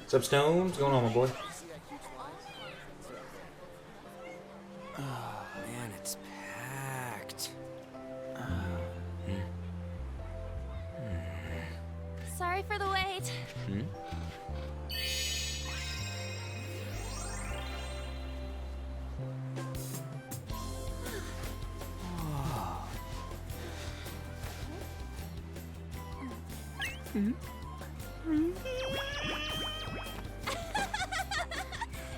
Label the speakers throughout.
Speaker 1: What's up, Stone? What's going on, my boy?
Speaker 2: Oh man, it's packed.
Speaker 3: Sorry for the wait.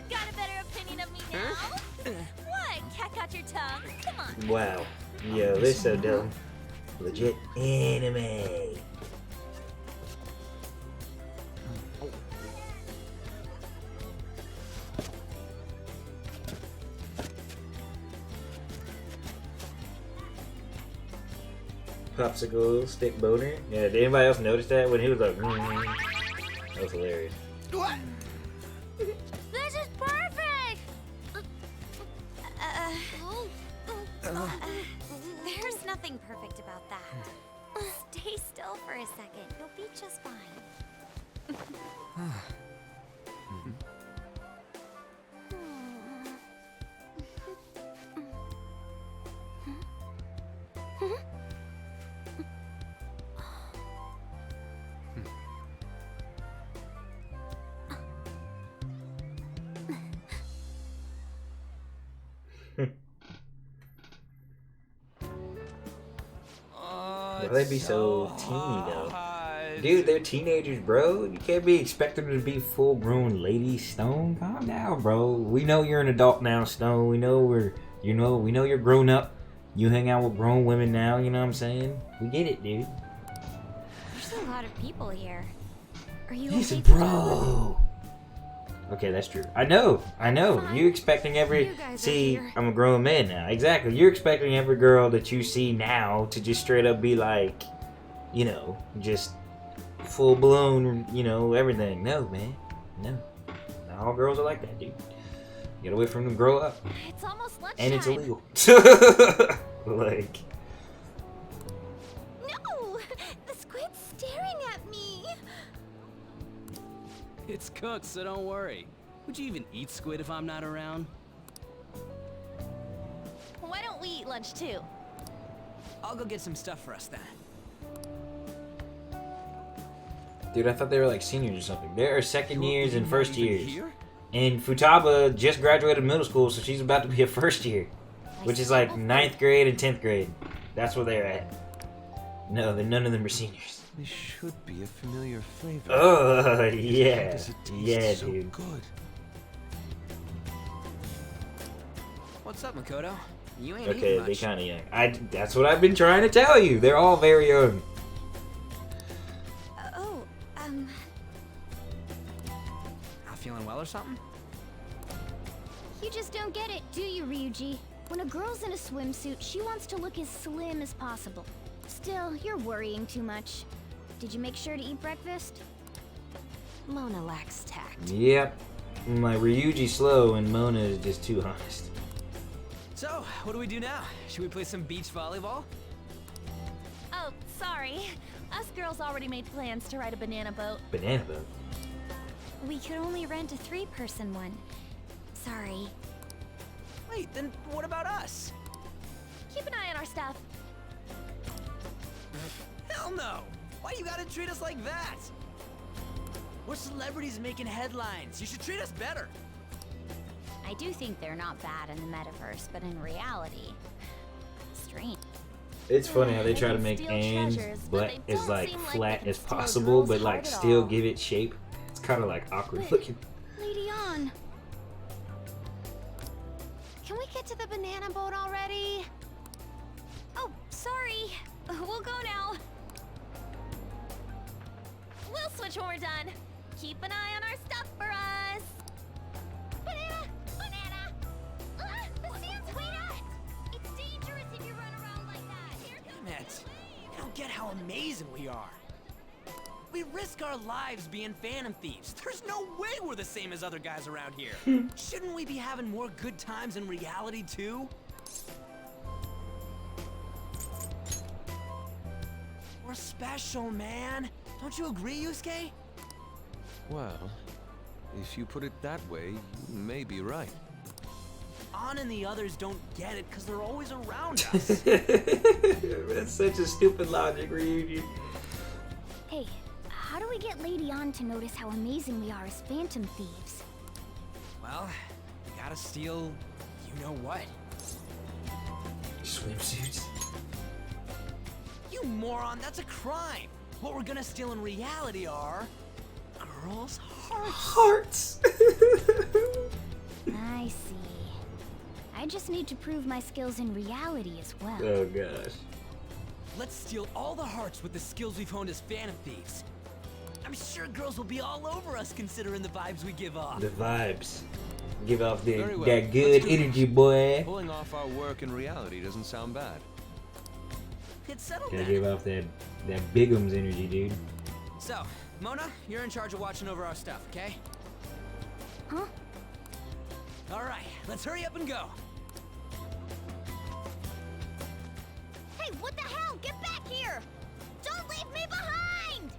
Speaker 3: Got a better opinion of me now? What? Cat got your tongue? Come on.
Speaker 1: Wow. Yo, this is so dumb. Legit anime. Popsicle stick boner. Yeah, did anybody else notice that when he was like, That was hilarious.
Speaker 2: What?
Speaker 3: This is perfect! There's nothing perfect about that. Stay still for a second. You'll be just fine.
Speaker 1: Why they be so teeny though? Dude, they're teenagers, bro. You can't be expecting them to be full-grown ladies, Stone. Calm down, bro. We know you're an adult now, Stone. We know we know you're grown up. You hang out with grown women now. You know what I'm saying? We get it, dude.
Speaker 3: There's a lot of people here. Are you
Speaker 1: He's a
Speaker 3: okay,
Speaker 1: bro. Okay, that's true. I know. You expecting every
Speaker 3: You guys are
Speaker 1: see?
Speaker 3: here.
Speaker 1: I'm a grown man now. Exactly. You're expecting every girl that you see now to just straight up be like, you know, just full blown, you know, everything. No, man. No. Not all girls are like that, dude. Get away from them. Grow up.
Speaker 3: It's almost lunchtime.
Speaker 1: And it's illegal. Like.
Speaker 3: No! The squid's staring at me.
Speaker 4: It's cooked, so don't worry. Would you even eat squid if I'm not around?
Speaker 3: Why don't we eat lunch too?
Speaker 2: I'll go get some stuff for us then.
Speaker 1: Dude, I thought they were like seniors or something. There are second
Speaker 4: You're
Speaker 1: years and
Speaker 4: not
Speaker 1: first
Speaker 4: even
Speaker 1: years.
Speaker 4: here?
Speaker 1: And Futaba just graduated middle school, so she's about to be a first year. Which is like 9th grade and 10th grade. That's where they're at. No, none of them are seniors.
Speaker 5: This should be a familiar flavor.
Speaker 1: Oh,
Speaker 5: Why
Speaker 1: yeah.
Speaker 5: does it taste
Speaker 1: Yeah,
Speaker 5: so
Speaker 1: dude.
Speaker 5: good?
Speaker 2: What's up, Makoto? You ain't
Speaker 1: Okay,
Speaker 2: eating
Speaker 1: they
Speaker 2: much.
Speaker 1: kind of young. That's what I've been trying to tell you. They're all very young.
Speaker 3: Oh,
Speaker 2: Not feeling well or something?
Speaker 6: You just don't get it, do you, Ryuji? When a girl's in a swimsuit, she wants to look as slim as possible. Still, you're worrying too much. Did you make sure to eat breakfast?
Speaker 3: Mona lacks tact.
Speaker 1: Yep. My Ryuji's slow and Mona is just too honest.
Speaker 2: So, what do we do now? Should we play some beach volleyball?
Speaker 3: Oh, sorry. Us girls already made plans to ride a banana boat.
Speaker 1: Banana boat.
Speaker 3: We could only rent a 3-person one. Sorry.
Speaker 2: Wait, then what about us?
Speaker 3: Keep an eye on our stuff.
Speaker 2: Hell no! Why you gotta treat us like that? We're celebrities making headlines. You should treat us better.
Speaker 6: I do think they're not bad in the metaverse, but in reality, strange.
Speaker 1: It's funny how they try to
Speaker 3: can
Speaker 1: make
Speaker 3: steal
Speaker 1: Anne's
Speaker 3: treasures, but
Speaker 1: butt
Speaker 3: they
Speaker 1: as
Speaker 3: don't
Speaker 1: like
Speaker 3: seem like
Speaker 1: flat
Speaker 3: they can
Speaker 1: as
Speaker 3: steal a
Speaker 1: possible,
Speaker 3: girl's
Speaker 1: but like
Speaker 3: heart at
Speaker 1: still
Speaker 3: all.
Speaker 1: give it shape. It's kind of like awkward looking.
Speaker 6: Lady On, can we get to the banana boat already? Oh, sorry. We'll go now.
Speaker 3: We'll switch when we're done. Keep an eye on our stuff for us. Banana! Banana!
Speaker 6: The sand's way up. It's dangerous if you run around like that. Here comes
Speaker 2: Damn it. I don't get how amazing we are. We risk our lives being phantom thieves. There's no way we're the same as other guys around here. Shouldn't we be having more good times in reality too? We're special, man. Don't you agree, Yusuke?
Speaker 5: Well, If you put it that way, you may be right.
Speaker 2: On and the others don't get it because they're always around us.
Speaker 1: That's such a stupid logic, Ryuji.
Speaker 6: Hey, how do we get Lady On to notice how amazing we are as phantom thieves?
Speaker 2: Well, you gotta steal you know what.
Speaker 1: Swimsuits.
Speaker 2: You moron, that's a crime. What we're gonna steal in reality are girls' hearts.
Speaker 1: Hearts.
Speaker 6: I see. I just need to prove my skills in reality as well.
Speaker 1: Oh gosh.
Speaker 2: Let's steal all the hearts with the skills we've honed as Phantom Thieves. I'm sure girls will be all over us considering the vibes we give off.
Speaker 1: The vibes. Give off the,
Speaker 5: Very well.
Speaker 1: that good
Speaker 5: Let's do
Speaker 1: energy,
Speaker 5: this.
Speaker 1: boy.
Speaker 5: Pulling off our work in reality doesn't sound bad.
Speaker 2: It's settled
Speaker 1: Gotta
Speaker 2: then.
Speaker 1: give off that Bigum's energy, dude.
Speaker 2: So, Mona, you're in charge of watching over our stuff, okay?
Speaker 6: Huh?
Speaker 2: Alright, let's hurry up and go.
Speaker 6: Hey, what the hell? Get back here! Don't leave me behind!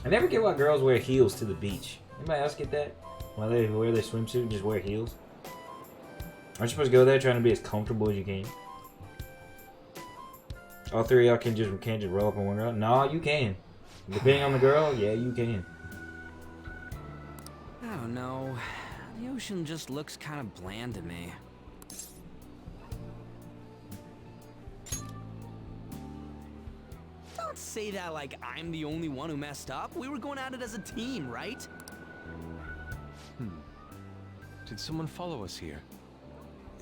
Speaker 1: I never get why girls wear heels to the beach. Anybody else get that? Why they wear their swimsuit and just wear heels? Aren't you supposed to go there trying to be as comfortable as you can? All three of y'all can't just roll up on one girl? No, you can. Depending on the girl, yeah, you can.
Speaker 2: I don't know. The ocean just looks kind of bland to me. Don't say that like I'm the only one who messed up. We were going at it as a team, right?
Speaker 5: Did someone follow us here?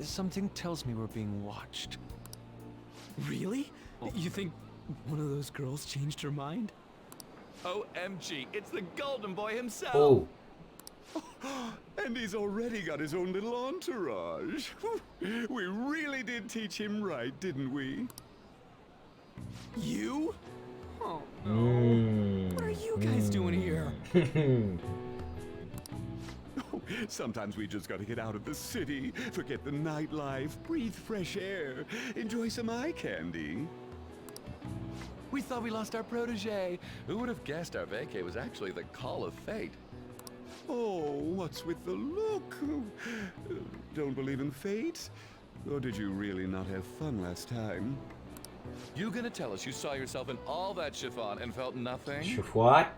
Speaker 5: Something tells me we're being watched.
Speaker 2: Really? You think one of those girls changed her mind?
Speaker 4: OMG, it's the Golden Boy himself!
Speaker 1: Oh,
Speaker 7: And he's already got his own little entourage. We really did teach him right, didn't we?
Speaker 2: You? Oh,
Speaker 1: mm.
Speaker 2: what are you guys doing here?
Speaker 7: Sometimes we just gotta get out of the city, forget the nightlife, breathe fresh air, enjoy some eye candy.
Speaker 4: We thought we lost our protege. Who would have guessed our vacay was actually the call of fate?
Speaker 7: Oh, what's with the look? Don't believe in fate? Or did you really not have fun last time?
Speaker 4: You gonna tell us you saw yourself in all that chiffon and felt nothing?
Speaker 1: What?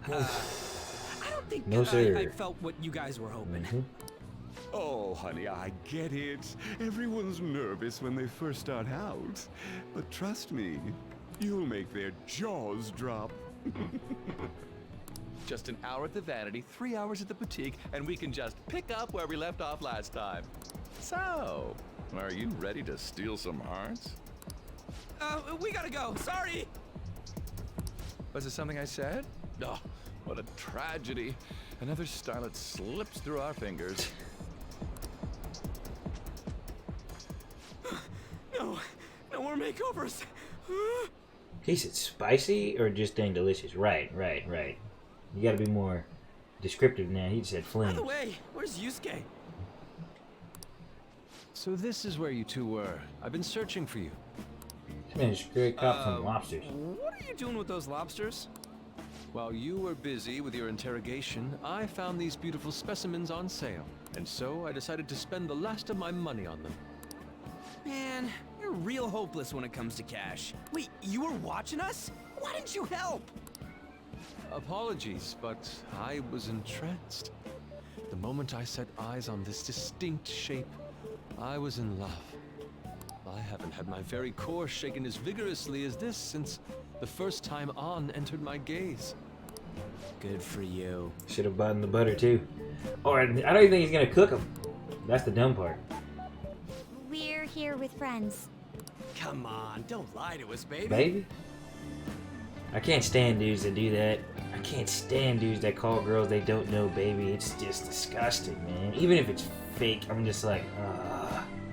Speaker 2: I don't think
Speaker 1: No, sir.
Speaker 2: I felt what you guys were hoping.
Speaker 7: Oh, honey, I get it. Everyone's nervous when they first start out. But trust me, you'll make their jaws drop.
Speaker 4: Just an hour at the Vanity, 3 hours at the boutique, and we can just pick up where we left off last time. So, are you ready to steal some hearts?
Speaker 2: We gotta go. Sorry.
Speaker 4: Was it something I said? Oh, what a tragedy. Another starlet slips through our fingers.
Speaker 2: No more makeovers.
Speaker 1: He said spicy or just dang delicious? Right. You gotta be more descriptive now. He said
Speaker 2: By
Speaker 1: fling.
Speaker 2: the way, where's Yusuke?
Speaker 5: So this is where you two were. I've been searching for you.
Speaker 1: This man is straight caught from lobsters.
Speaker 2: What are you doing with those lobsters?
Speaker 5: While you were busy with your interrogation, I found these beautiful specimens on sale. And so I decided to spend the last of my money on them.
Speaker 2: Man, you're real hopeless when it comes to cash. Wait, you were watching us? Why didn't you help?
Speaker 5: Apologies, but I was entranced. The moment I set eyes on this distinct shape, I was in love. I haven't had my very core shaken as vigorously as this since the first time On entered my gaze.
Speaker 2: Good for you.
Speaker 1: Should have bought the butter too. Or I don't even think he's gonna cook them. That's the dumb part.
Speaker 3: We're here with friends.
Speaker 2: Come on, don't lie to us, baby.
Speaker 1: Baby? I can't stand dudes that do that. I can't stand dudes that call girls they don't know baby. It's just disgusting, man. Even if it's fake, I'm just like,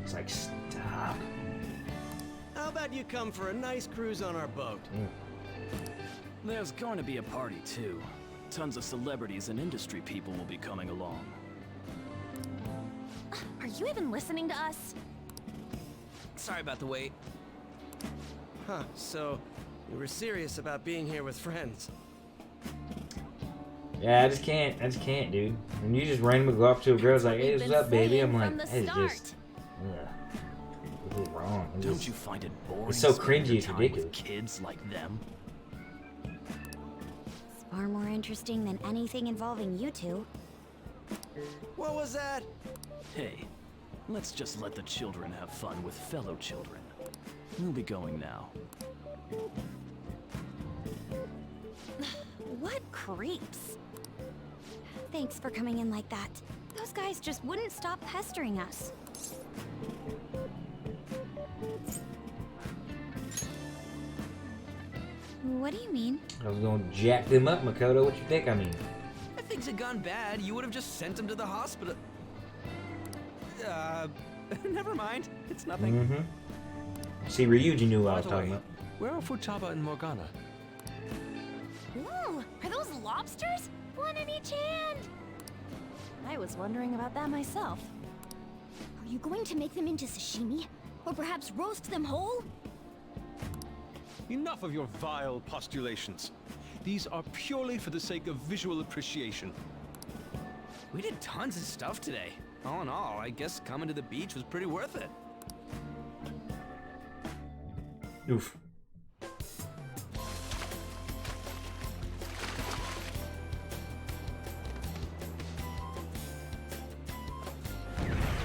Speaker 1: it's like, stop.
Speaker 8: How about you come for a nice cruise on our boat?
Speaker 2: There's going to be a party, too. Tons of celebrities and industry people will be coming along.
Speaker 6: Are you even listening to us?
Speaker 2: Sorry about the wait.
Speaker 8: Huh, so you were serious about being here with friends.
Speaker 1: Yeah, I just can't, dude. When you just randomly go up to a girl's like, hey,
Speaker 6: We've
Speaker 1: what's
Speaker 6: been
Speaker 1: up, baby? I'm
Speaker 6: saying
Speaker 1: like,
Speaker 6: from the
Speaker 1: that is
Speaker 6: start.
Speaker 1: just, this is wrong. It's
Speaker 2: Don't
Speaker 1: just-
Speaker 2: you find it boring?
Speaker 1: It's so
Speaker 2: spending
Speaker 1: cringy,
Speaker 2: your
Speaker 1: it's
Speaker 2: time
Speaker 1: ridiculous.
Speaker 2: with kids like them?
Speaker 3: It's far more interesting than anything involving you two.
Speaker 8: What was that?
Speaker 2: Hey, let's just let the children have fun with fellow children. We'll be going now.
Speaker 3: What creeps? Thanks for coming in like that. Those guys just wouldn't stop pestering us. What do you mean?
Speaker 1: I was gonna jack them up, Makoto. What you think? I mean,
Speaker 2: If things had gone bad, you would have just sent him to the hospital. Never mind. It's nothing.
Speaker 1: See, Ryuji knew what I
Speaker 5: By
Speaker 1: was
Speaker 5: the
Speaker 1: talking
Speaker 5: way,
Speaker 1: about.
Speaker 5: where are Futaba and Morgana?
Speaker 6: Ooh, are those lobsters? One in each hand. I was wondering about that myself. Are you going to make them into sashimi? Or perhaps roast them whole?
Speaker 5: Enough of your vile postulations. These are purely for the sake of visual appreciation.
Speaker 2: We did tons of stuff today. All in all, I guess coming to the beach was pretty worth it.
Speaker 1: Oof.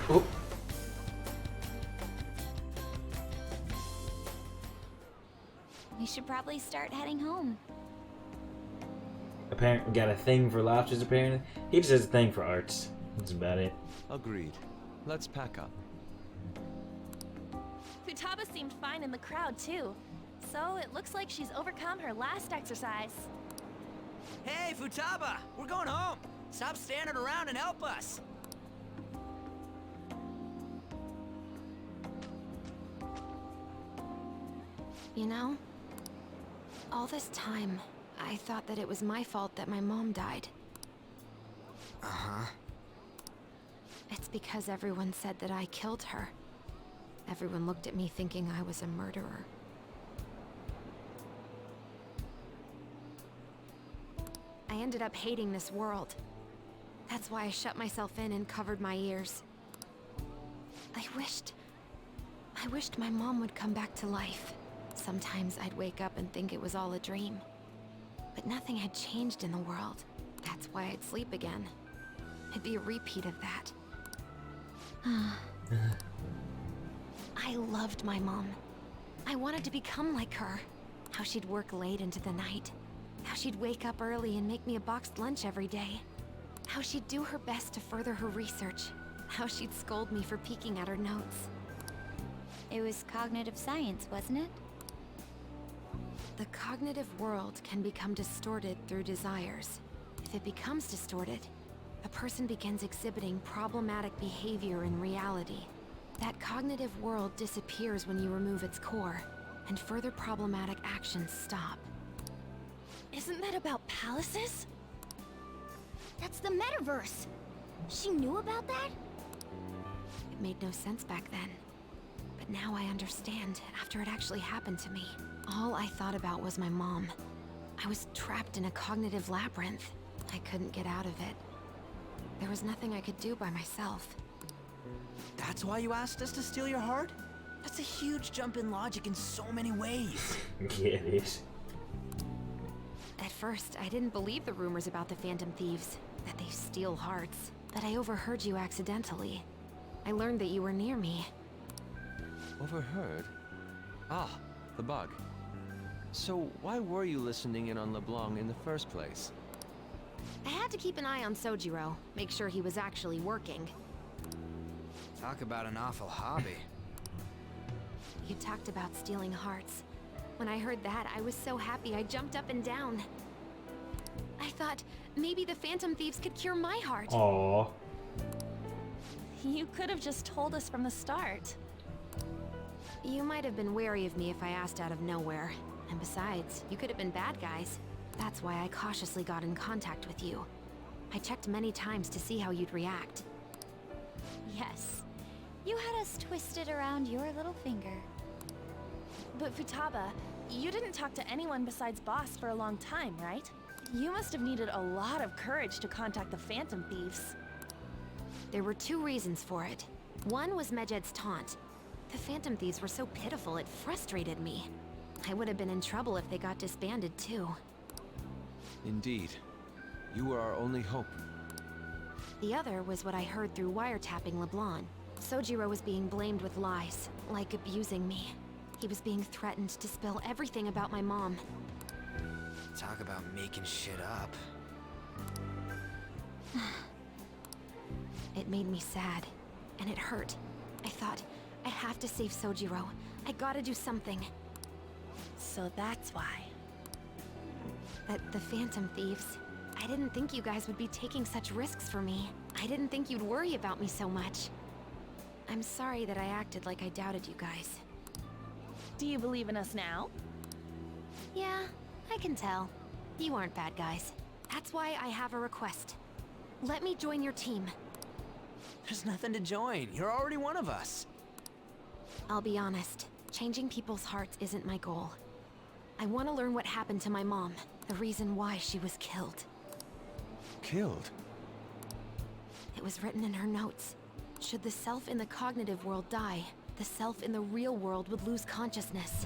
Speaker 1: Oh.
Speaker 3: We should probably start heading home.
Speaker 1: Apparently, got a thing for lobsters. Apparently, he just has a thing for arts. That's about it.
Speaker 5: Agreed. Let's pack up.
Speaker 6: Futaba seemed fine in the crowd, too. So it looks like she's overcome her last exercise.
Speaker 2: Hey, Futaba! We're going home! Stop standing around and help us!
Speaker 9: You know, all this time, I thought that it was my fault that my mom died.
Speaker 2: Uh-huh.
Speaker 9: It's because everyone said that I killed her. Everyone looked at me thinking I was a murderer. I ended up hating this world. That's why I shut myself in and covered my ears. I wished my mom would come back to life. Sometimes I'd wake up and think it was all a dream. But nothing had changed in the world. That's why I'd sleep again. It'd be a repeat of that. I loved my mom. I wanted to become like her. How she'd work late into the night. How she'd wake up early and make me a boxed lunch every day. How she'd do her best to further her research. How she'd scold me for peeking at her notes.
Speaker 3: It was cognitive science, wasn't it?
Speaker 9: The cognitive world can become distorted through desires. If it becomes distorted, a person begins exhibiting problematic behavior in reality. That cognitive world disappears when you remove its core, and further problematic actions stop.
Speaker 6: Isn't that about palaces? That's the metaverse. She knew about that?
Speaker 9: It made no sense back then. But now I understand, after it actually happened to me. All I thought about was my mom. I was trapped in a cognitive labyrinth. I couldn't get out of it. There was nothing I could do by myself.
Speaker 2: That's why you asked us to steal your heart? That's a huge jump in logic in so many ways.
Speaker 1: Yeah, it is.
Speaker 9: At first, I didn't believe the rumors about the Phantom Thieves, that they steal hearts. But I overheard you accidentally. I learned that you were near me.
Speaker 5: Overheard? Ah, the bug. So why were you listening in on LeBlanc in the first place?
Speaker 9: I had to keep an eye on Sojiro, make sure he was actually working.
Speaker 2: Talk about an awful hobby.
Speaker 9: You talked about stealing hearts. When I heard that, I was so happy I jumped up and down. thought maybe the Phantom Thieves could cure my heart.
Speaker 1: Aww.
Speaker 10: You could have just told us from the start.
Speaker 9: You might have been wary of me if I asked out of nowhere. And besides, you could have been bad guys. That's why I cautiously got in contact with you. I checked many times to see how you'd react.
Speaker 3: Yes. You had us twisted around your little finger.
Speaker 10: But Futaba, you didn't talk to anyone besides Boss for a long time, right? You must have needed a lot of courage to contact the Phantom Thieves.
Speaker 9: There were 2 reasons for it. One was Medjed's taunt. The Phantom Thieves were so pitiful it frustrated me. I would have been in trouble if they got disbanded too.
Speaker 5: Indeed. You were our only hope.
Speaker 9: The other was what I heard through wiretapping LeBlanc. Sojiro was being blamed with lies, like abusing me. He was being threatened to spill everything about my mom.
Speaker 2: Talk about making shit up.
Speaker 9: It made me sad, and it hurt. I thought, I have to save Sojiro. I gotta do something.
Speaker 10: So that's why.
Speaker 9: But the Phantom Thieves, I didn't think you guys would be taking such risks for me. I didn't think you'd worry about me so much. I'm sorry that I acted like I doubted you guys.
Speaker 10: Do you believe in us now?
Speaker 9: Yeah, I can tell. You aren't bad guys. That's why I have a request. Let me join your team.
Speaker 2: There's nothing to join. You're already one of us.
Speaker 9: I'll be honest, changing people's hearts isn't my goal. I want to learn what happened to my mom, the reason why she was killed.
Speaker 5: Killed?
Speaker 9: It was written in her notes. Should the self in the cognitive world die, the self in the real world would lose consciousness.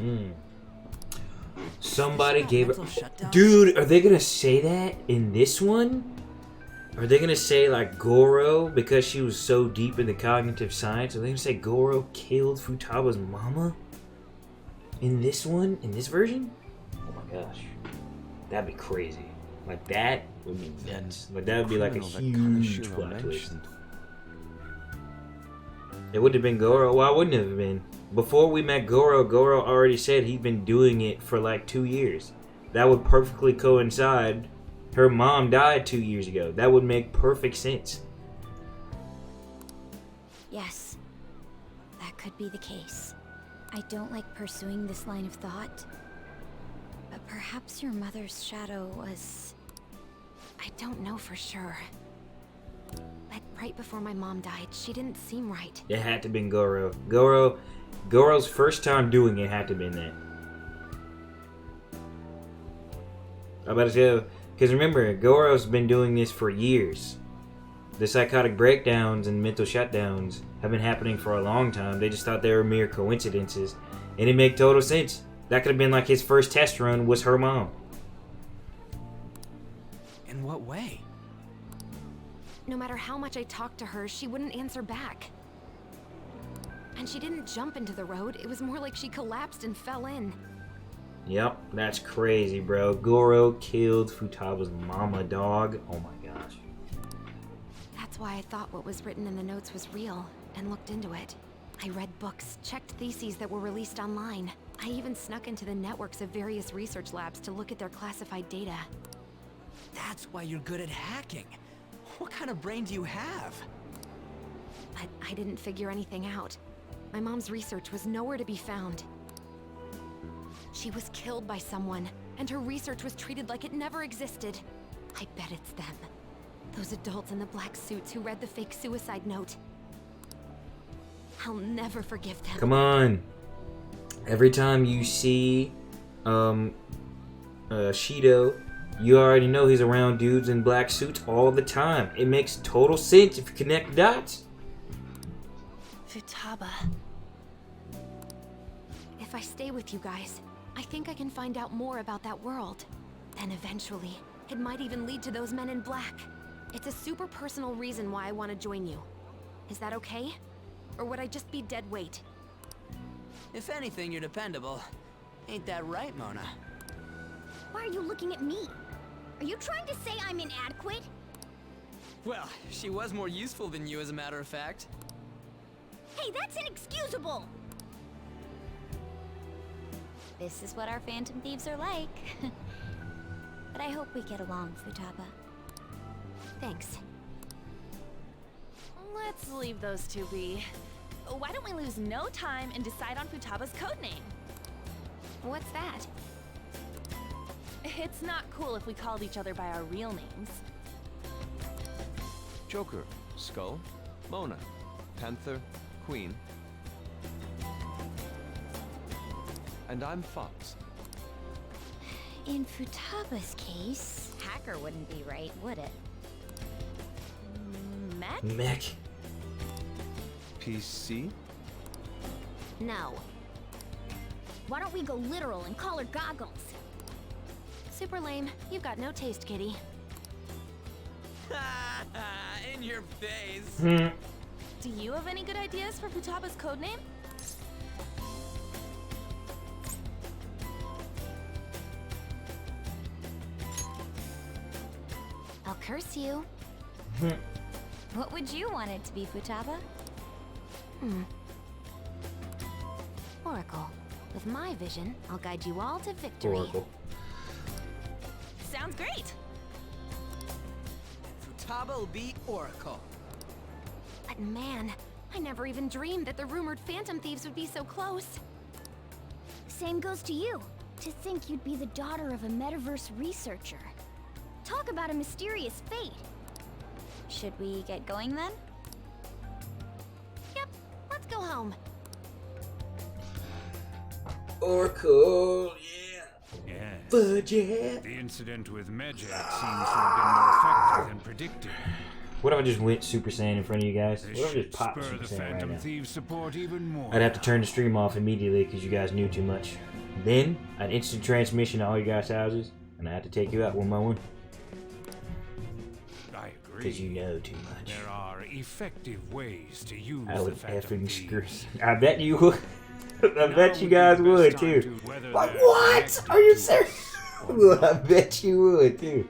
Speaker 1: Somebody gave it. Dude, are they gonna say that in this one? Are they gonna say like Goro, because she was so deep in the cognitive science, are they gonna say Goro killed Futaba's mama? In this one? In this version? Oh my gosh. That'd be crazy. Like that would be nuts. Like that would be like a huge plot twist. It would have been Goro. Why wouldn't it have been? Before we met Goro, Goro already said he'd been doing it for like 2 years. That would perfectly coincide. Her mom died 2 years ago. That would make perfect sense.
Speaker 3: Yes, that could be the case. I don't like pursuing this line of thought, but perhaps your mother's shadow was...
Speaker 9: I don't know for sure. But right before my mom died, she didn't seem right.
Speaker 1: It had to have been Goro. Goro's first time doing it had to have been that. I'm about to say, because remember, Goro's been doing this for years. The psychotic breakdowns and mental shutdowns have been happening for a long time. They just thought they were mere coincidences. And it made total sense. That could have been like his first test run was her mom.
Speaker 2: In what way?
Speaker 9: No matter how much I talked to her, she wouldn't answer back. And she didn't jump into the road. It was more like she collapsed and fell in.
Speaker 1: Yep, that's crazy, bro. Goro killed Futaba's mama, dog. Oh my gosh.
Speaker 9: That's why I thought what was written in the notes was real, and looked into it. I read books, checked theses that were released online. I even snuck into the networks of various research labs to look at their classified data.
Speaker 2: That's why you're good at hacking. What kind of brain do you have?
Speaker 9: But I didn't figure anything out. My mom's research was nowhere to be found. She was killed by someone, and her research was treated like it never existed. I bet it's them. Those adults in the black suits who read the fake suicide note. I'll never forgive them.
Speaker 1: Come on. Every time you see Shido, you already know he's around dudes in black suits all the time. It makes total sense if you connect the dots.
Speaker 10: Futaba.
Speaker 9: If I stay with you guys, I think I can find out more about that world. Then eventually, it might even lead to those men in black. It's a super personal reason why I want to join you. Is that okay? Or would I just be dead weight?
Speaker 2: If anything, you're dependable. Ain't that right, Mona?
Speaker 6: Why are you looking at me? Are you trying to say I'm inadequate?
Speaker 2: Well, she was more useful than you, as a matter of fact.
Speaker 6: Hey, that's inexcusable!
Speaker 3: This is what our Phantom Thieves are like. but I hope we get along, Futaba.
Speaker 9: Thanks.
Speaker 10: Let's leave those two be. Why don't we lose no time and decide on Futaba's codename?
Speaker 9: What's that?
Speaker 10: It's not cool if we called each other by our real names.
Speaker 5: Joker, Skull, Mona, Panther, Queen. And I'm Fox.
Speaker 3: In Futaba's case, hacker wouldn't be right, would it?
Speaker 10: Mech?
Speaker 1: Mech.
Speaker 5: PC?
Speaker 6: No. Why don't we go literal and call her Goggles?
Speaker 9: Super lame. You've got no taste, kitty.
Speaker 2: In your face.
Speaker 10: Do you have any good ideas for Futaba's codename?
Speaker 9: I'll curse you.
Speaker 3: What would you want it to be, Futaba?
Speaker 9: Oracle. With my vision, I'll guide you all to victory.
Speaker 1: Oracle.
Speaker 10: Sounds great!
Speaker 2: Futaba will be Oracle.
Speaker 9: But man, I never even dreamed that the rumored Phantom Thieves would be so close.
Speaker 6: Same goes to you. To think you'd be the daughter of a metaverse researcher. Talk about a mysterious fate.
Speaker 3: Should we get going then?
Speaker 9: Yep, let's go home.
Speaker 1: Oracle, yeah.
Speaker 11: Yes.
Speaker 1: Budget.
Speaker 11: The incident with Medjed seems to have been more effective than predicted.
Speaker 1: What if I just went Super Saiyan in front of you guys?
Speaker 11: This
Speaker 1: What if I
Speaker 11: should
Speaker 1: just popped
Speaker 11: spur
Speaker 1: Super
Speaker 11: the
Speaker 1: Saiyan right
Speaker 11: Phantom
Speaker 1: now?
Speaker 11: Thieves' support even more.
Speaker 1: I'd have to turn the stream off immediately because you guys knew too much. Then, an instant transmission to all you guys' houses, and I have to take you out one by one.
Speaker 11: I agree.
Speaker 1: Because you know too much.
Speaker 11: There are effective ways to use
Speaker 1: I
Speaker 11: the
Speaker 1: would
Speaker 11: Phantom
Speaker 1: effing screw.
Speaker 11: Thieves.
Speaker 1: I bet you would. I bet
Speaker 11: Now
Speaker 1: you
Speaker 11: would
Speaker 1: guys
Speaker 11: be the
Speaker 1: would
Speaker 11: best time
Speaker 1: too.
Speaker 11: to whether
Speaker 1: Like
Speaker 11: they're
Speaker 1: what?
Speaker 11: connected
Speaker 1: Are you
Speaker 11: to
Speaker 1: serious?
Speaker 11: us or
Speaker 1: I bet you would too.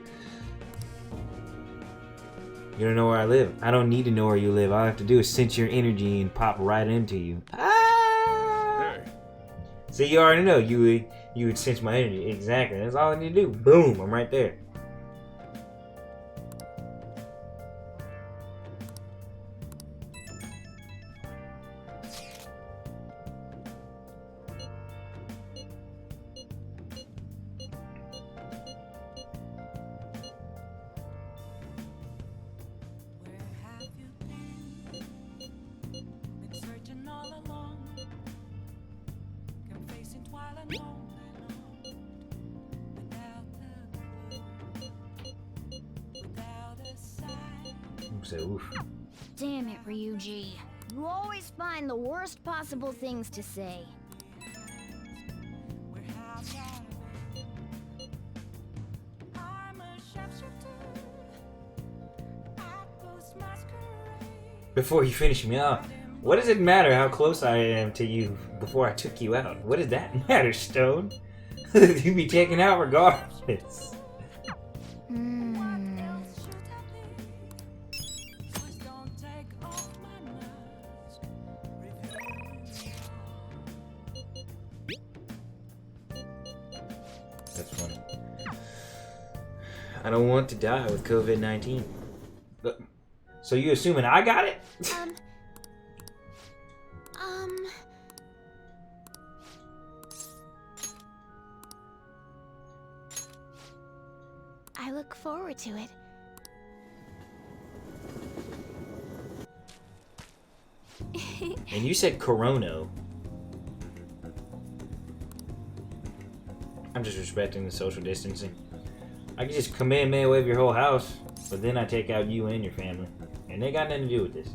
Speaker 1: You don't know where I live. I don't need to know where you live. All I have to do is sense your energy and pop right into you. Ah!
Speaker 11: Hey,
Speaker 1: See, you already know you would sense my energy. Exactly. That's all I need to do. Boom! I'm right there. So, oof.
Speaker 6: Damn it, Ryuji. You always find the worst possible things to say.
Speaker 1: Before you finish me off, what does it matter how close I am to you before I took you out? What does that matter, Stone? You'd be taken out regardless. That's funny. I don't want to die with COVID-19. So you assuming I got it?
Speaker 6: I look forward to it.
Speaker 1: And you said Corona. I'm just respecting the social distancing. I can just Kamehameha wave your whole house, but then I take out you and your family. And they got nothing to do with this.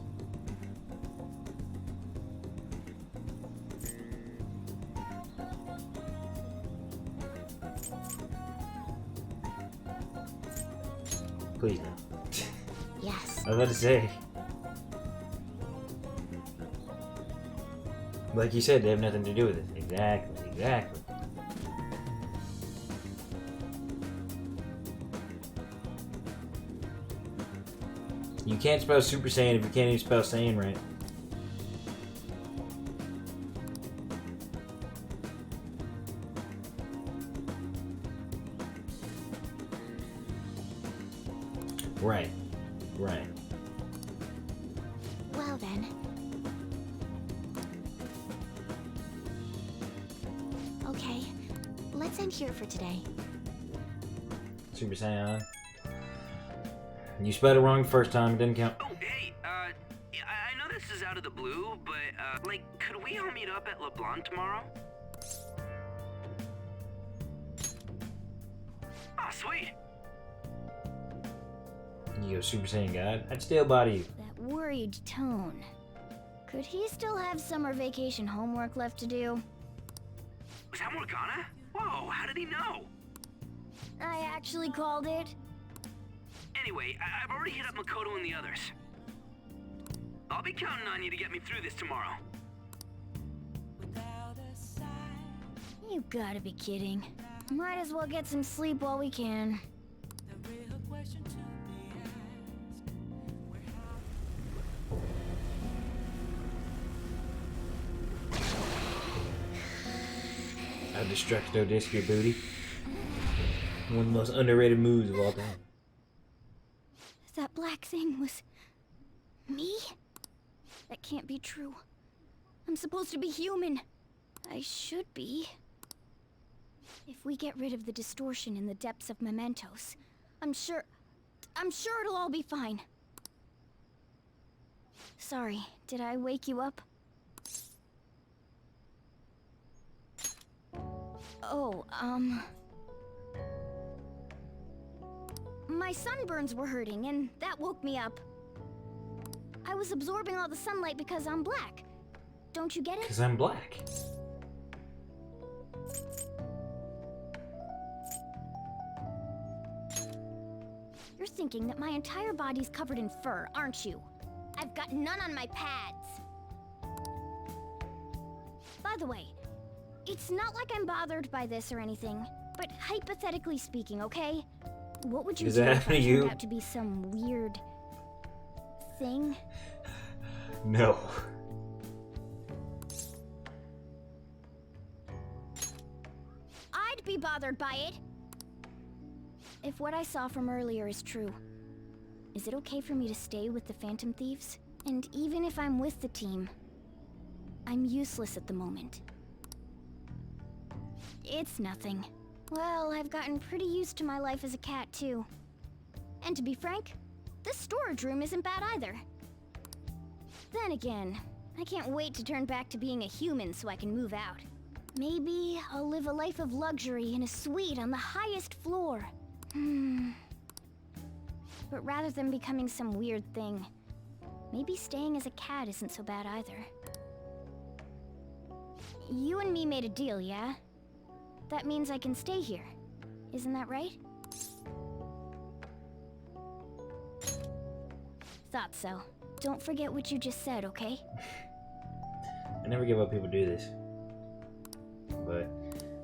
Speaker 1: Please no.
Speaker 6: Yes.
Speaker 1: I was about to say. Like you said, they have nothing to do with it. Exactly, exactly. You can't spell Super Saiyan if you can't even spell Saiyan right. Right. Right.
Speaker 6: Well then. Okay, let's end here for today.
Speaker 1: Super Saiyan. You spelled it wrong the first time, it didn't count.
Speaker 2: Oh, hey, I know this is out of the blue, but, like, could we all meet up at LeBlanc tomorrow? Ah, sweet.
Speaker 1: You go Super Saiyan God, I'd still body you.
Speaker 6: That worried tone. Could he still have summer vacation homework left to do?
Speaker 2: Was that Morgana? Whoa, how did he know?
Speaker 6: I actually called it.
Speaker 2: Anyway, I've already hit up Makoto and the others. I'll be counting on you to get me through this tomorrow.
Speaker 6: You gotta be kidding. Might as well get some sleep while we can.
Speaker 1: I Destructo Disc your booty. One of the most underrated moves of all time.
Speaker 6: That black thing was... me? That can't be true. I'm supposed to be human. I should be. If we get rid of the distortion in the depths of Mementos, I'm sure it'll all be fine. Sorry, did I wake you up? Oh, my sunburns were hurting, and that woke me up. I was absorbing all the sunlight because I'm black. Don't you get it?
Speaker 1: Because I'm black.
Speaker 6: You're thinking that my entire body's covered in fur, aren't you? I've got none on my pads. By the way, it's not like I'm bothered by this or anything, but hypothetically speaking, okay? What would you
Speaker 1: Does
Speaker 6: do
Speaker 1: that
Speaker 6: if
Speaker 1: happen
Speaker 6: I
Speaker 1: to you?
Speaker 6: turned out to be some weird thing?
Speaker 1: No.
Speaker 6: I'd be bothered by it. If what I saw from earlier is true, is it okay for me to stay with the Phantom Thieves? And even if I'm with the team, I'm useless at the moment. It's nothing. Well, I've gotten pretty used to my life as a cat, too. And to be frank, this storage room isn't bad either. Then again, I can't wait to turn back to being a human so I can move out. Maybe I'll live a life of luxury in a suite on the highest floor. But rather than becoming some weird thing, maybe staying as a cat isn't so bad either. You and me made a deal, yeah? That means I can stay here. Isn't that right? Thought so. Don't forget what you just said, okay?
Speaker 1: I never give up people do this. But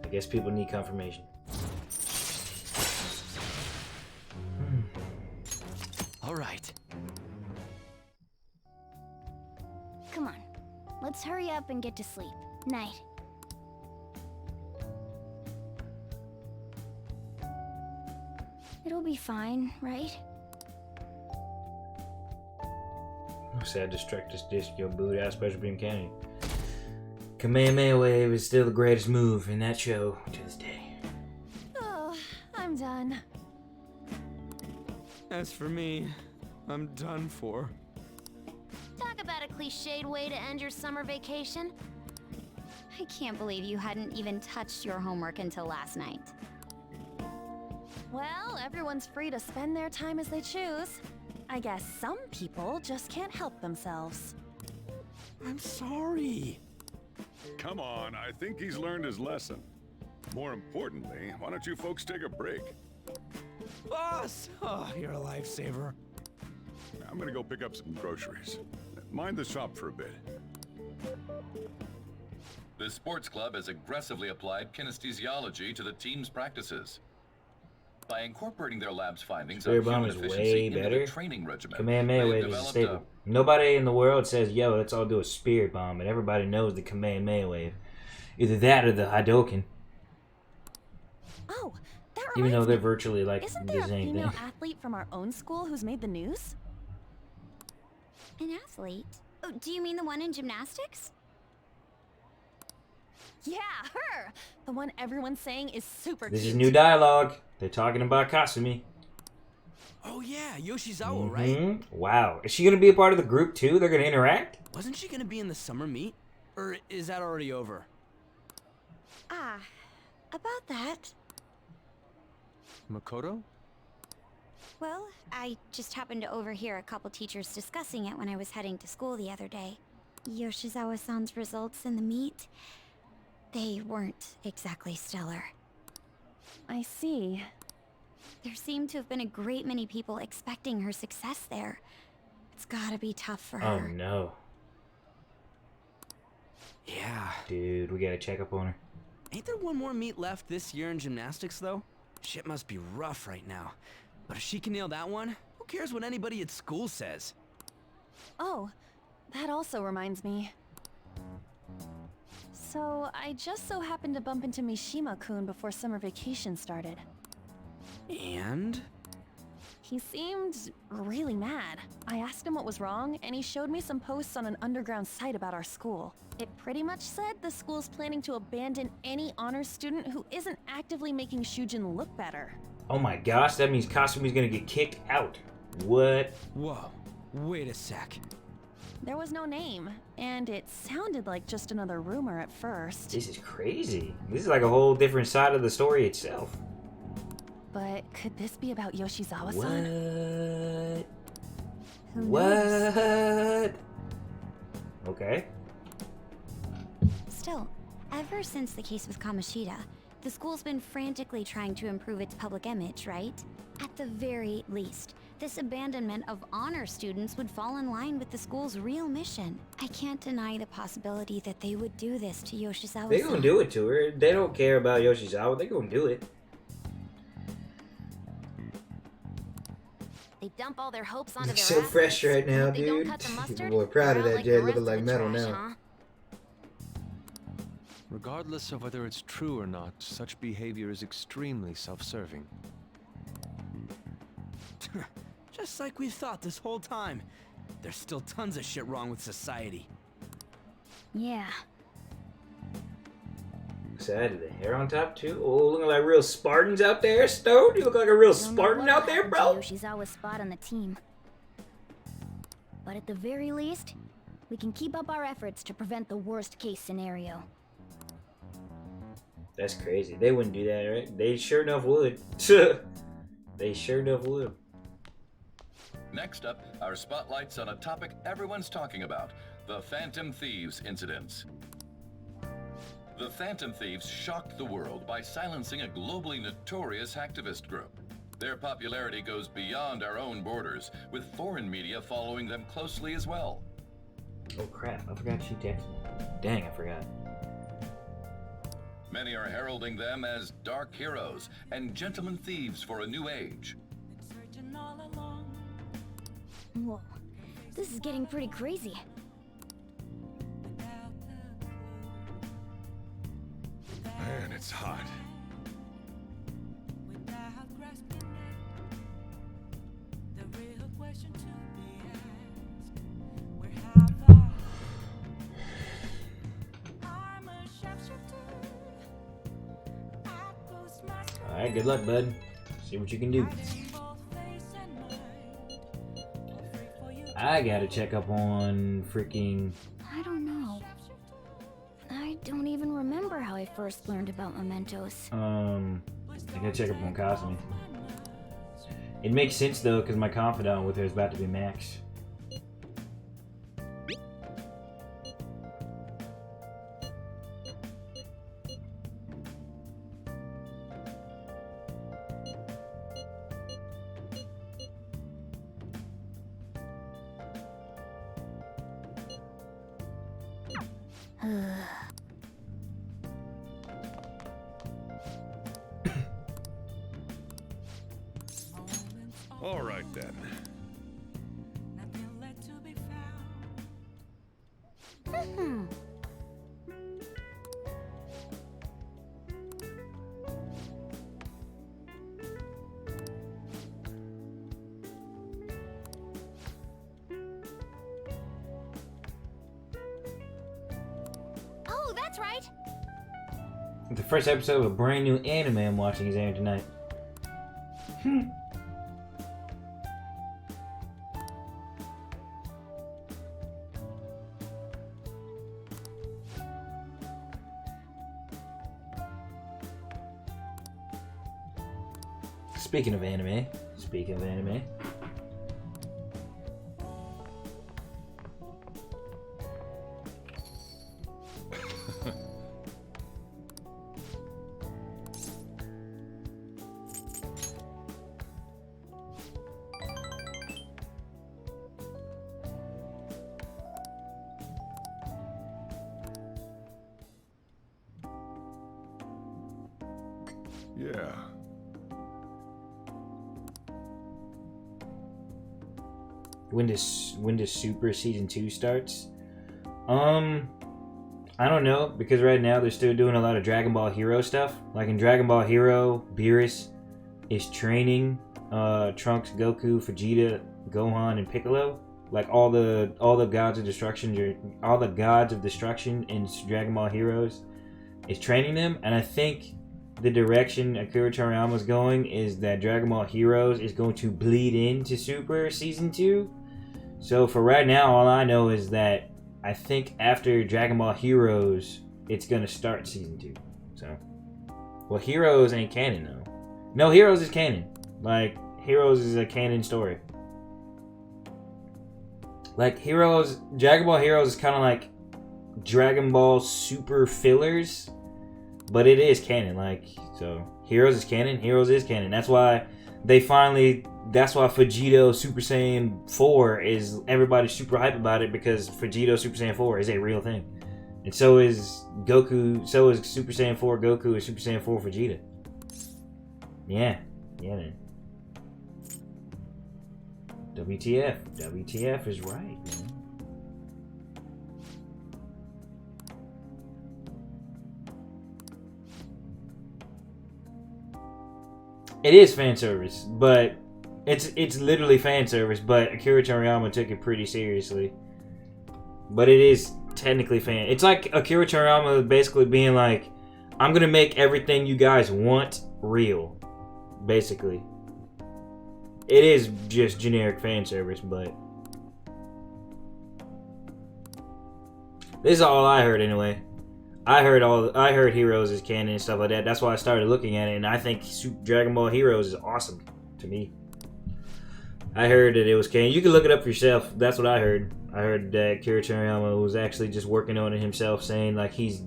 Speaker 1: I guess people need confirmation.
Speaker 5: All right.
Speaker 6: Come on. Let's hurry up and get to sleep. Night. It'll be fine, right?
Speaker 1: Sad Destructus Disc your booty out Special Beam Canyon. Kamehameha Wave is still the greatest move in that show to this day.
Speaker 10: Oh, I'm done.
Speaker 8: As for me, I'm done for.
Speaker 3: Talk about a cliched way to end your summer vacation. I can't believe you hadn't even touched your homework until last night.
Speaker 10: Well, everyone's free to spend their time as they choose. I guess some people just can't help themselves.
Speaker 7: I'm sorry. Come on, I think he's learned his lesson. More importantly, why don't you folks take a break?
Speaker 8: Boss! Oh, you're a lifesaver.
Speaker 7: I'm gonna go pick up some groceries. Mind the shop for a bit.
Speaker 4: The sports club has aggressively applied kinesthesiology to the team's practices. By incorporating their lab's findings
Speaker 1: Spirit
Speaker 4: on
Speaker 1: Bomb
Speaker 4: human
Speaker 1: is
Speaker 4: efficiency
Speaker 1: way
Speaker 4: into
Speaker 1: better.
Speaker 4: the training regimen,
Speaker 1: Kamehameha
Speaker 4: they've
Speaker 1: Wave is
Speaker 4: developed
Speaker 1: stable. Nobody in the world says, yo, let's all do a Spirit Bomb, and everybody knows the Kamehameha Wave. Either that or the Hadouken.
Speaker 10: Oh, that
Speaker 1: Even though
Speaker 10: reminds
Speaker 1: they're
Speaker 10: me,
Speaker 1: virtually like
Speaker 10: isn't
Speaker 1: the
Speaker 10: there a
Speaker 1: same
Speaker 10: female
Speaker 1: thing.
Speaker 10: athlete from our own school who's made the news?
Speaker 3: An athlete? Oh, do you mean the one in gymnastics?
Speaker 10: Yeah, her! The one everyone's saying is super
Speaker 1: This
Speaker 10: cute.
Speaker 1: is new dialogue. They're talking about Kasumi.
Speaker 2: Oh yeah, Yoshizawa, right?
Speaker 1: Mhm. Wow. Is she gonna be a part of the group too? They're gonna interact?
Speaker 2: Wasn't she gonna be in the summer meet? Or is that already over?
Speaker 3: Ah, about that.
Speaker 5: Makoto?
Speaker 3: Well, I just happened to overhear a couple teachers discussing it when I was heading to school the other day. Yoshizawa-san's results in the meet, they weren't exactly stellar.
Speaker 10: I see.
Speaker 3: There seemed to have been a great many people expecting her success there. It's gotta be tough for
Speaker 1: Oh
Speaker 3: her.
Speaker 1: no.
Speaker 2: Yeah.
Speaker 1: Dude, we gotta check up on her.
Speaker 2: Ain't there one more meet left this year in gymnastics, though? Shit must be rough right now. But if she can nail that one, who cares what anybody at school says?
Speaker 10: Oh, that also reminds me. So, I just so happened to bump into Mishima-kun before summer vacation started.
Speaker 2: And?
Speaker 10: He seemed really mad. I asked him what was wrong, and he showed me some posts on an underground site about our school. It pretty much said the school's planning to abandon any honors student who isn't actively making Shujin look better.
Speaker 1: Oh my gosh, that means Kasumi's gonna get kicked out. What?
Speaker 2: Whoa, wait a sec.
Speaker 10: There was no name, and it sounded like just another rumor at first.
Speaker 1: This is crazy. This is like a whole different side of the story itself.
Speaker 10: But could this be about Yoshizawa-san?
Speaker 1: What?
Speaker 10: Who knows?
Speaker 1: What? Okay.
Speaker 3: Still, ever since the case with Kamoshida, the school's been frantically trying to improve its public image, right? At the very least, this abandonment of honor students would fall in line with the school's real mission. I can't deny the possibility that they would do this to Yoshizawa-san.
Speaker 1: They gonna do it to her. They don't care about Yoshizawa. They gonna do it.
Speaker 6: They dump all their hopes onto
Speaker 12: Looks
Speaker 6: their
Speaker 12: so fresh
Speaker 6: athletes,
Speaker 12: right now,
Speaker 6: but they don't
Speaker 12: dude.
Speaker 6: cut the mustard.
Speaker 12: Boy, proud of
Speaker 6: They're
Speaker 12: that
Speaker 6: out
Speaker 12: Jay.
Speaker 6: the
Speaker 12: Looking
Speaker 6: rest
Speaker 12: like
Speaker 6: of the
Speaker 12: metal
Speaker 6: trash,
Speaker 12: now.
Speaker 6: huh?
Speaker 5: Regardless of whether it's true or not, such behavior is extremely self-serving.
Speaker 2: Just like we thought this whole time. There's still tons of shit wrong with society.
Speaker 6: Yeah.
Speaker 1: Sad, the hair on top too. Oh, looking like real Spartans out there, Stone. You look like a real
Speaker 6: Don't know
Speaker 1: Spartan
Speaker 6: what
Speaker 1: out there,
Speaker 6: happened
Speaker 1: bro.
Speaker 6: to Yoshizawa's spot on the team. But at the very least, we can keep up our efforts to prevent the worst case scenario.
Speaker 1: That's crazy. They wouldn't do that, right? They sure enough would. They sure enough would.
Speaker 4: Next up, our spotlight's on a topic everyone's talking about, the Phantom Thieves incidents. The Phantom Thieves shocked the world by silencing a globally notorious hacktivist group. Their popularity goes beyond our own borders, with foreign media following them closely as well.
Speaker 1: Oh crap, I forgot she texted me. Dang, I forgot.
Speaker 4: Many are heralding them as dark heroes and gentlemen thieves for a new age.
Speaker 6: Whoa, this is getting pretty crazy.
Speaker 7: Man, it's hot.
Speaker 1: Alright, good luck, bud. See what you can do. I gotta check up on freaking...
Speaker 6: I don't know. I don't even remember how I first learned about mementos.
Speaker 1: I gotta check up on Kasumi. It makes sense though, because my confidant with her is about to be Max.
Speaker 7: All right then.
Speaker 6: That's right.
Speaker 1: The first episode of a brand new anime I'm watching is airing tonight. Speaking of anime.
Speaker 7: Yeah.
Speaker 1: When does Super Season 2 starts? I don't know, because right now they're still doing a lot of Dragon Ball Hero stuff. Like in Dragon Ball Hero, Beerus is training Trunks, Goku, Vegeta, Gohan, and Piccolo. Like all the gods of destruction in Dragon Ball Heroes is training them, and I think the direction Akira Toriyama's going is that Dragon Ball Heroes is going to bleed into Super Season 2. So for right now, all I know is that I think after Dragon Ball Heroes, it's going to start Season 2. So, well, Heroes ain't canon, though. No, Heroes is canon. Like, Heroes is a canon story. Like, Heroes, Dragon Ball Heroes is kind of like Dragon Ball Super fillers, but it is canon. Like, so Heroes is canon. Heroes is canon. That's why Vegito Super Saiyan 4 is, everybody's super hype about it, because Vegito Super Saiyan 4 is a real thing. And so is Goku, so is Super Saiyan 4 Goku and Super Saiyan 4 Vegeta. Yeah, man. WTF is right, man. It is fan service, but it's literally fan service, but Akira Toriyama took it pretty seriously. But it is technically fan. It's like Akira Toriyama basically being like, I'm gonna make everything you guys want real. Basically. It is just generic fan service, but this is all I heard anyway. I heard Heroes is canon and stuff like that. That's why I started looking at it, and I think Dragon Ball Heroes is awesome to me. I heard that it was canon. You can look it up for yourself. That's what I heard. I heard that Akira Toriyama was actually just working on it himself, saying like he's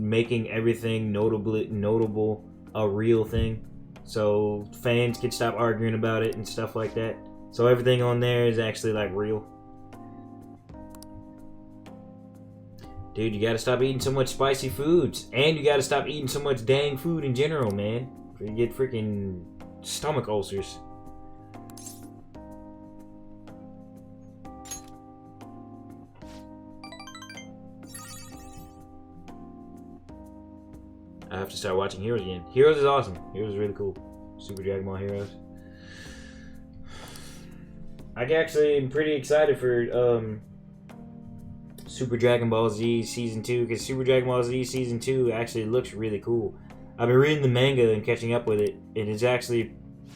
Speaker 1: making everything notable a real thing, so fans can stop arguing about it and stuff like that. So everything on there is actually like real. Dude, you gotta stop eating so much spicy foods. And you gotta stop eating so much dang food in general, man. Or you get freaking stomach ulcers. I have to start watching Heroes again. Heroes is awesome. Heroes is really cool. Super Dragon Ball Heroes. I actually am pretty excited for Super Dragon Ball Z Season 2, because Super Dragon Ball Z Season 2 actually looks really cool. I've been reading the manga and catching up with it, and it's actually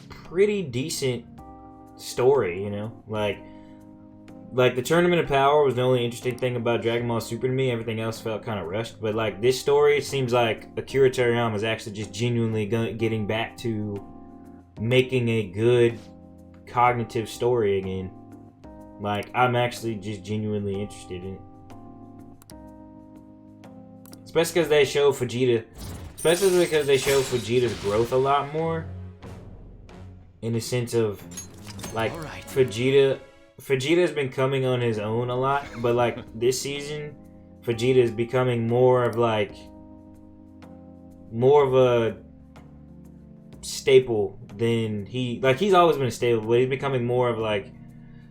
Speaker 1: pretty decent story, you know? Like the Tournament of Power was the only interesting thing about Dragon Ball Super to me. Everything else felt kind of rushed. But like this story, it seems like Akira Toriyama is actually just genuinely getting back to making a good cognitive story again. Like, I'm actually just genuinely interested in it. Especially because they show Vegeta's growth a lot more. In the sense of, like, right. Vegeta's been coming on his own a lot, but like this season, Vegeta is becoming more of a staple than he's always been a staple, but he's becoming more of like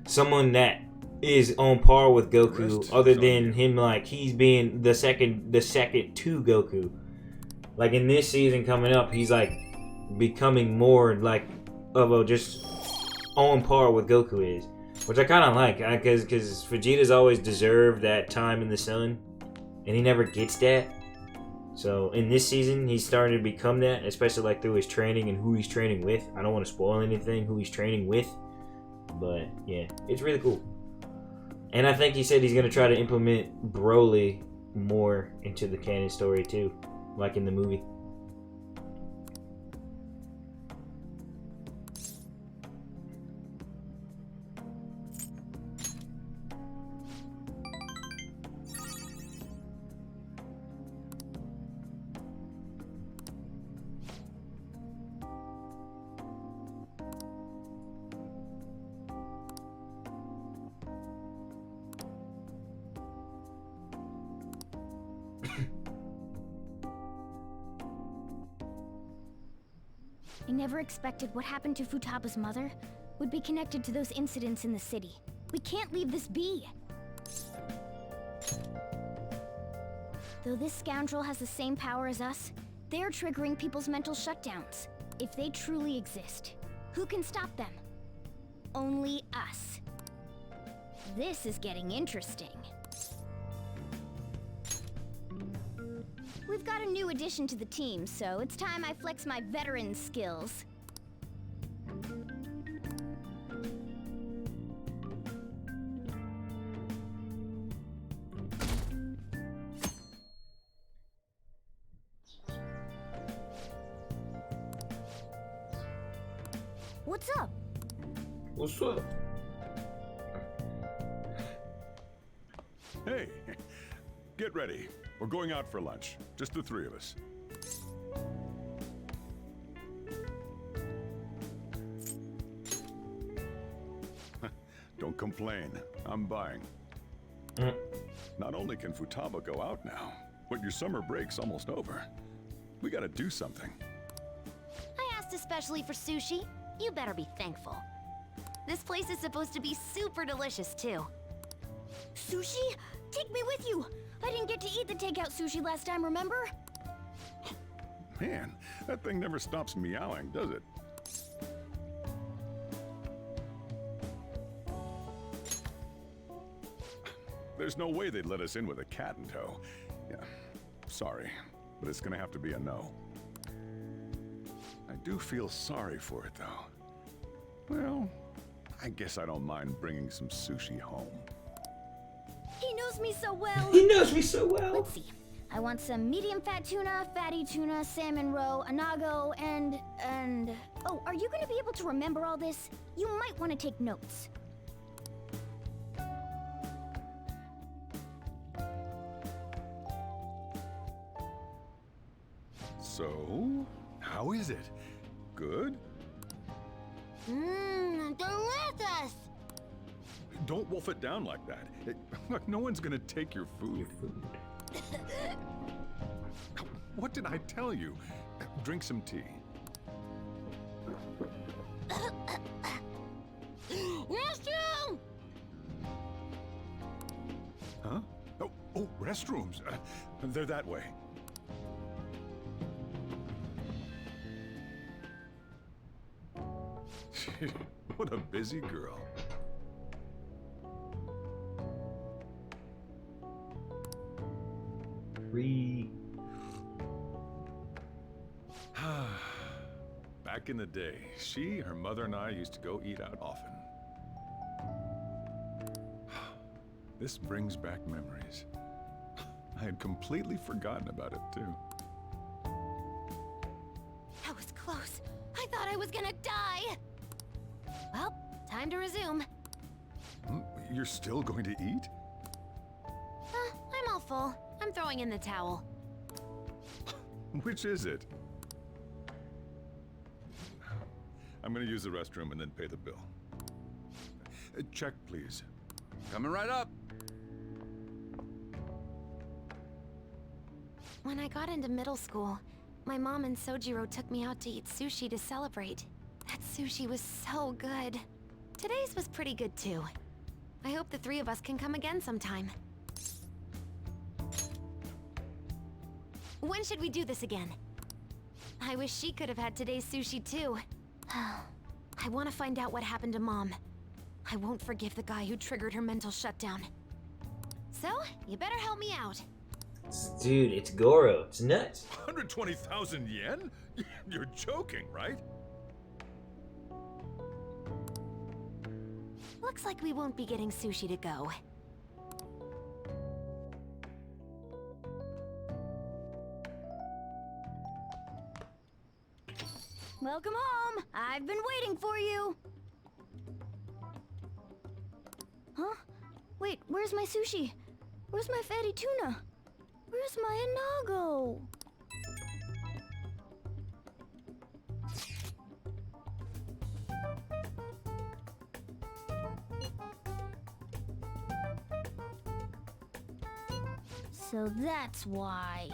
Speaker 1: someone that is on par with Goku, other than him, like he's being the second to Goku. Like in this season coming up, he's like becoming more like of a just on par with Goku is. Which I kind of like, because Vegeta's always deserved that time in the sun, and he never gets that. So in this season, he's starting to become that, especially like through his training and who he's training with. I don't want to spoil anything, who he's training with, but yeah, it's really cool. And I think he said he's going to try to implement Broly more into the canon story too, like in the movie.
Speaker 6: I never expected what happened to Futaba's mother would be connected to those incidents in the city. We can't leave this be. Though this scoundrel has the same power as us, they're triggering people's mental shutdowns. If they truly exist, who can stop them? Only us. This is getting interesting. We've got a new addition to the team, so it's time I flex my veteran skills. What's up?
Speaker 1: What's up?
Speaker 7: Hey, get ready. We're going out for lunch. Just the three of us. Don't complain. I'm buying. Not only can Futaba go out now, but your summer break's almost over. We gotta do something.
Speaker 3: I asked especially for sushi. You better be thankful. This place is supposed to be super delicious, too.
Speaker 6: Sushi? Take me with you! I didn't get to eat the takeout sushi last time, remember?
Speaker 7: Man, that thing never stops meowing, does it? There's no way they'd let us in with a cat in tow. Yeah, sorry, but it's gonna have to be a no. I do feel sorry for it, though. Well, I guess I don't mind bringing some sushi home.
Speaker 6: He knows me so well.
Speaker 1: He knows me so well.
Speaker 6: Let's see. I want some medium fat tuna, fatty tuna, salmon roe, anago, and... Oh, are you gonna be able to remember all this? You might want to take notes.
Speaker 7: So, how is it? Good?
Speaker 6: Delicious!
Speaker 7: Don't wolf it down like that. Look, no one's gonna take your food. What did I tell you? Drink some tea.
Speaker 6: Restroom!
Speaker 7: Huh? Oh, restrooms. They're that way. What a busy girl. Back in the day, she, her mother, and I used to go eat out often. This brings back memories. I had completely forgotten about it, too.
Speaker 3: That was close. I thought I was gonna die. Well, time to resume.
Speaker 7: You're still going to eat?
Speaker 3: I'm all full. I'm throwing in the towel.
Speaker 7: Which is it? I'm gonna use the restroom and then pay the bill. Check, please.
Speaker 5: Coming right up.
Speaker 9: When I got into middle school, my mom and Sojiro took me out to eat sushi to celebrate. That sushi was so good. Today's was pretty good too. I hope the three of us can come again sometime. When should we do this again? I wish she could have had today's sushi too. I want to find out what happened to Mom. I won't forgive the guy who triggered her mental shutdown. So, you better help me out.
Speaker 1: Dude, it's Goro. It's nuts.
Speaker 7: 120,000 yen? You're joking, right?
Speaker 9: Looks like we won't be getting sushi to go.
Speaker 6: Welcome home! I've been waiting for you! Huh? Wait, where's my sushi? Where's my fatty tuna? Where's my inago? So that's why.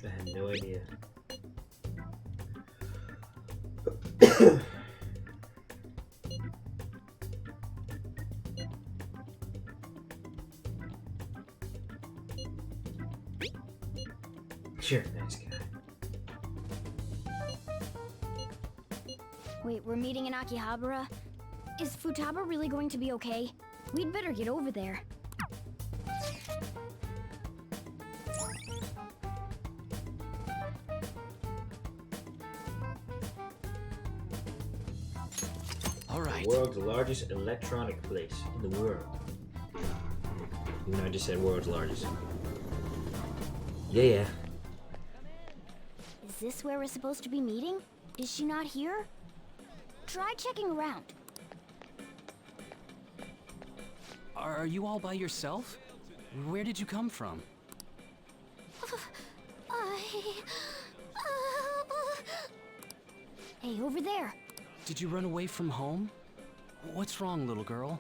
Speaker 1: I had no idea. Sure, nice guy.
Speaker 6: Wait, we're meeting in Akihabara? Is Futaba really going to be okay? We'd better get over there.
Speaker 2: All right.
Speaker 1: The world's largest electronic place in the world. You know, I just said world's largest. Yeah.
Speaker 6: Is this where we're supposed to be meeting? Is she not here? Try checking around.
Speaker 2: Are you all by yourself? Where did you come from?
Speaker 6: Hey, over there.
Speaker 2: Did you run away from home? What's wrong, little girl?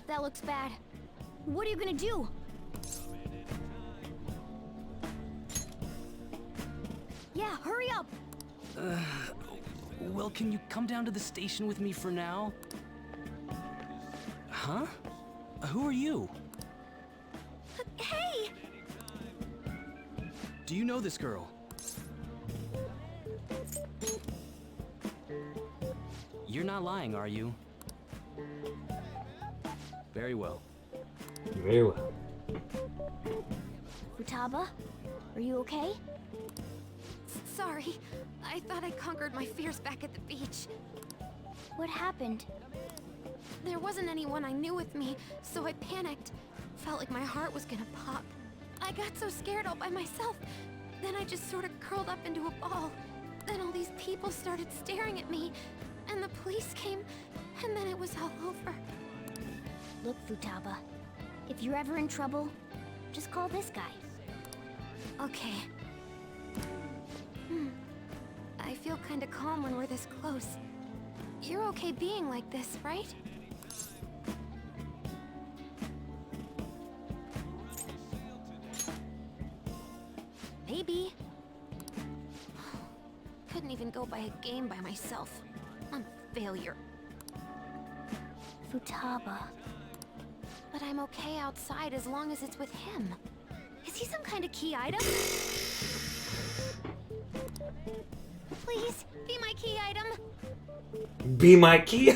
Speaker 6: That looks bad. What are you gonna do? Yeah, hurry up!
Speaker 2: Well, can you come down to the station with me for now? Huh? Who are you?
Speaker 6: Hey!
Speaker 2: Do you know this girl? You're not lying, are you? Very well.
Speaker 1: Very well.
Speaker 6: Futaba, are you okay?
Speaker 9: Sorry. I thought I conquered my fears back at the beach.
Speaker 6: What happened?
Speaker 9: There wasn't anyone I knew with me, so I panicked. Felt like my heart was gonna pop. I got so scared all by myself. Then I just sort of curled up into a ball. Then all these people started staring at me, and the police came, and then it was all over.
Speaker 6: Look, Futaba, if you're ever in trouble, just call this guy.
Speaker 9: Okay. I feel kinda calm when we're this close. You're okay being like this, right? Maybe. Couldn't even go by a game by myself. I'm a failure.
Speaker 6: Futaba.
Speaker 9: But I'm okay outside as long as it's with him. Is he some kind of key item? Please, be my key item.
Speaker 1: Be my key.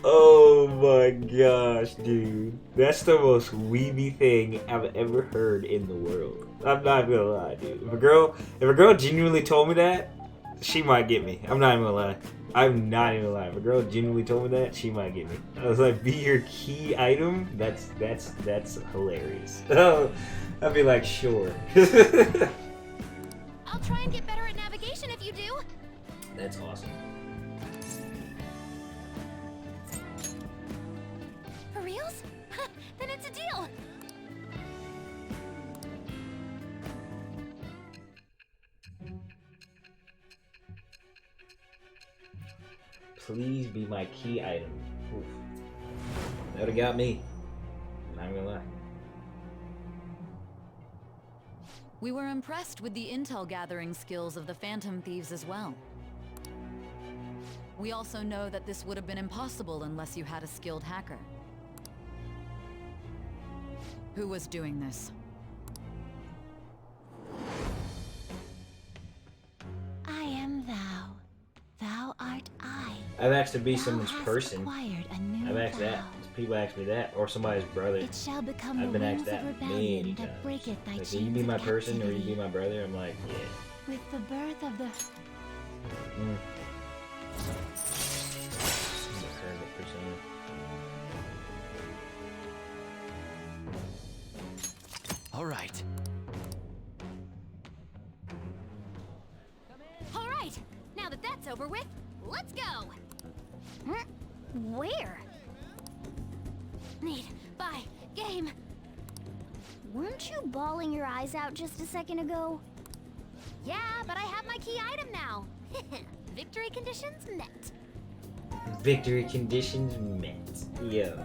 Speaker 1: Oh my gosh, dude. That's the most weeby thing I've ever heard in the world. I'm not gonna lie, dude. If a girl genuinely told me that, she might get me. I'm not even gonna lie. I'm not even gonna lie. If a girl genuinely told me that, she might get me. I was like, be your key item? That's hilarious. I'd be like, sure.
Speaker 9: I'll try and get better at navigation if you do.
Speaker 1: That's awesome.
Speaker 9: For reals? Then it's a deal.
Speaker 1: Please be my key item. Oof. That would've got me. I'm not gonna lie.
Speaker 12: We were impressed with the intel gathering skills of the Phantom Thieves as well. We also know that this would have been impossible unless you had a skilled hacker. Who was doing this?
Speaker 1: I've asked to be
Speaker 6: Thou
Speaker 1: someone's
Speaker 6: hast
Speaker 1: person.
Speaker 6: acquired a new
Speaker 1: I've asked that.
Speaker 6: vow.
Speaker 1: People ask me that, or somebody's brother.
Speaker 6: It shall become
Speaker 1: I've
Speaker 6: the
Speaker 1: been asked
Speaker 6: wings of
Speaker 1: that
Speaker 6: rebellion
Speaker 1: many
Speaker 6: that
Speaker 1: times.
Speaker 6: breaketh thy
Speaker 1: Like,
Speaker 6: chains
Speaker 1: will you be my
Speaker 6: of
Speaker 1: person, or will you
Speaker 6: captivity.
Speaker 1: be my brother? I'm like, yeah.
Speaker 6: With the birth of the
Speaker 1: Mm. I'm a hermit persona.
Speaker 5: All right.
Speaker 6: All right, now that that's over with, let's go. Where? Need, buy, game. Weren't you bawling your eyes out just a second ago? Yeah, but I have my key item now. Victory conditions met.
Speaker 1: Victory conditions met. Yo.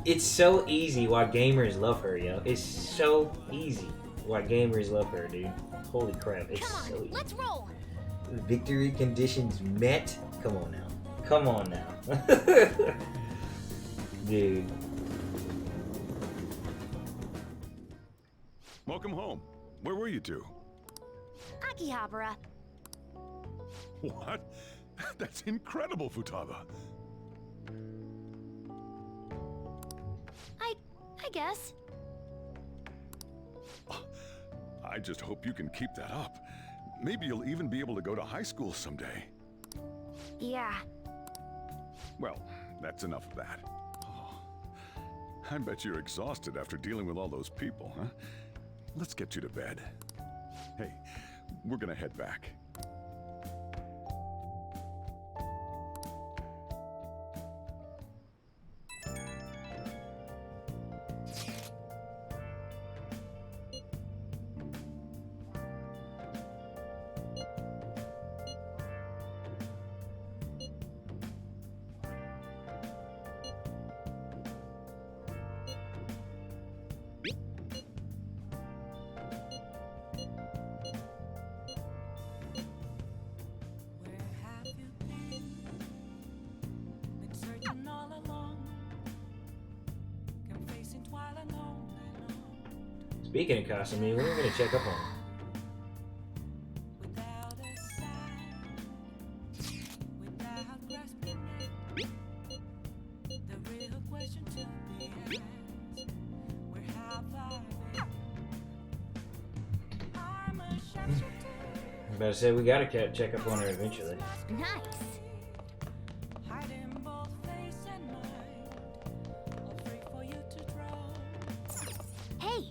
Speaker 1: It's so easy why gamers love her, yo. It's so easy why gamers love her, dude. Holy crap, it's
Speaker 6: Come on,
Speaker 1: so easy.
Speaker 6: let's roll.
Speaker 1: Victory conditions met? Come on now. Come on now. Dude.
Speaker 7: Welcome home. Where were you two?
Speaker 6: Akihabara.
Speaker 7: What? That's incredible, Futaba.
Speaker 6: I guess.
Speaker 7: I just hope you can keep that up. Maybe you'll even be able to go to high school someday.
Speaker 6: Yeah.
Speaker 7: Well, that's enough of that. Oh, I bet you're exhausted after dealing with all those people, huh? Let's get you to bed. Hey, we're gonna head back.
Speaker 1: Speaking of Kasumi, we're gonna check up on him. I'm about to say we gotta check up on her eventually.
Speaker 6: Nice. Hey.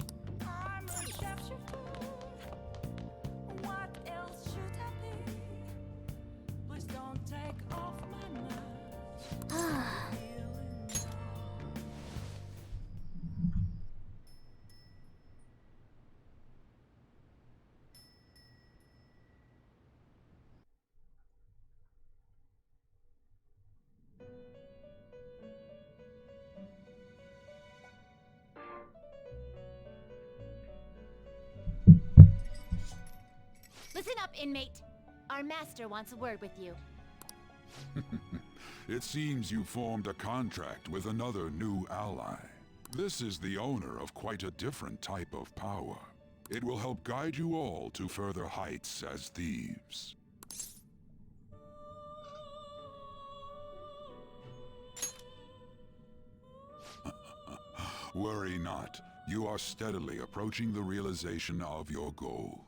Speaker 6: Listen up, inmate. Our master wants a word with you.
Speaker 13: It seems you formed a contract with another new ally. This is the owner of quite a different type of power. It will help guide you all to further heights as thieves. Worry not. You are steadily approaching the realization of your goal.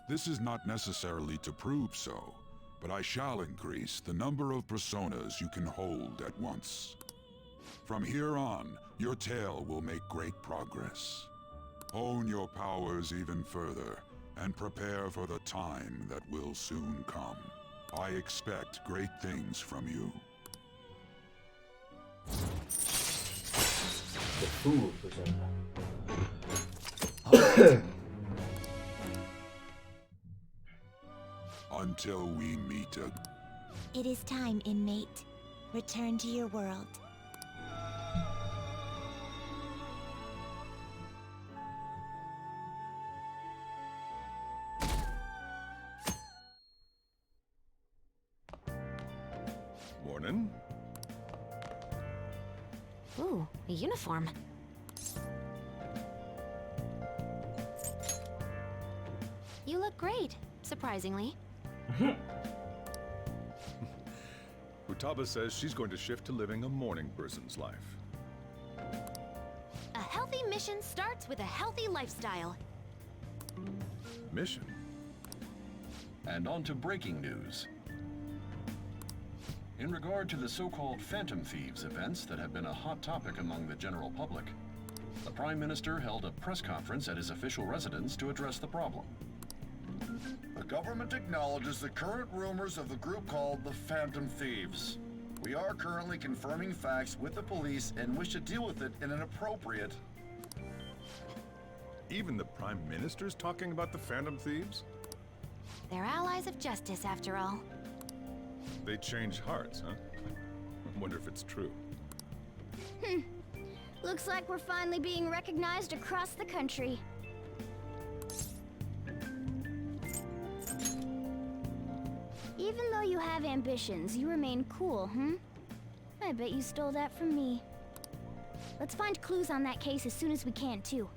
Speaker 13: This is not necessarily to prove so, but I shall increase the number of personas you can hold at once. From here on, your tale will make great progress. Hone your powers even further, and prepare for the time that will soon come. I expect great things from you.
Speaker 1: The fool persona.
Speaker 13: Until we meet again.
Speaker 6: It is time, inmate. Return to your world.
Speaker 7: Morning.
Speaker 9: Ooh, a uniform.
Speaker 6: You look great, surprisingly.
Speaker 7: Futaba says she's going to shift to living a morning person's life.
Speaker 6: A healthy mission starts with a healthy lifestyle.
Speaker 7: Mission?
Speaker 4: And on to breaking news. In regard to the so-called Phantom Thieves events that have been a hot topic among the general public, the Prime Minister held a press conference at his official residence to address the problem.
Speaker 14: The government acknowledges the current rumors of the group called the Phantom Thieves. We are currently confirming facts with the police and wish to deal with it in an appropriate...
Speaker 7: Even the Prime Minister's talking about the Phantom Thieves?
Speaker 6: They're allies of justice, after all.
Speaker 7: They change hearts, huh? I wonder if it's true.
Speaker 6: Looks like we're finally being recognized across the country. Even though you have ambitions, you remain cool, I bet you stole that from me. Let's find clues on that case as soon as we can, too.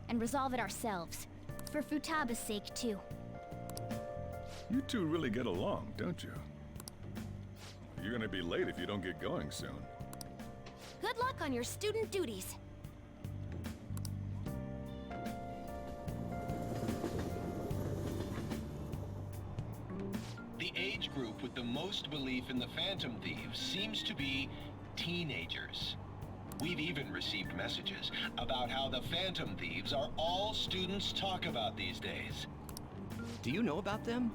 Speaker 6: And resolve it ourselves. For Futaba's sake, too.
Speaker 7: You two really get along, don't you? You're gonna be late if you don't get going soon.
Speaker 6: Good luck on your student duties.
Speaker 15: The age group with the most belief in the Phantom Thieves seems to be teenagers. We've even received messages about how the Phantom Thieves are all students talk about these days.
Speaker 8: Do you know about them?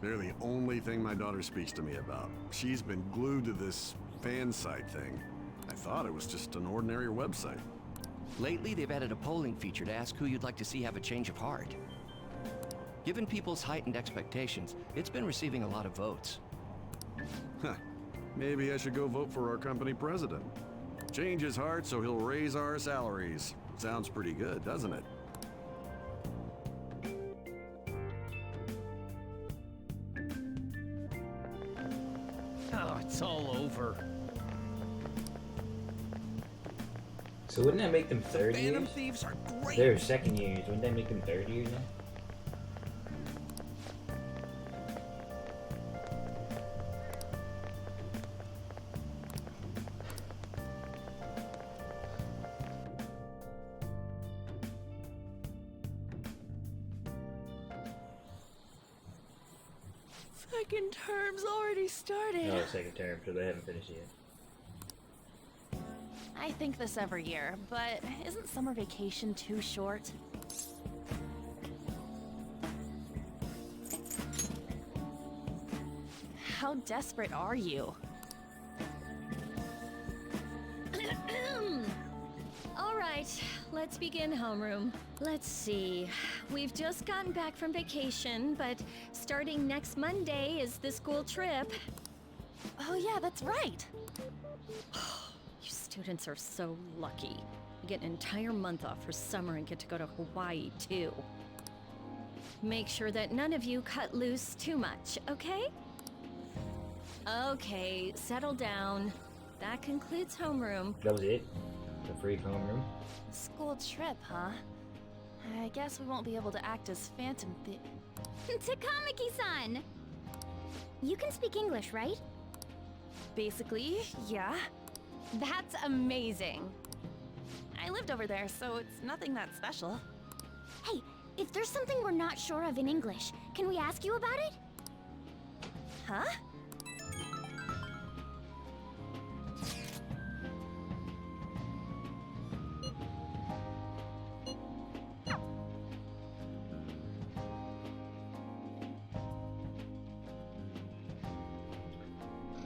Speaker 16: They're the only thing my daughter speaks to me about. She's been glued to this fan site thing. I thought it was just an ordinary website.
Speaker 8: Lately, they've added a polling feature to ask who you'd like to see have a change of heart. Given people's heightened expectations, it's been receiving a lot of votes.
Speaker 16: Huh. Maybe I should go vote for our company president. Change his heart so he'll raise our salaries. Sounds pretty good, doesn't it?
Speaker 11: Oh, it's all over.
Speaker 1: So wouldn't that make them third years?
Speaker 2: Phantom Thieves are great.
Speaker 1: They're second years. Wouldn't that make them third years now?
Speaker 10: Second term's already started.
Speaker 1: No, second term, so they haven't finished yet.
Speaker 10: I think this every year, but isn't summer vacation too short? How desperate are you?
Speaker 17: All right, let's begin homeroom. Let's see. We've just gotten back from vacation, but starting next Monday is the school trip.
Speaker 10: Oh yeah, that's right.
Speaker 17: You students are so lucky. You get an entire month off for summer and get to go to Hawaii, too. Make sure that none of you cut loose too much, okay? Okay, settle down. That concludes homeroom.
Speaker 1: That was it? The free homeroom?
Speaker 10: School trip, huh? I guess we won't be able to act as Phantom
Speaker 6: Takamaki-san! You can speak English, right?
Speaker 10: Basically, yeah.
Speaker 17: That's amazing.
Speaker 10: I lived over there, so it's nothing that special.
Speaker 6: Hey, if there's something we're not sure of in English, can we ask you about it?
Speaker 10: Huh?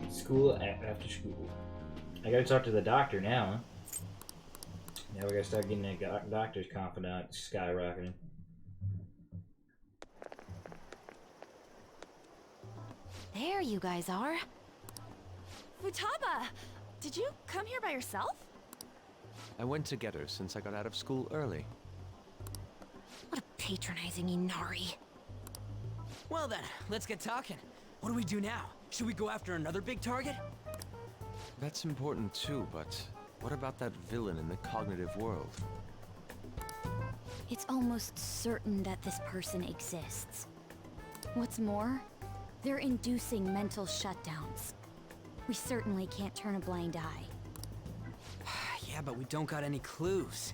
Speaker 1: School after school. I gotta talk to the doctor now, huh? Now we gotta start getting that doctor's confidant skyrocketing.
Speaker 6: There you guys are.
Speaker 10: Futaba! Did you come here by yourself?
Speaker 5: I went to get her since I got out of school early.
Speaker 6: What a patronizing Inari.
Speaker 2: Well then, let's get talking. What do we do now? Should we go after another big target?
Speaker 5: That's important too, but what about that villain in the cognitive world?
Speaker 3: It's almost certain that this person exists. What's more, they're inducing mental shutdowns. We certainly can't turn a blind eye.
Speaker 2: Yeah, but we don't got any clues.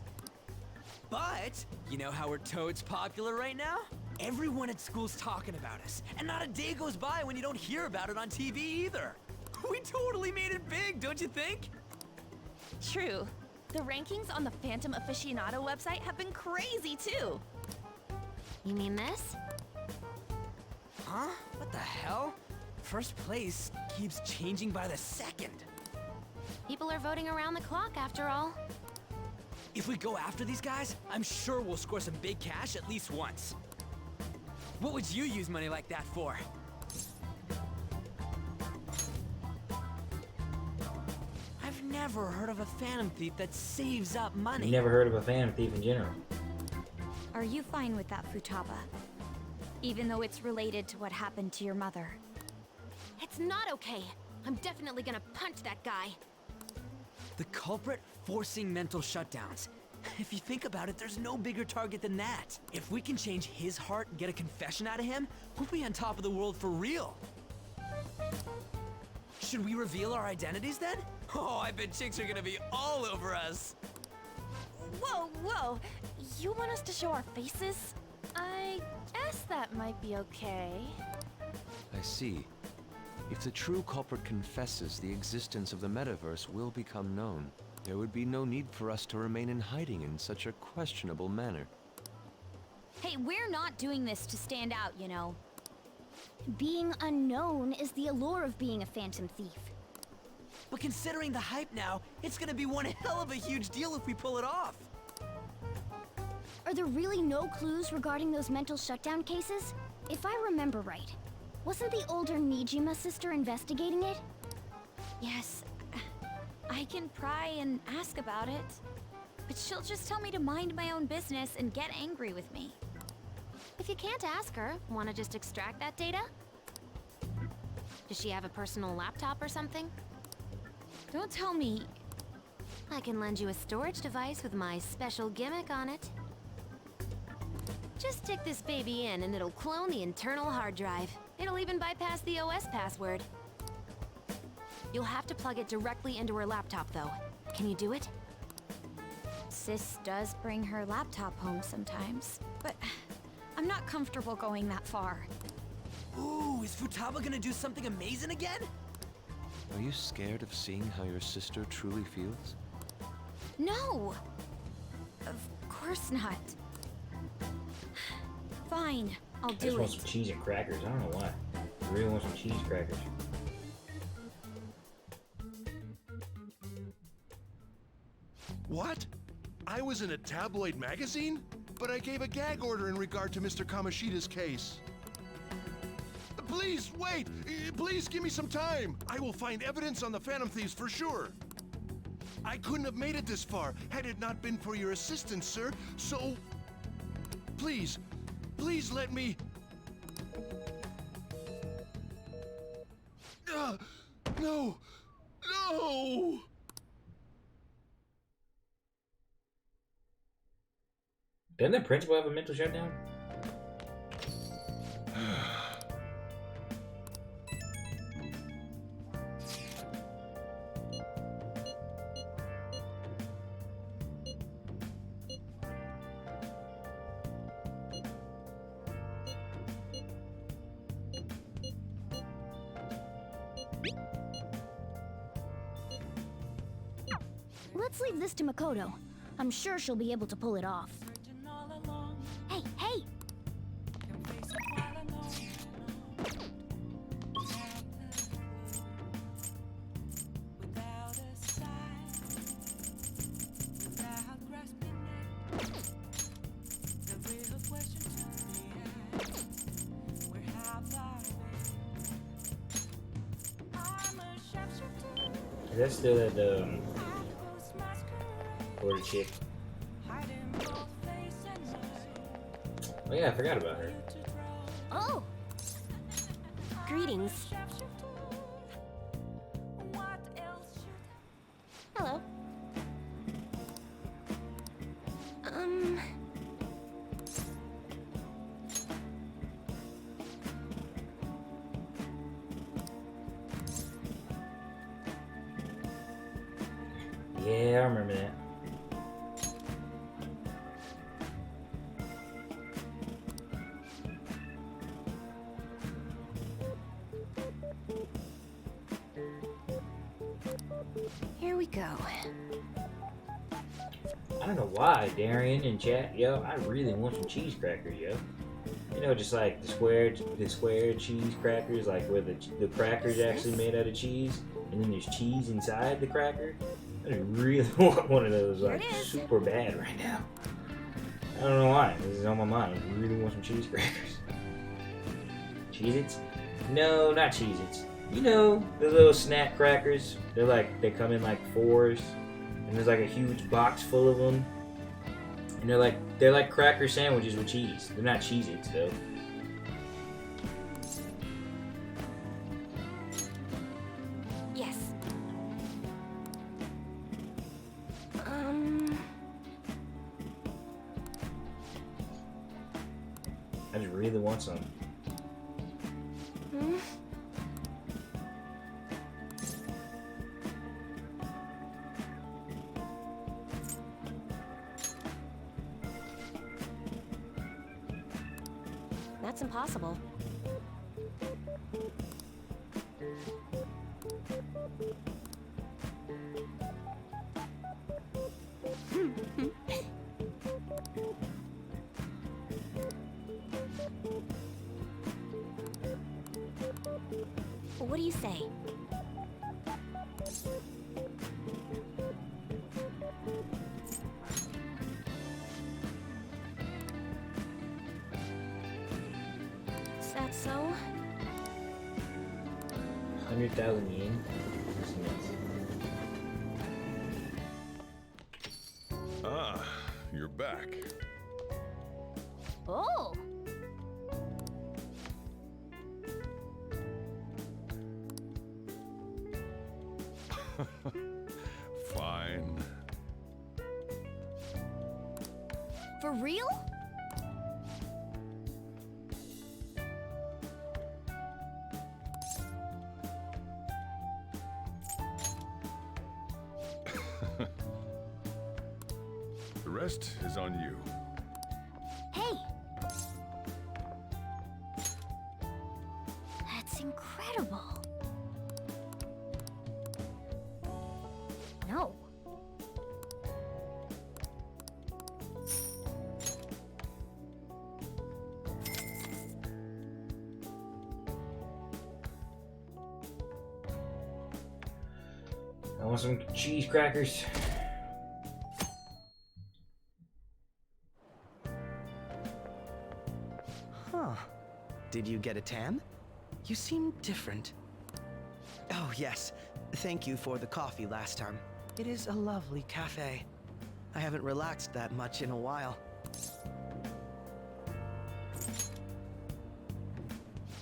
Speaker 2: But, you know how we're totes popular right now? Everyone at school's talking about us, and not a day goes by when you don't hear about it on TV either. We totally made it big, don't you think?
Speaker 10: True. The rankings on the Phantom Aficionado website have been crazy too.
Speaker 6: You mean this?
Speaker 2: Huh? What the hell? First place keeps changing by the second.
Speaker 6: People are voting around the clock after all.
Speaker 2: If we go after these guys, I'm sure we'll score some big cash at least once. What would you use money like that for? I've never heard of a Phantom Thief that saves up money.
Speaker 1: You never heard of a Phantom Thief in general.
Speaker 3: Are you fine with that, Futaba? Even though it's related to what happened to your mother.
Speaker 6: It's not okay. I'm definitely gonna punch that guy.
Speaker 2: The culprit forcing mental shutdowns. If you think about it, there's no bigger target than that. If we can change his heart and get a confession out of him, we'll be on top of the world for real. Should we reveal our identities then? Oh, I bet chicks are gonna be all over us.
Speaker 10: Whoa, whoa! You want us to show our faces? I guess that might be okay.
Speaker 5: I see. If the true culprit confesses, the existence of the metaverse will become known. There would be no need for us to remain in hiding in such a questionable manner.
Speaker 3: Hey, we're not doing this to stand out, you know.
Speaker 6: Being unknown is the allure of being a Phantom Thief.
Speaker 2: But considering the hype now, it's gonna be one hell of a huge deal if we pull it off.
Speaker 6: Are there really no clues regarding those mental shutdown cases? If I remember right, wasn't the older Nijima sister investigating it?
Speaker 3: Yes, I can pry and ask about it. But she'll just tell me to mind my own business and get angry with me.
Speaker 6: If you can't ask her, wanna just extract that data? Does she have a personal laptop or something?
Speaker 3: Don't tell me.
Speaker 6: I can lend you a storage device with my special gimmick on it. Just stick this baby in and it'll clone the internal hard drive. It'll even bypass the OS password. You'll have to plug it directly into her laptop though. Can you do it?
Speaker 3: Sis does bring her laptop home sometimes, but I'm not comfortable going that far.
Speaker 2: Ooh, is Futaba gonna do something amazing again?
Speaker 5: Are you scared of seeing how your sister truly feels?
Speaker 3: No! Of course not. Fine, I'll
Speaker 1: I just
Speaker 3: do
Speaker 1: want
Speaker 3: it.
Speaker 1: some cheese and crackers. I don't know why. I really want some cheese crackers.
Speaker 18: What? I was in a tabloid magazine? But I gave a gag order in regard to Mr. Kamoshida's case. Please, wait! Please give me some time! I will find evidence on the Phantom Thieves for sure! I couldn't have made it this far had it not been for your assistance, sir, so... Please, please let me... No! No!
Speaker 1: Doesn't the principal have a mental shutdown?
Speaker 6: Let's leave this to Makoto. I'm sure she'll be able to pull it off. Hey, hey!
Speaker 1: That's still at the border chick. Oh yeah, I forgot about her.
Speaker 6: Oh! Greetings. Hello.
Speaker 1: Yeah, I remember that.
Speaker 6: Here we go.
Speaker 1: I don't know why, Darian in chat, yo, I really want some cheese crackers, yo. You know, just like the square cheese crackers, like where the cracker's actually made out of cheese, and then there's cheese inside the cracker. I really want one of those, like, super bad right now. I don't know why. This is on my mind. I really want some cheese crackers. Cheez-Its? No, not Cheez-Its. You know, the little snack crackers. They come in like 4s, and there's like a huge box full of them. And they're like cracker sandwiches with cheese. They're not Cheez-Its though.
Speaker 6: Yes.
Speaker 1: I just really want some.
Speaker 10: That's impossible.
Speaker 6: What do you say?
Speaker 10: Is that so?
Speaker 1: 100,000 yen. That's nuts.
Speaker 7: Ah, you're back.
Speaker 6: Oh!
Speaker 7: Fine.
Speaker 6: For real?
Speaker 7: The rest is on you.
Speaker 6: Hey! That's incredible. No.
Speaker 1: I want some cheese crackers.
Speaker 19: Huh. Did you get a tan? You seem different. Oh, yes. Thank you for the coffee last time. It is a lovely cafe. I haven't relaxed that much in a while.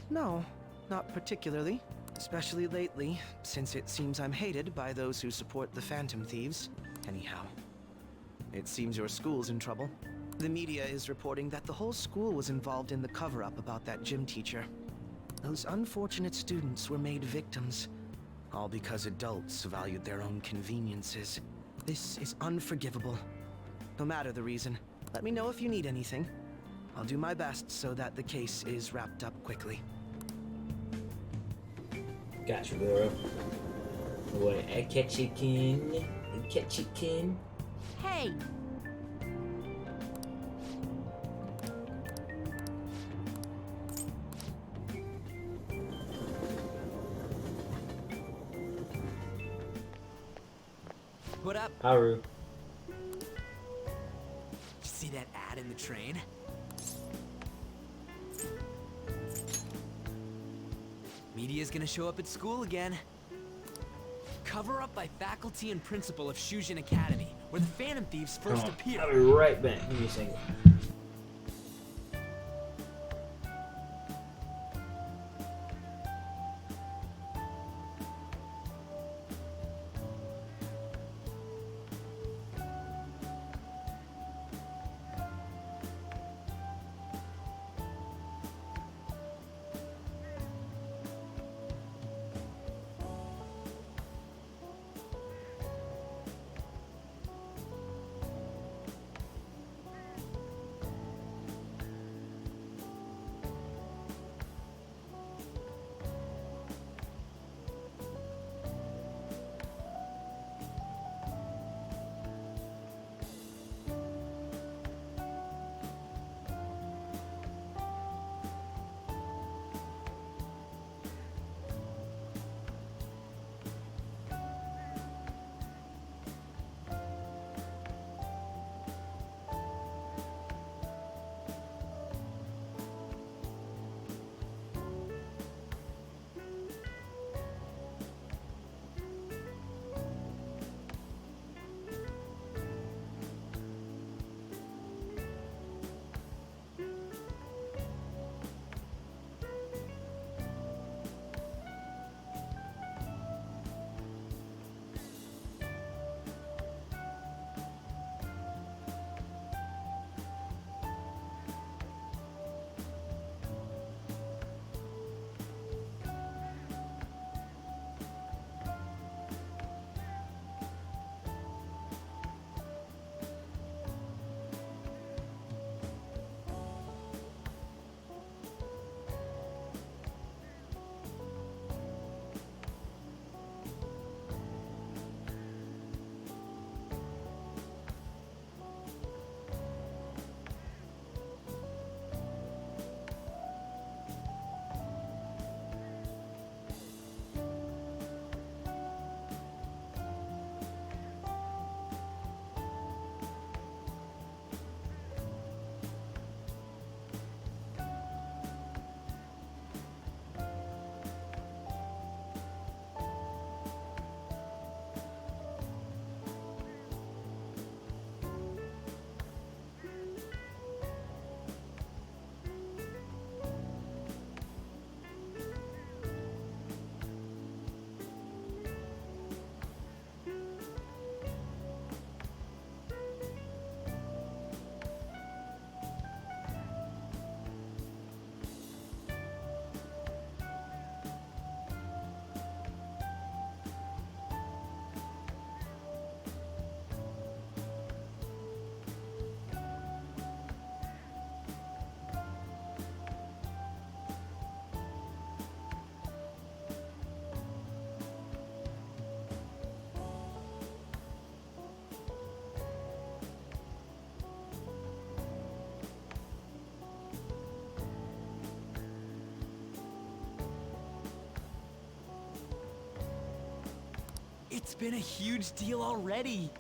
Speaker 19: No, not particularly. Especially lately, since it seems I'm hated by those who support the Phantom Thieves. Anyhow, it seems your school's in trouble. The media is reporting that the whole school was involved in the cover-up about that gym teacher. Those unfortunate students were made victims, all because adults valued their own conveniences. This is unforgivable. No matter the reason, let me know if you need anything. I'll do my best so that the case is wrapped up quickly.
Speaker 1: Gotcha, bro. What? I catch you, kin. I catch you, kin.
Speaker 10: Hey!
Speaker 2: What up?
Speaker 1: Haru.
Speaker 2: Did you see that ad in the train? Media's gonna show up at school again. Cover up by faculty and principal of Shujin Academy, where the Phantom Thieves first appeared.
Speaker 1: I'll be right back. Give me a second.
Speaker 2: It's been a huge deal already.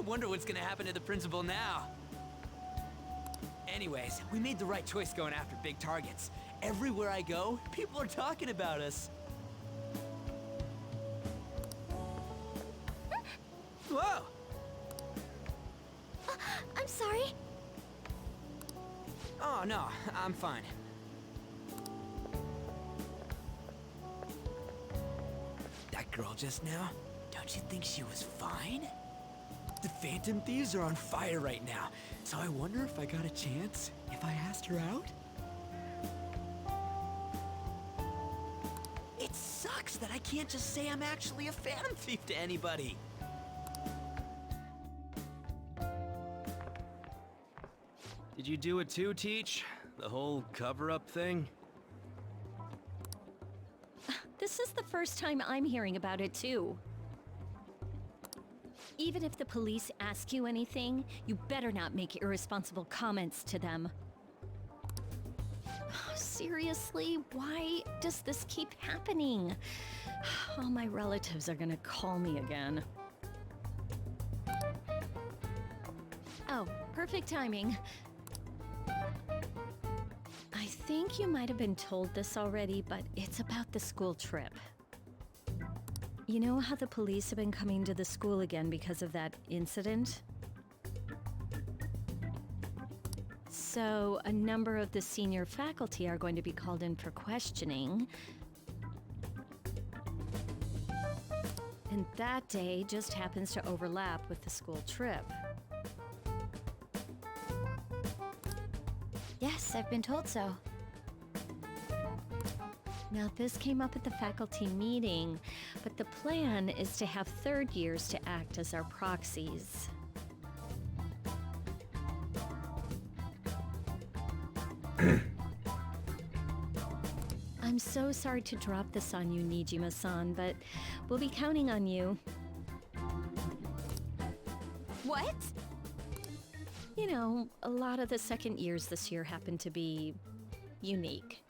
Speaker 2: wonder what's gonna happen to the principal now. Anyways, we made the right choice going after big targets. Everywhere I go, people are talking about us. Whoa!
Speaker 6: I'm sorry.
Speaker 2: Oh, no, I'm fine. That girl just now, don't you think she was fine? The Phantom Thieves are on fire right now, so I wonder if I got a chance if I asked her out? It sucks that I can't just say I'm actually a Phantom Thief to anybody.
Speaker 20: Did you do it too, Teach? The whole cover-up thing?
Speaker 17: This is the first time I'm hearing about it, too. Even if the police ask you anything, you better not make irresponsible comments to them. Seriously, why does this keep happening? All my relatives are gonna call me again. Oh, perfect timing. I think you might have been told this already, but it's about the school trip. You know how the police have been coming to the school again because of that incident? So, a number of the senior faculty are going to be called in for questioning. And that day just happens to overlap with the school trip.
Speaker 3: Yes, I've been told so.
Speaker 17: Now, this came up at the faculty meeting, but the plan is to have third years to act as our proxies. I'm so sorry to drop this on you, Nijima-san, but we'll be counting on you.
Speaker 3: What?
Speaker 17: You know, a lot of the second years this year happen to be unique.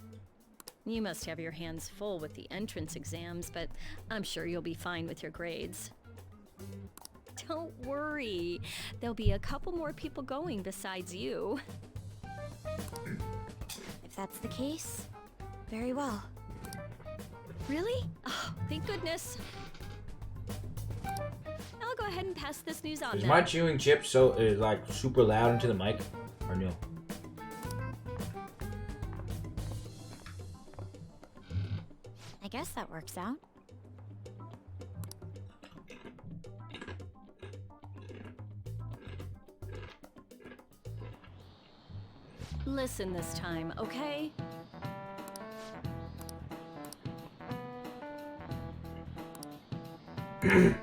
Speaker 17: You must have your hands full with the entrance exams, but I'm sure you'll be fine with your grades. Don't worry. There'll be a couple more people going besides you.
Speaker 3: If that's the case, very well.
Speaker 17: Really? Oh, thank goodness. I'll go ahead and pass this news on
Speaker 1: Is
Speaker 17: then.
Speaker 1: my chewing chip so like super loud into the mic, or no?
Speaker 3: I guess that works out.
Speaker 17: Listen this time, okay?
Speaker 6: Man.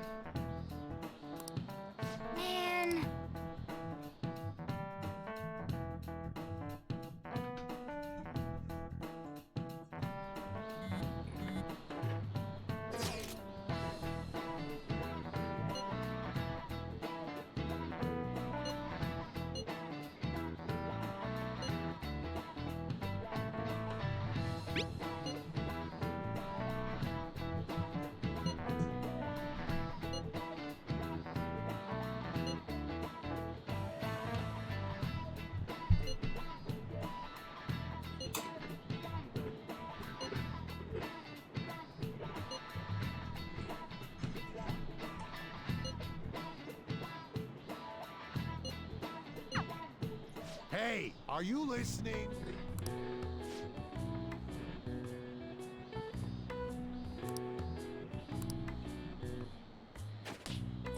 Speaker 18: Hey, are you listening?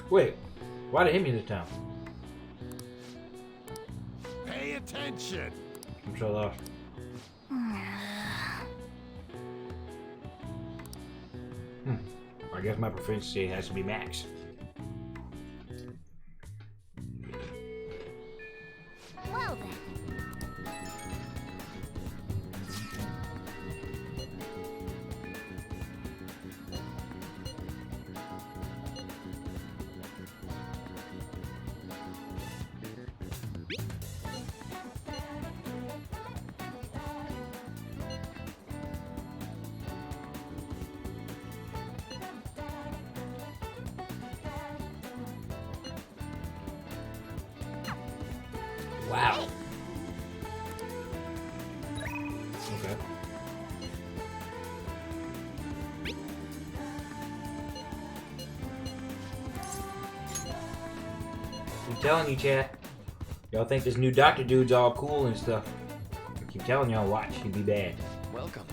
Speaker 1: Wait, why did it hit me this time?
Speaker 18: Pay attention.
Speaker 1: I'm so lost. I guess my proficiency has to be max.
Speaker 6: Well then.
Speaker 1: Wow. Okay. I'm telling you, chat. Y'all think this new doctor dude's all cool and stuff. I keep telling y'all, watch, he'd be bad.
Speaker 8: Welcome.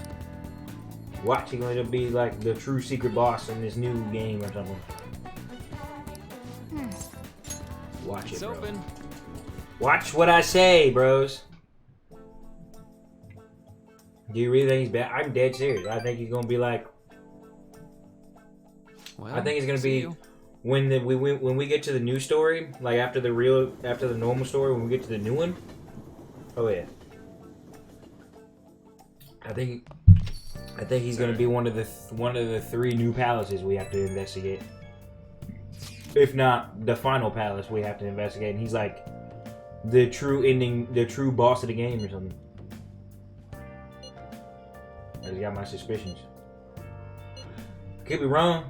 Speaker 1: Watch, he's gonna be like the true secret boss in this new game or something. Watch it, bro.
Speaker 20: Open.
Speaker 1: Watch what I say, bros. Do you really think he's bad? I'm dead serious. I think he's gonna be like.
Speaker 8: Well,
Speaker 1: I think it's gonna
Speaker 8: see
Speaker 1: be when we get to the new story, like after the normal story, when we get to the new one. Oh yeah. I think he's gonna be one of the 3 new palaces we have to investigate. If not the final palace we have to investigate, and he's like the true ending, the true boss of the game or something. I just got my suspicions. Could be wrong.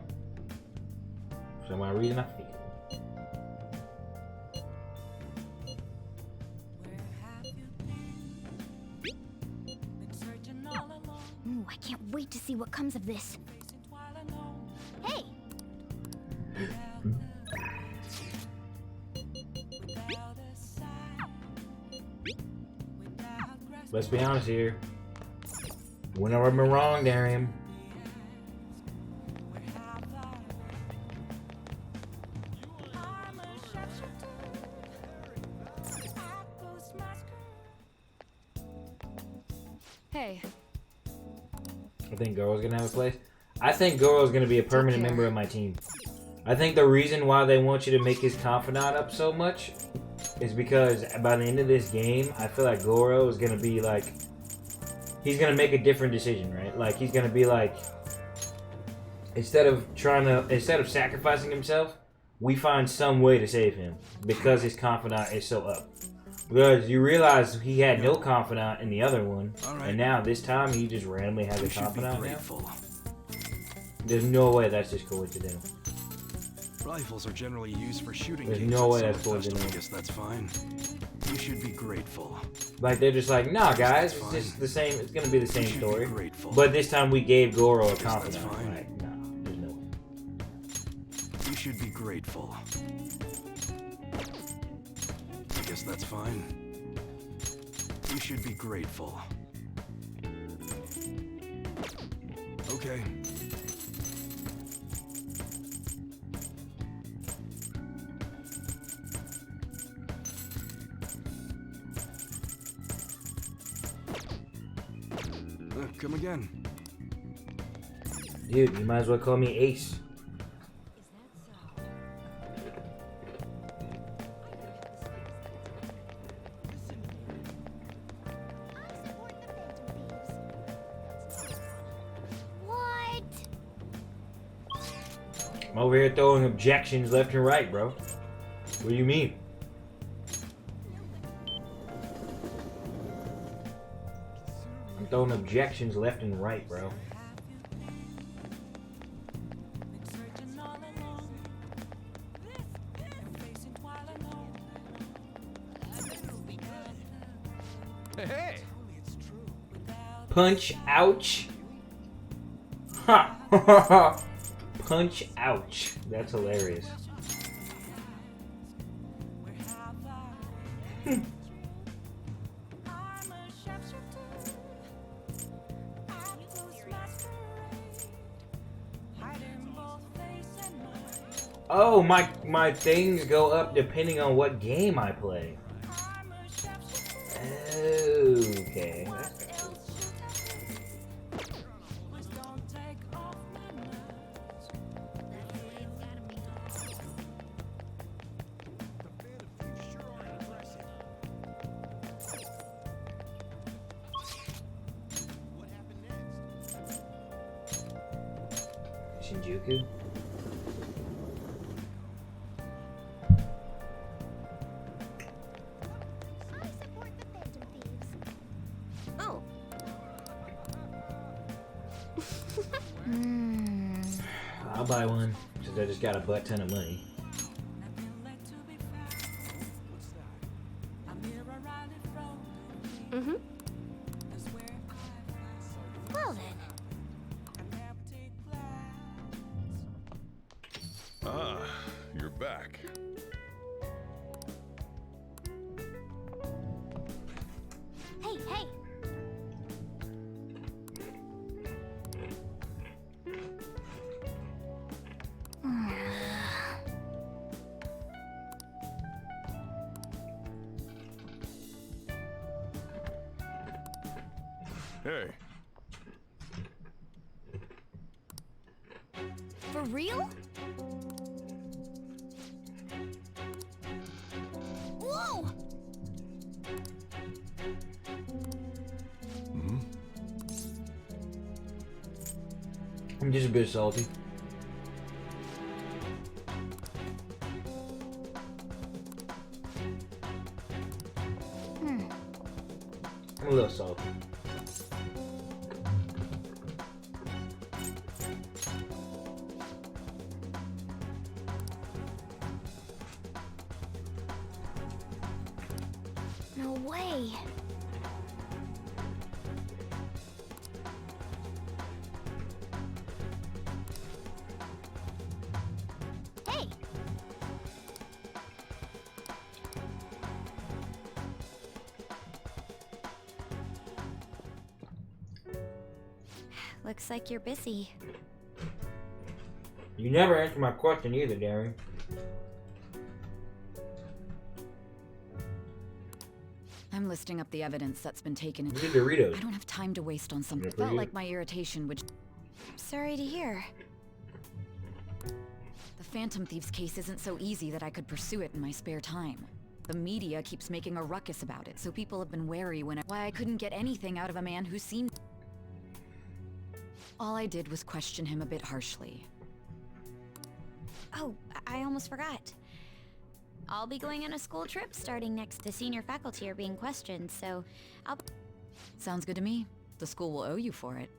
Speaker 1: For some odd reason I feel.
Speaker 6: Ooh, I can't wait to see what comes of this. Hey!
Speaker 1: Let's be honest here. Whenever I've been wrong, Darian.
Speaker 9: Hey.
Speaker 1: I think Goro's gonna have a place. I think Goro's gonna be a permanent member of my team. I think the reason why they want you to make his confidant up so much is because by the end of this game, I feel like Goro is gonna be like, he's gonna make a different decision, right? Like he's gonna be like, instead of sacrificing himself, we find some way to save him because his confidant is so up. Because you realize he had no confidant in the other one, and now this time he just randomly has a confidant now. There's no way that's just coincidental.
Speaker 5: Rifles are generally used for shooting.
Speaker 1: There's no way that's coincidental.
Speaker 5: I guess that's fine. You should be grateful.
Speaker 1: Like they're just like, nah, guys, it's just the same. It's gonna be the same story. But this time we gave Goro a confidant. Like, no, there's no way.
Speaker 5: You should be grateful. I guess that's fine. You should be grateful. Okay. Come again.
Speaker 1: Dude, you might as well call me Ace.
Speaker 6: What?
Speaker 1: I'm over here throwing objections left and right, bro. What do you mean? I'm throwing objections left and right, bro.
Speaker 20: Hey!
Speaker 1: Punch, ouch. Ha! Punch, ouch. That's hilarious. Oh, my things go up depending on what game I play. Okay. Shinjuku?
Speaker 6: Oh.
Speaker 1: I'll buy one, since I just got a butt ton of money.
Speaker 7: back.
Speaker 6: Hey, hey!
Speaker 7: Hey,
Speaker 6: For real? Whoa!
Speaker 1: I'm just a bit salty. I'm a little salty.
Speaker 6: No way. Hey!
Speaker 3: Looks like you're busy.
Speaker 1: You never answered my question either, Darren.
Speaker 12: I'm listing up the evidence that's been taken.
Speaker 1: Look at Doritos.
Speaker 12: I don't have time to waste on something.
Speaker 1: Yeah,
Speaker 12: Felt like my irritation would.
Speaker 3: Sorry to hear.
Speaker 12: The Phantom Thieves case isn't so easy that I could pursue it in my spare time. The media keeps making a ruckus about it, so people have been wary why I couldn't get anything out of a man who seemed. All I did was question him a bit harshly.
Speaker 3: Oh, I almost forgot. I'll be going on a school trip starting next. The senior faculty are being questioned, so I'll...
Speaker 12: Sounds good to me. The school will owe you for it.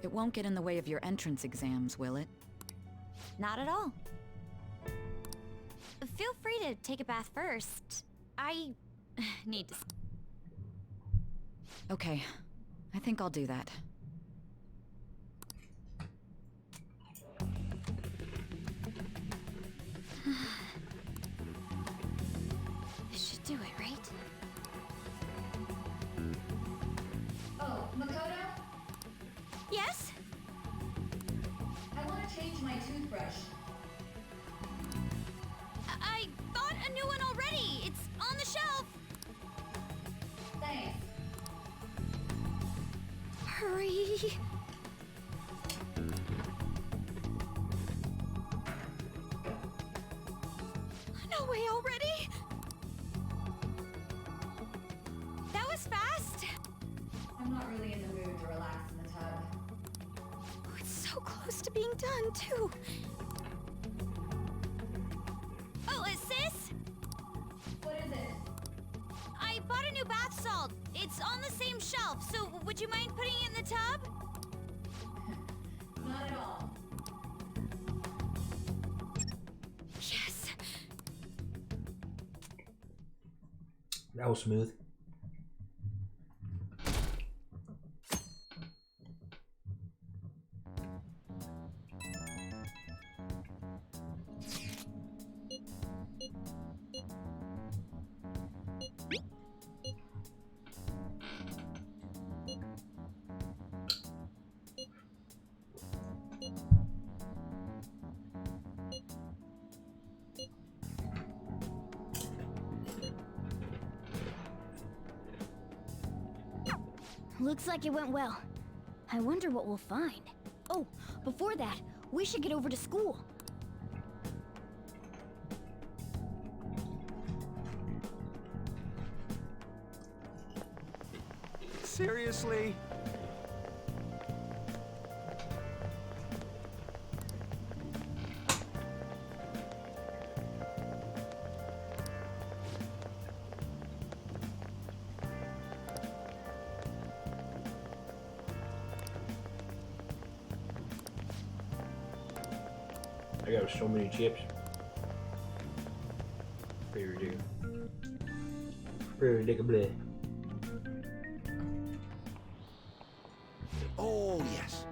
Speaker 12: It won't get in the way of your entrance exams, will it?
Speaker 3: Not at all. Feel free to take a bath first. I need to...
Speaker 12: Okay. I think I'll do that.
Speaker 3: This should do it, right?
Speaker 21: Oh, Makoto?
Speaker 3: Yes?
Speaker 21: I want to change my toothbrush.
Speaker 3: I bought a new one already. It's on the shelf.
Speaker 21: Thanks.
Speaker 3: Hurry. No way already? That was fast.
Speaker 21: I'm not really in the mood to relax in the tub.
Speaker 3: Oh, it's so close to being done, too. Oh, sis?
Speaker 21: What is it?
Speaker 3: I bought a new bath salt. It's on the same shelf, so would you mind putting it in the tub?
Speaker 21: Not at all.
Speaker 3: Yes.
Speaker 1: That was smooth.
Speaker 6: Looks like it went well. I wonder what we'll find. Oh, before that, we should get over to school.
Speaker 16: Seriously?
Speaker 1: I got so many chips. Pretty ridiculous.
Speaker 16: Oh, yes.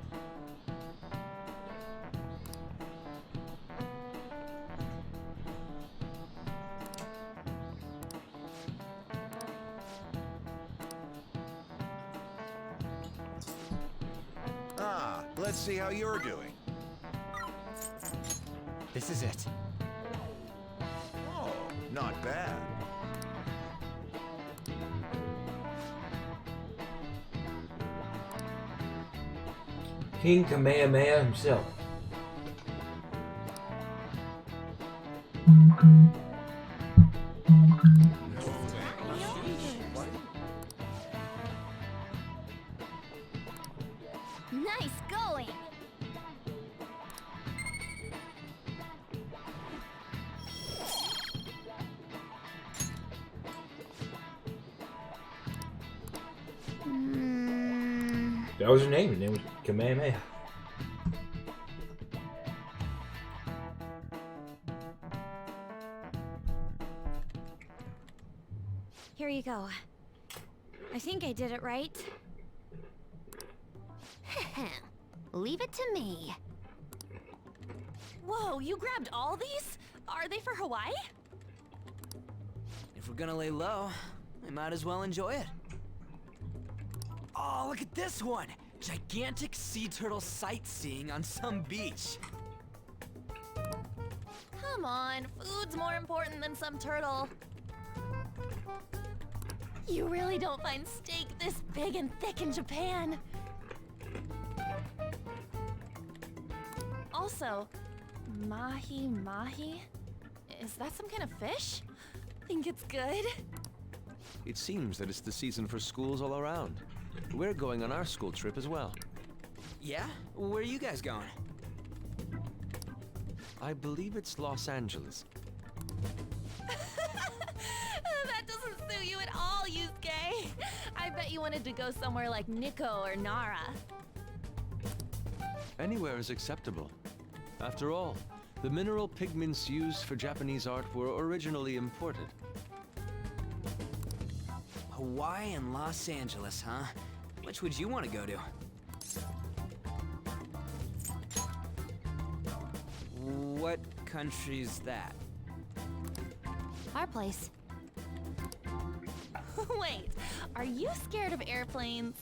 Speaker 18: Let's see how you're doing.
Speaker 2: This is it.
Speaker 18: Oh, not bad.
Speaker 1: King Kamehameha himself.
Speaker 6: Nice going!
Speaker 1: That was her name. Her name was Kamehameha.
Speaker 3: Here you go. I think I did it right.
Speaker 6: Leave it to me.
Speaker 10: Whoa, you grabbed all these? Are they for Hawaii?
Speaker 2: If we're gonna lay low, I might as well enjoy it. Oh, look at this one! Gigantic sea turtle sightseeing on some beach.
Speaker 10: Come on, food's more important than some turtle. You really don't find steak this big and thick in Japan. Also, mahi-mahi? Is that some kind of fish? Think it's good?
Speaker 5: It seems that it's the season for schools all around. We're going on our school trip as well.
Speaker 2: Yeah? Where are you guys going?
Speaker 5: I believe it's Los Angeles.
Speaker 10: That doesn't suit you at all, Yusuke. I bet you wanted to go somewhere like Nikko or Nara.
Speaker 5: Anywhere is acceptable. After all, the mineral pigments used for Japanese art were originally imported.
Speaker 2: Hawaii and Los Angeles, huh? Which would you want to go to? What country's that?
Speaker 6: Our place.
Speaker 10: Wait, are you scared of airplanes?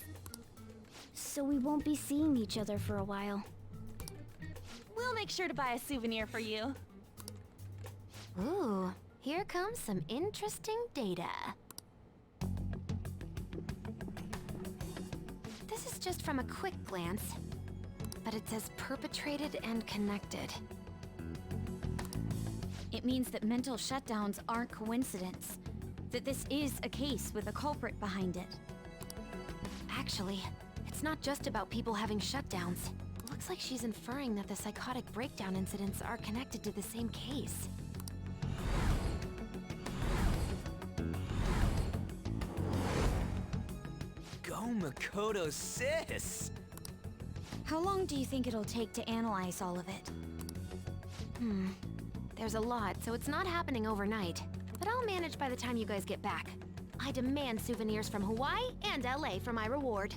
Speaker 6: So we won't be seeing each other for a while.
Speaker 10: We'll make sure to buy a souvenir for you.
Speaker 6: Ooh, here comes some interesting data. This is just from a quick glance, but it says perpetrated and connected.
Speaker 3: It means that mental shutdowns aren't coincidence. That this is a case with a culprit behind it.
Speaker 6: Actually, it's not just about people having shutdowns. Looks like she's inferring that the psychotic breakdown incidents are connected to the same case.
Speaker 2: Go Makoto, sis!
Speaker 3: How long do you think it'll take to analyze all of it?
Speaker 6: There's a lot, so it's not happening overnight. But I'll manage by the time you guys get back. I demand souvenirs from Hawaii and LA for my reward.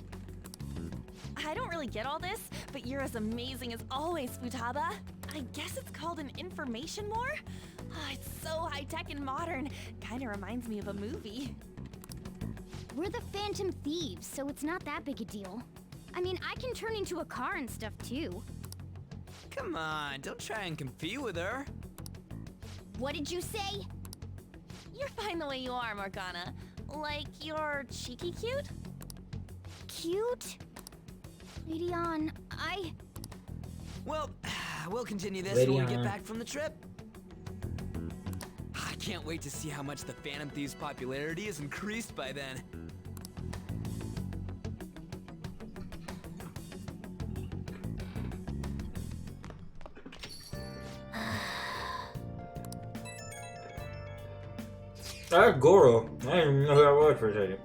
Speaker 10: I don't really get all this, but you're as amazing as always, Futaba. I guess it's called an information war? Oh, it's so high-tech and modern. Kinda reminds me of a movie.
Speaker 6: We're the Phantom Thieves, so it's not that big a deal. I mean, I can turn into a car and stuff too.
Speaker 2: Come on, don't try and compete with her.
Speaker 6: What did you say?
Speaker 10: You're fine the way you are, Morgana. Like, you're cheeky cute?
Speaker 6: Cute? Lady On,
Speaker 2: Well, we'll continue this
Speaker 1: Lady
Speaker 2: when we
Speaker 1: on.
Speaker 2: get back from the trip. I can't wait to see how much the Phantom Thieves' popularity has increased by then.
Speaker 1: Goro. I didn't even know who that was for a second.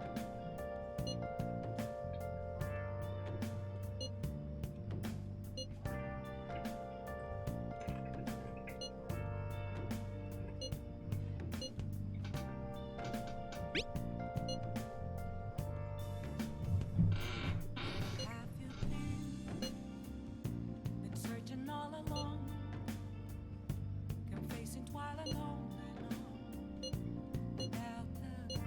Speaker 13: Been searching all along, confessing while alone without the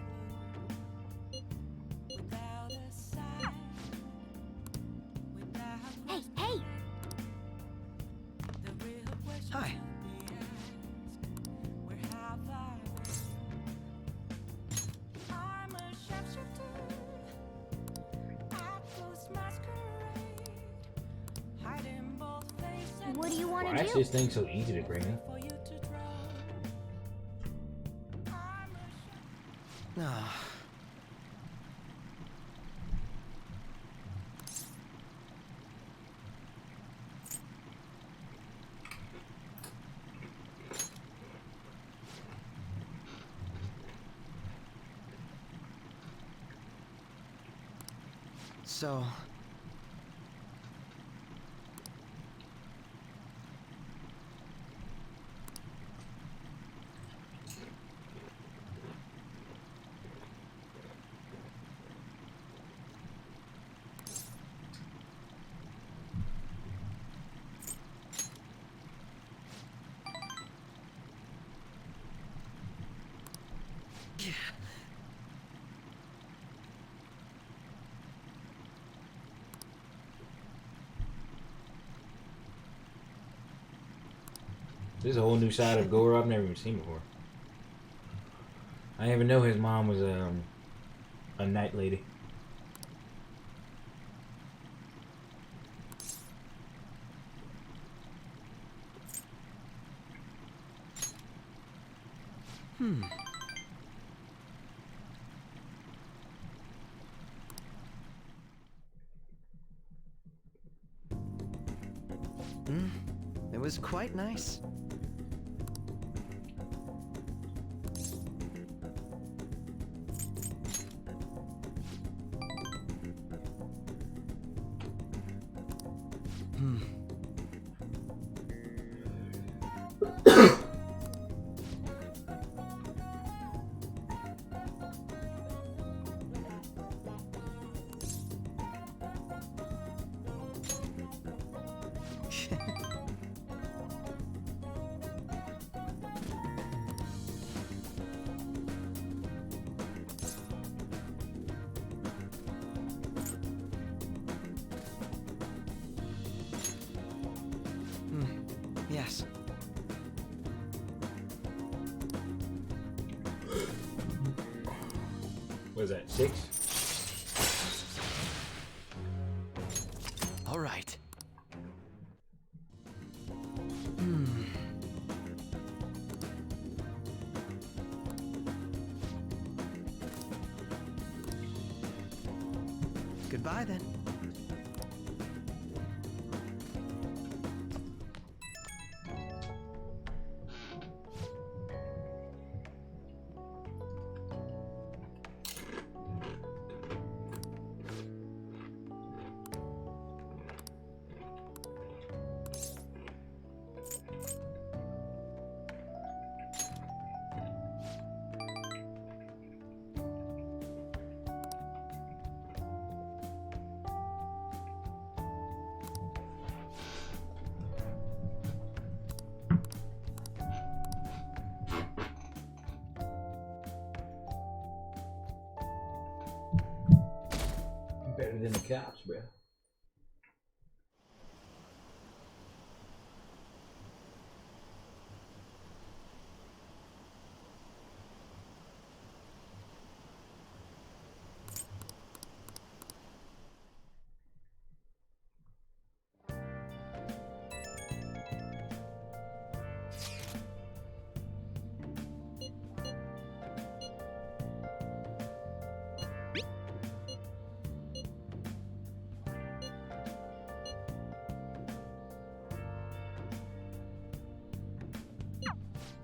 Speaker 6: What do you want
Speaker 1: Why
Speaker 6: to
Speaker 1: is
Speaker 6: do?
Speaker 1: this thing so easy to bring up?
Speaker 19: Ah. So,
Speaker 1: This is a whole new side of Goro I've never even seen before. I didn't even know his mom was a night lady.
Speaker 19: It was quite nice. Yes.
Speaker 1: What is that, 6?
Speaker 8: All right.
Speaker 19: Goodbye then.
Speaker 1: Better than the cops, bro.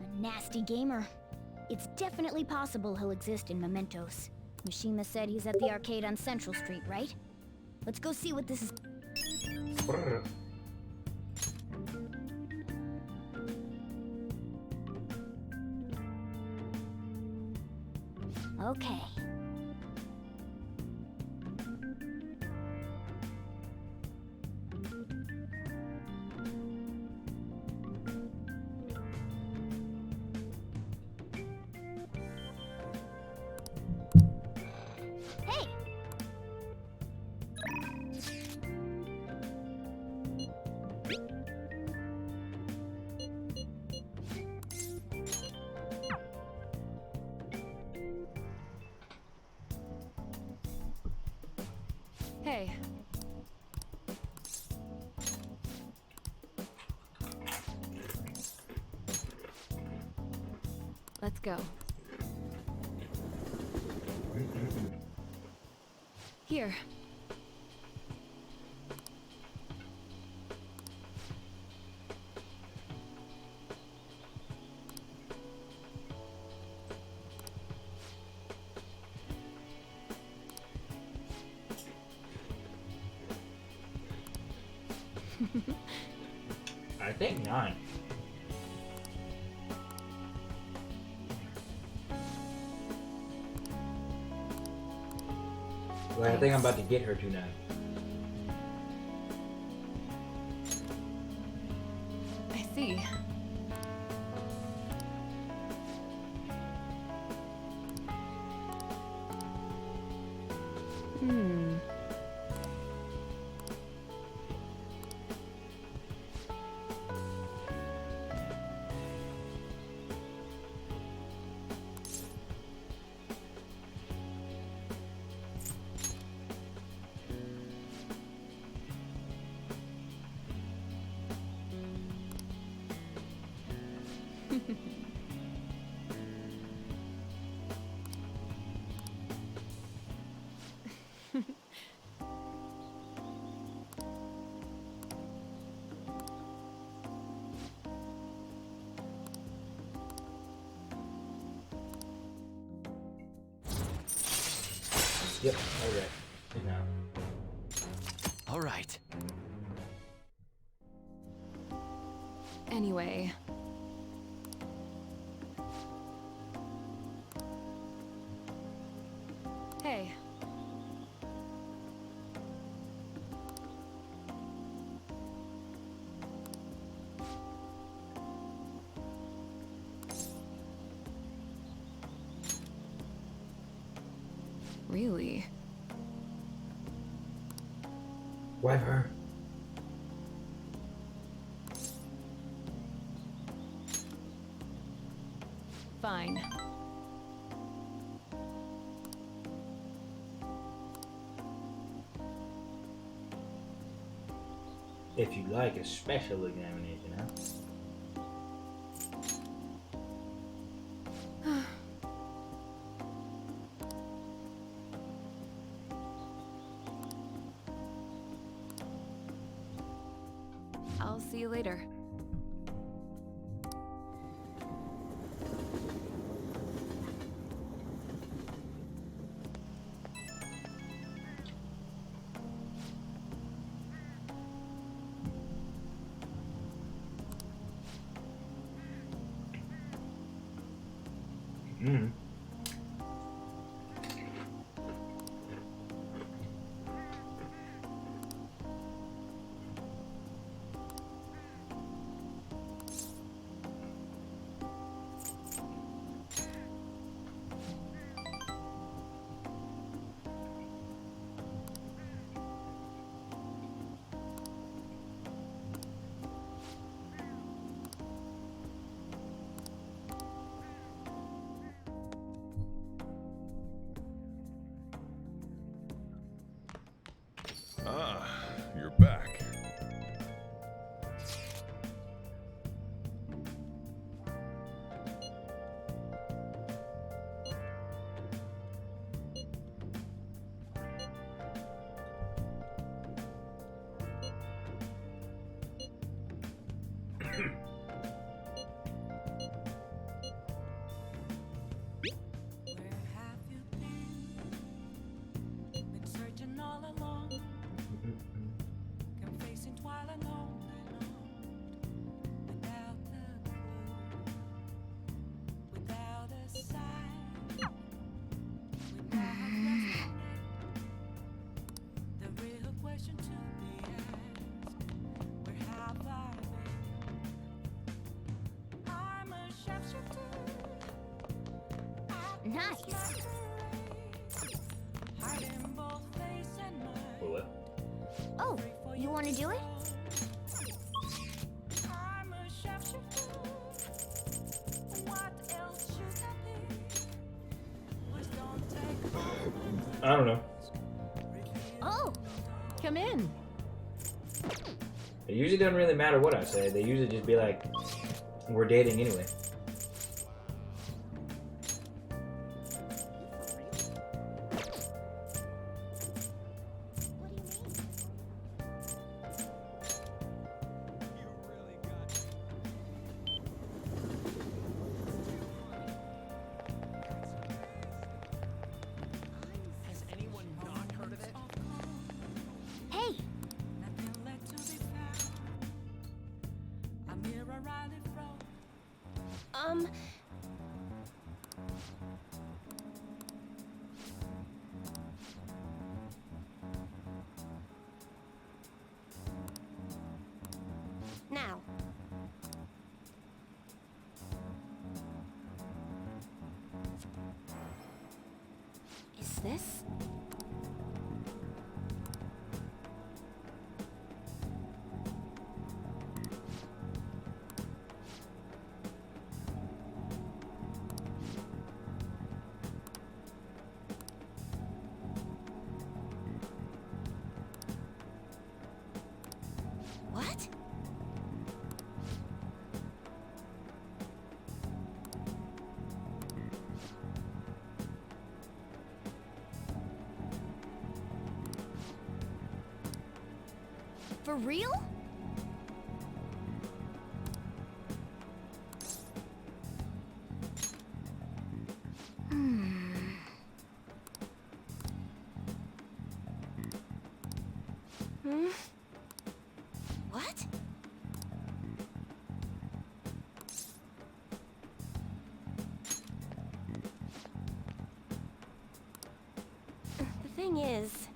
Speaker 6: A nasty gamer. It's definitely possible he'll exist in Mementos. Mishima said he's at the arcade on Central Street, right? Let's go see what this is. Okay. Hey!
Speaker 9: Hey. go. Here.
Speaker 1: I think 9. Well, I think I'm about to get her to 9.
Speaker 9: I see.
Speaker 1: Yep, alright. Good now.
Speaker 8: All right.
Speaker 9: Anyway. Hey. Really?
Speaker 1: Why her?
Speaker 9: Fine.
Speaker 1: If you like a special examination, huh?
Speaker 9: I'll see you later.
Speaker 1: Mm.
Speaker 7: Ah, you're back.
Speaker 13: Been searching all along, confessing twilight long without a clue, without a sign, without the real question to be asked: where have I been? I'm a sharpshooter.
Speaker 6: Nice.
Speaker 1: What?
Speaker 6: Oh, you want to do it?
Speaker 1: I don't know.
Speaker 9: Oh, come in.
Speaker 1: It usually doesn't really matter what I say. They usually just be like, we're dating anyway.
Speaker 6: Now. Is this? What? For real? Hmm? What? The thing is...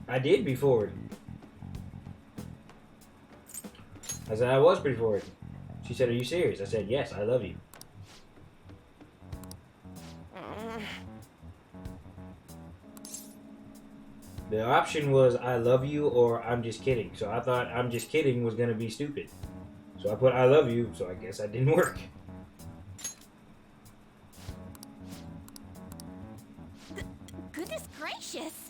Speaker 1: I did before it. I said I was before it. She said, "Are you serious?" I said, "Yes, I love you." The option was "I love you" or "I'm just kidding." So I thought "I'm just kidding" was gonna be stupid. So I put "I love you," so I guess that didn't work.
Speaker 6: Goodness gracious!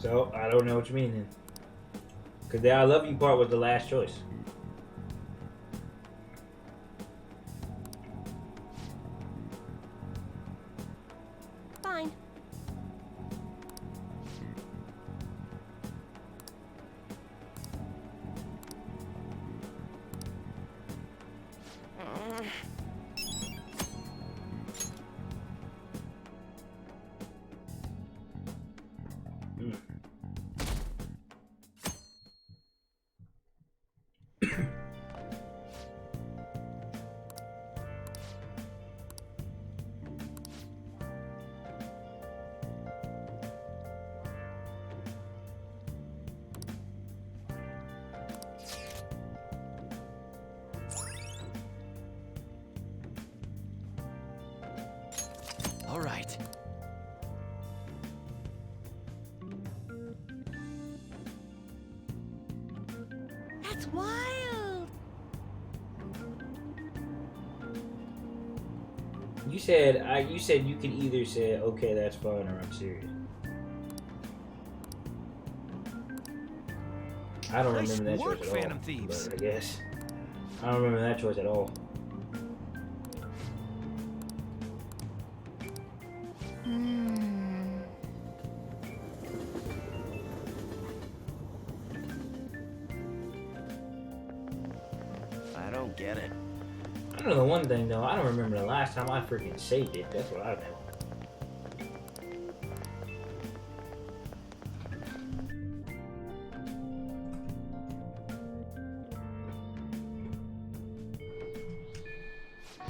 Speaker 1: So I don't know what you mean then. Because the "I love you" part was the last choice.
Speaker 6: Fine.
Speaker 8: All right.
Speaker 6: That's wild!
Speaker 1: You said you said you could either say "Okay, that's fun" or "I'm serious." I don't
Speaker 2: Nice
Speaker 1: remember that
Speaker 2: work,
Speaker 1: choice at all.
Speaker 2: Phantom Thieves.
Speaker 1: But I guess I don't remember that choice at all.
Speaker 8: I don't get it.
Speaker 1: I don't know the one thing though. I don't remember the last time I freaking saved it. That's what I know.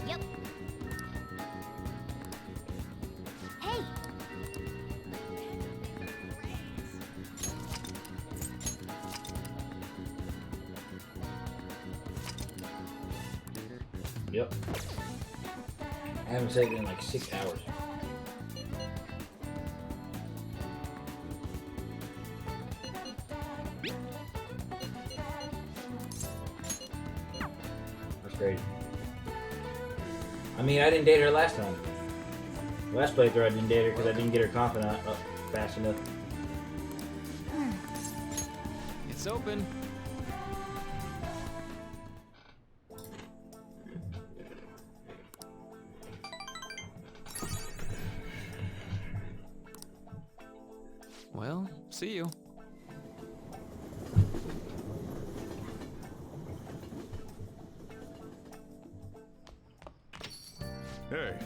Speaker 6: Yep. Hey!
Speaker 1: Yep. I haven't saved it in like 6 hours. That's crazy. I mean, I didn't date her last time. Last playthrough, I didn't date her because I didn't get her confidant up fast enough.
Speaker 20: It's open.
Speaker 5: Well, see you.
Speaker 7: Hey.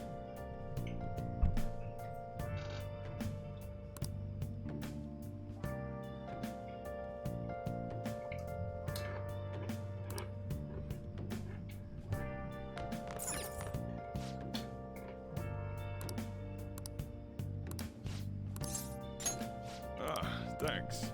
Speaker 7: Thanks.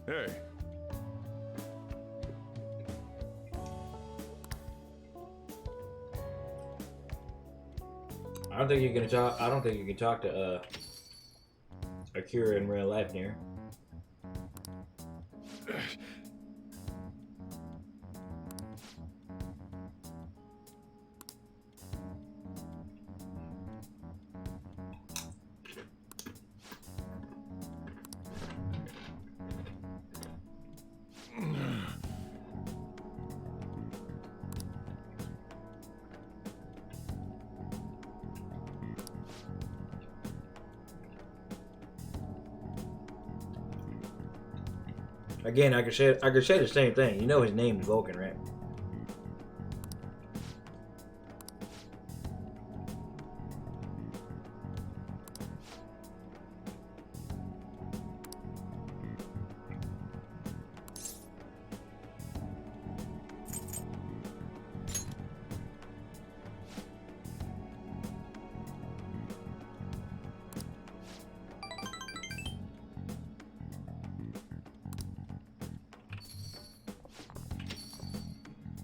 Speaker 7: Hey.
Speaker 1: I don't think you can talk. I don't think you can talk to Akira in real life, near. Again, I could say the same thing. You know his name is Vulcan, right?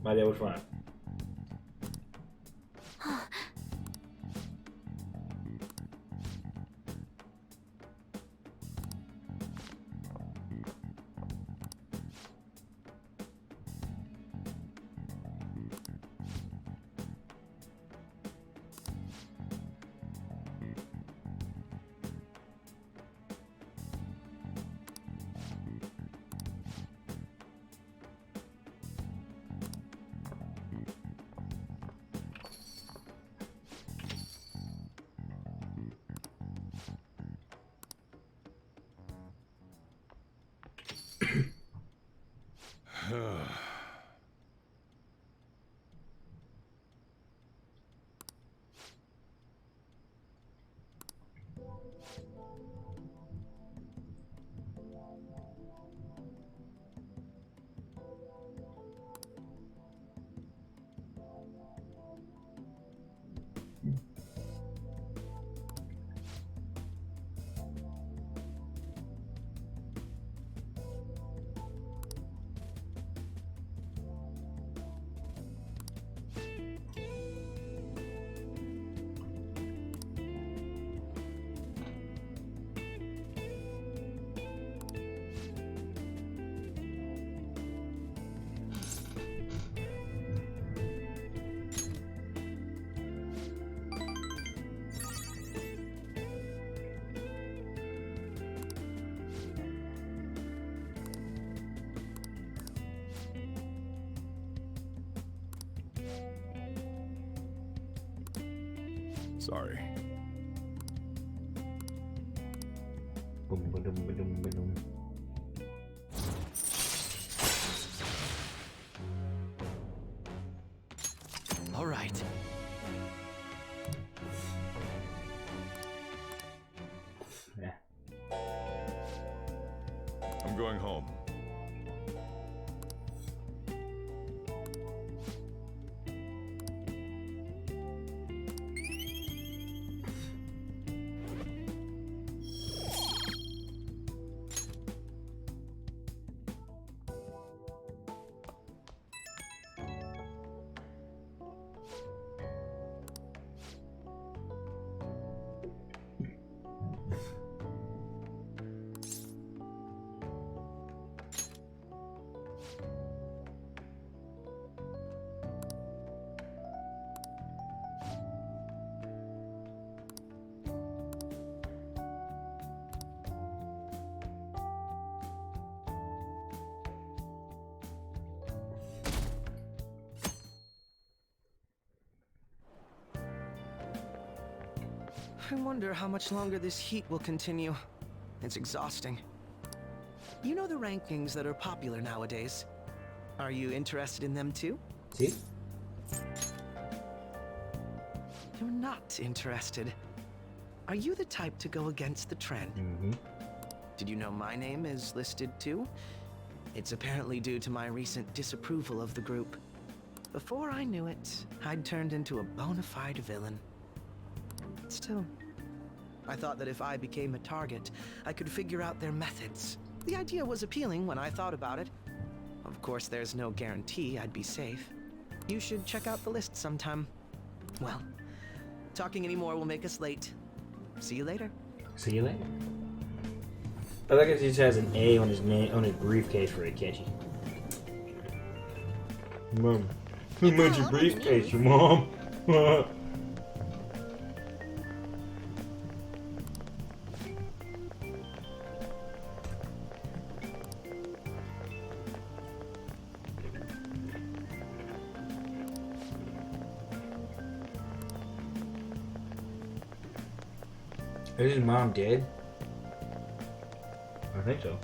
Speaker 1: My dad was fine.
Speaker 7: Sorry.
Speaker 8: All right.
Speaker 1: Yeah.
Speaker 7: I'm going home.
Speaker 19: I wonder how much longer this heat will continue. It's exhausting. You know the rankings that are popular nowadays? Are you interested in them too?
Speaker 1: See?
Speaker 19: You're not interested. Are you the type to go against the trend?
Speaker 1: Mm-hmm.
Speaker 19: Did you know my name is listed too? It's apparently due to my recent disapproval of the group. Before I knew it, I'd turned into a bona fide villain. Still, I thought that if I became a target, I could figure out their methods. The idea was appealing when I thought about it. Of course, there's no guarantee I'd be safe. You should check out the list sometime. Well, talking anymore will make us late. See you later.
Speaker 1: See you later. I like it he just has an A on his name on his briefcase for Akechi. Mom, how much your briefcase, your mom? Is his mom dead? I think so.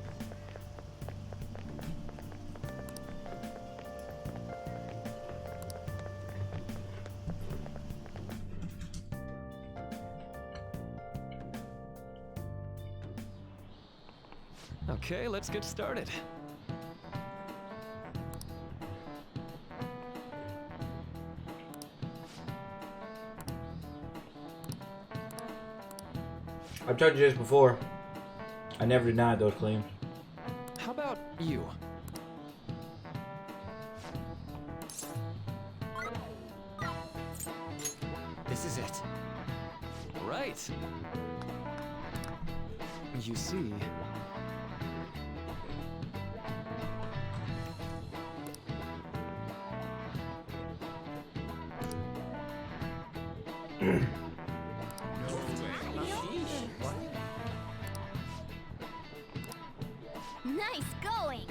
Speaker 5: Okay, let's get started.
Speaker 1: I've told you this before. I never denied those claims.
Speaker 5: How about you?
Speaker 2: This is it.
Speaker 5: Right. You see...
Speaker 6: Nice going!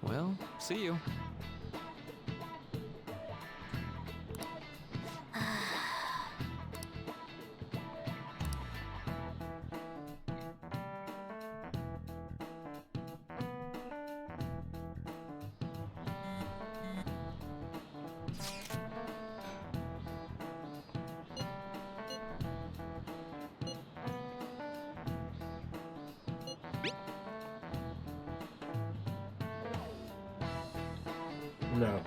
Speaker 5: Well, see you.
Speaker 1: No.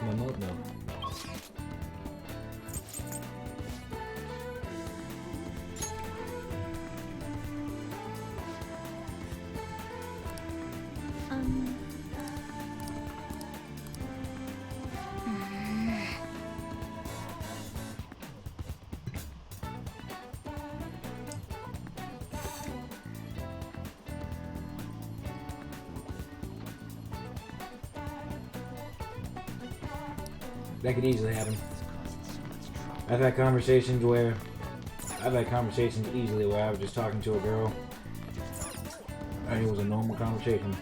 Speaker 1: My mode now. That could easily happen. I've had conversations easily where I was just talking to a girl and it was a normal conversation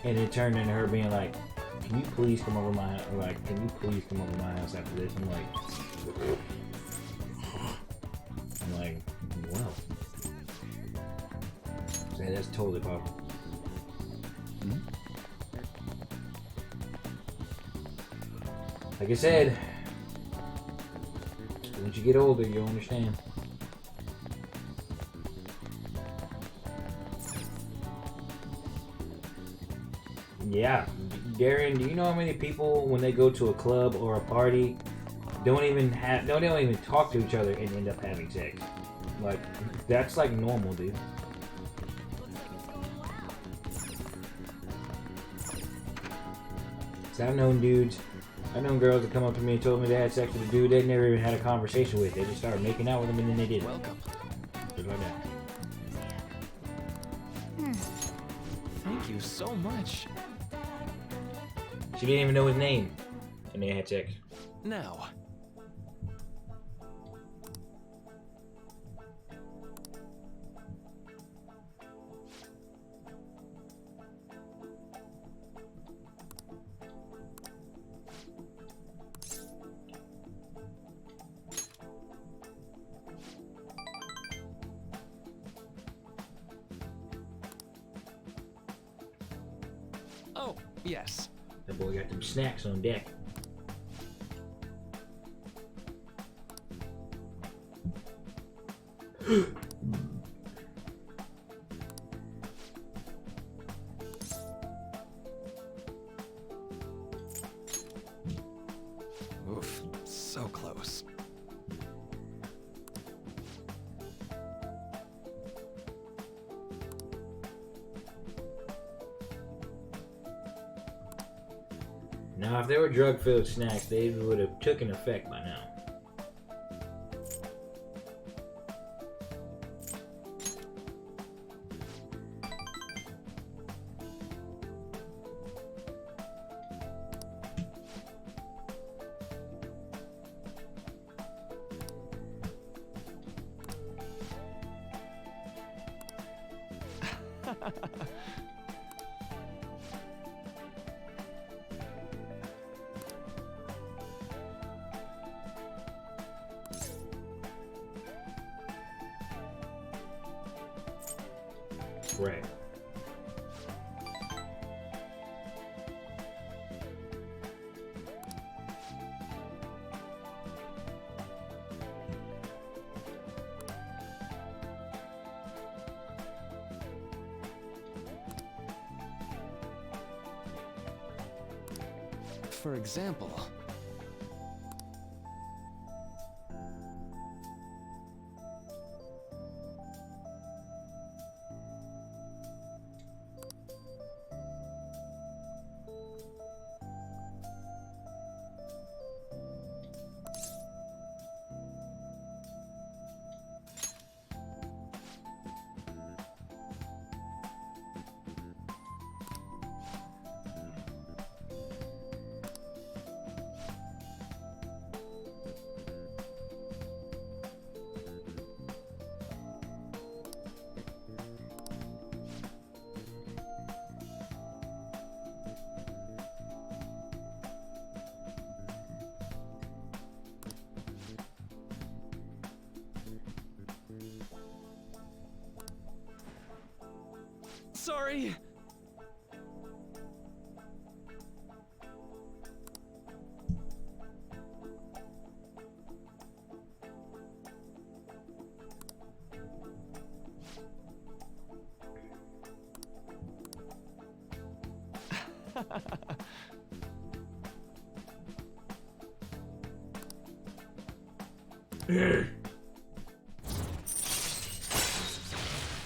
Speaker 1: and it turned into her being like, can you please come over my house? Like, can you please come over my house after this? I'm like, well, say that's totally possible. Like I said, once you get older, you'll understand. Yeah, Darren, do you know how many people, when they go to a club or a party, don't even talk to each other and end up having sex? Like, that's like normal, dude. So I've known girls that come up to me and told me they had sex with a dude they never even had a conversation with. They just started making out with him and then they did it.
Speaker 5: Welcome.
Speaker 1: Just like that.
Speaker 5: Thank you so much.
Speaker 1: She didn't even know his name, and they had sex.
Speaker 5: Now. Oh, yes.
Speaker 1: That boy got them snacks on deck.
Speaker 5: Oof, so close.
Speaker 1: Now, if they were drug-filled snacks, they would have taken effect by now. Right.
Speaker 5: For example, sorry.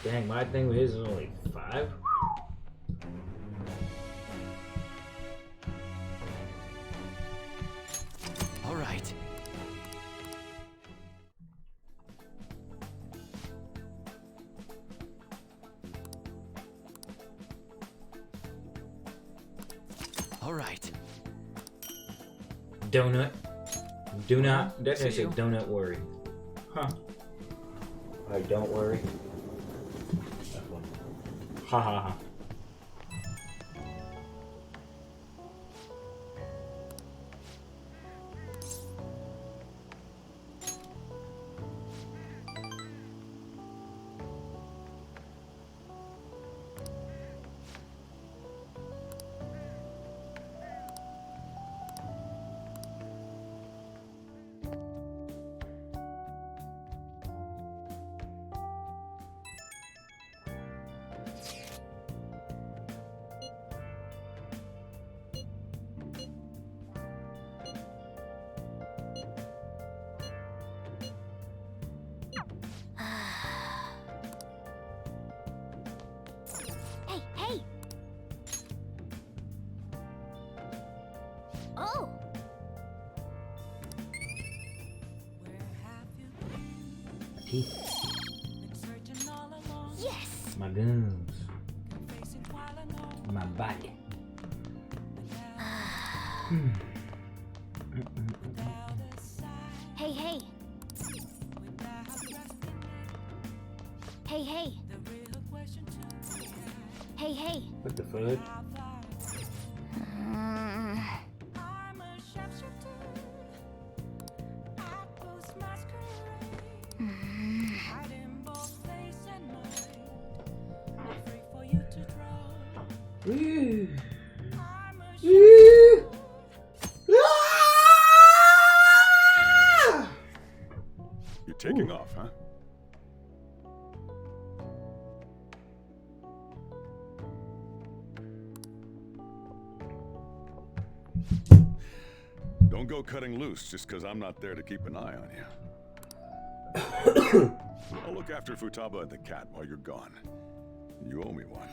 Speaker 1: Dang, my thing with his is only 5?
Speaker 8: All right. All right.
Speaker 1: Donut. Do not.
Speaker 8: See
Speaker 1: Definitely say
Speaker 8: you.
Speaker 1: donut worry. Huh. Like, don't worry. Ha ha ha. teeth.
Speaker 6: Yes!
Speaker 1: My gums. My body.
Speaker 6: Hey, hey. Hey, hey. Hey, hey.
Speaker 1: What the fuck? Woo. Woo.
Speaker 7: You're taking off, huh? Don't go cutting loose just because I'm not there to keep an eye on you. I'll look after Futaba and the cat while you're gone. You owe me one.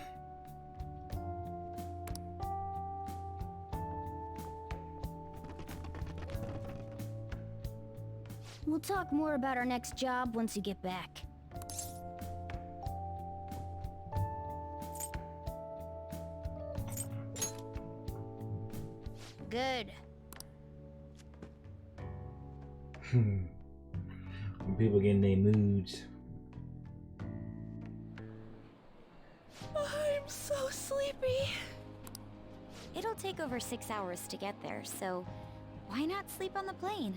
Speaker 6: We'll talk more about our next job once you get back. Good.
Speaker 1: When people get in their moods.
Speaker 10: I'm so sleepy.
Speaker 3: It'll take over 6 hours to get there, so why not sleep on the plane?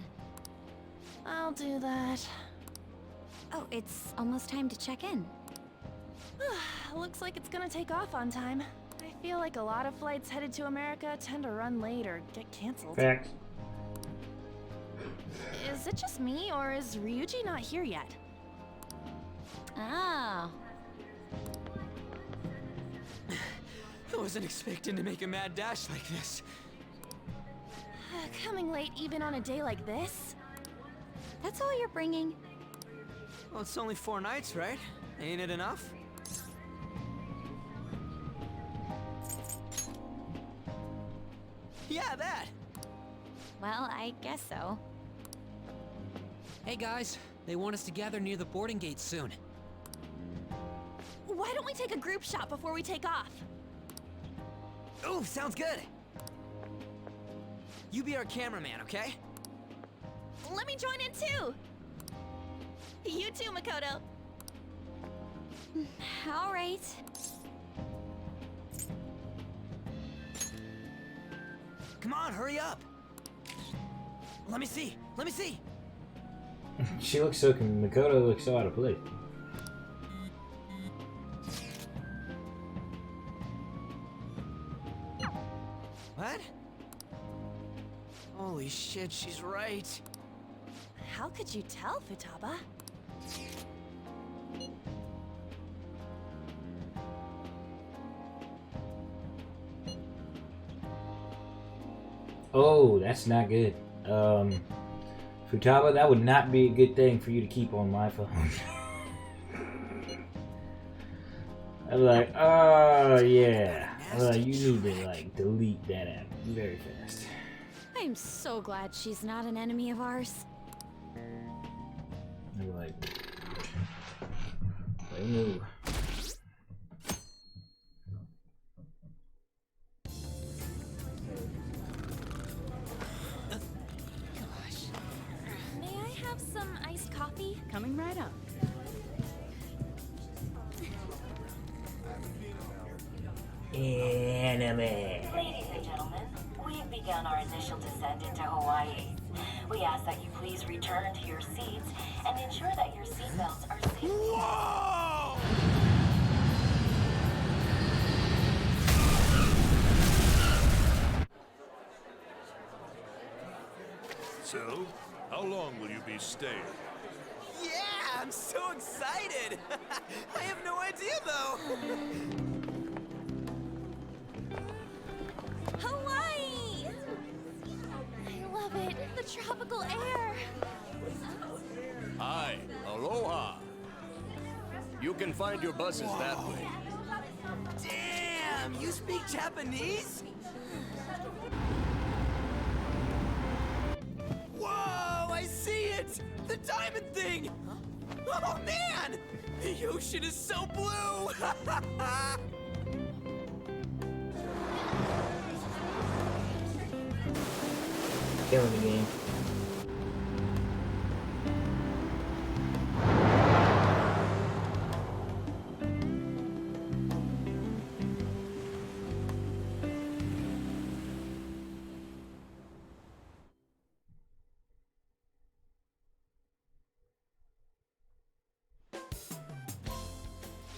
Speaker 10: I'll do that.
Speaker 3: Oh, it's almost time to check in.
Speaker 10: Looks like it's gonna take off on time. I feel like a lot of flights headed to America tend to run late or get canceled.
Speaker 1: Facts.
Speaker 10: Is it just me, or is Ryuji not here yet?
Speaker 3: Oh.
Speaker 2: I wasn't expecting to make a mad dash like this.
Speaker 10: Coming late even on a day like this?
Speaker 3: That's all you're bringing.
Speaker 2: Well, it's only 4 nights, right? Ain't it enough? Yeah, that!
Speaker 3: Well, I guess so.
Speaker 2: Hey guys, they want us to gather near the boarding gate soon.
Speaker 10: Why don't we take a group shot before we take off?
Speaker 2: Ooh, sounds good! You be our cameraman, okay?
Speaker 10: Let me join in too! You too, Makoto!
Speaker 3: All right.
Speaker 2: Come on, hurry up! Let me see! Let me see!
Speaker 1: She looks so. Makoto looks so out of place.
Speaker 2: What? Holy shit, she's right.
Speaker 10: How could you tell, Futaba?
Speaker 1: Oh, that's not good. Futaba, that would not be a good thing for you to keep on my phone. I'd be like, oh yeah. I'd be like, you need to like delete that app very fast.
Speaker 3: I'm so glad she's not an enemy of ours.
Speaker 1: I'd be like, move.
Speaker 10: May I have some iced coffee?
Speaker 4: Coming right up.
Speaker 1: Anime.
Speaker 22: Ladies and gentlemen, we've begun our initial descent into Hawaii. We ask that you please return to your seats and ensure that your seatbelts are safe.
Speaker 2: Whoa!
Speaker 11: So, how long will you be staying?
Speaker 2: Yeah, I'm so excited! I have no idea though!
Speaker 10: Hawaii! I love it. The tropical air.
Speaker 8: Hi, aloha. You can find your buses that way.
Speaker 2: Damn, you speak Japanese? Whoa, I see it! The diamond thing! Oh man! The ocean is so blue!
Speaker 1: Killing the game.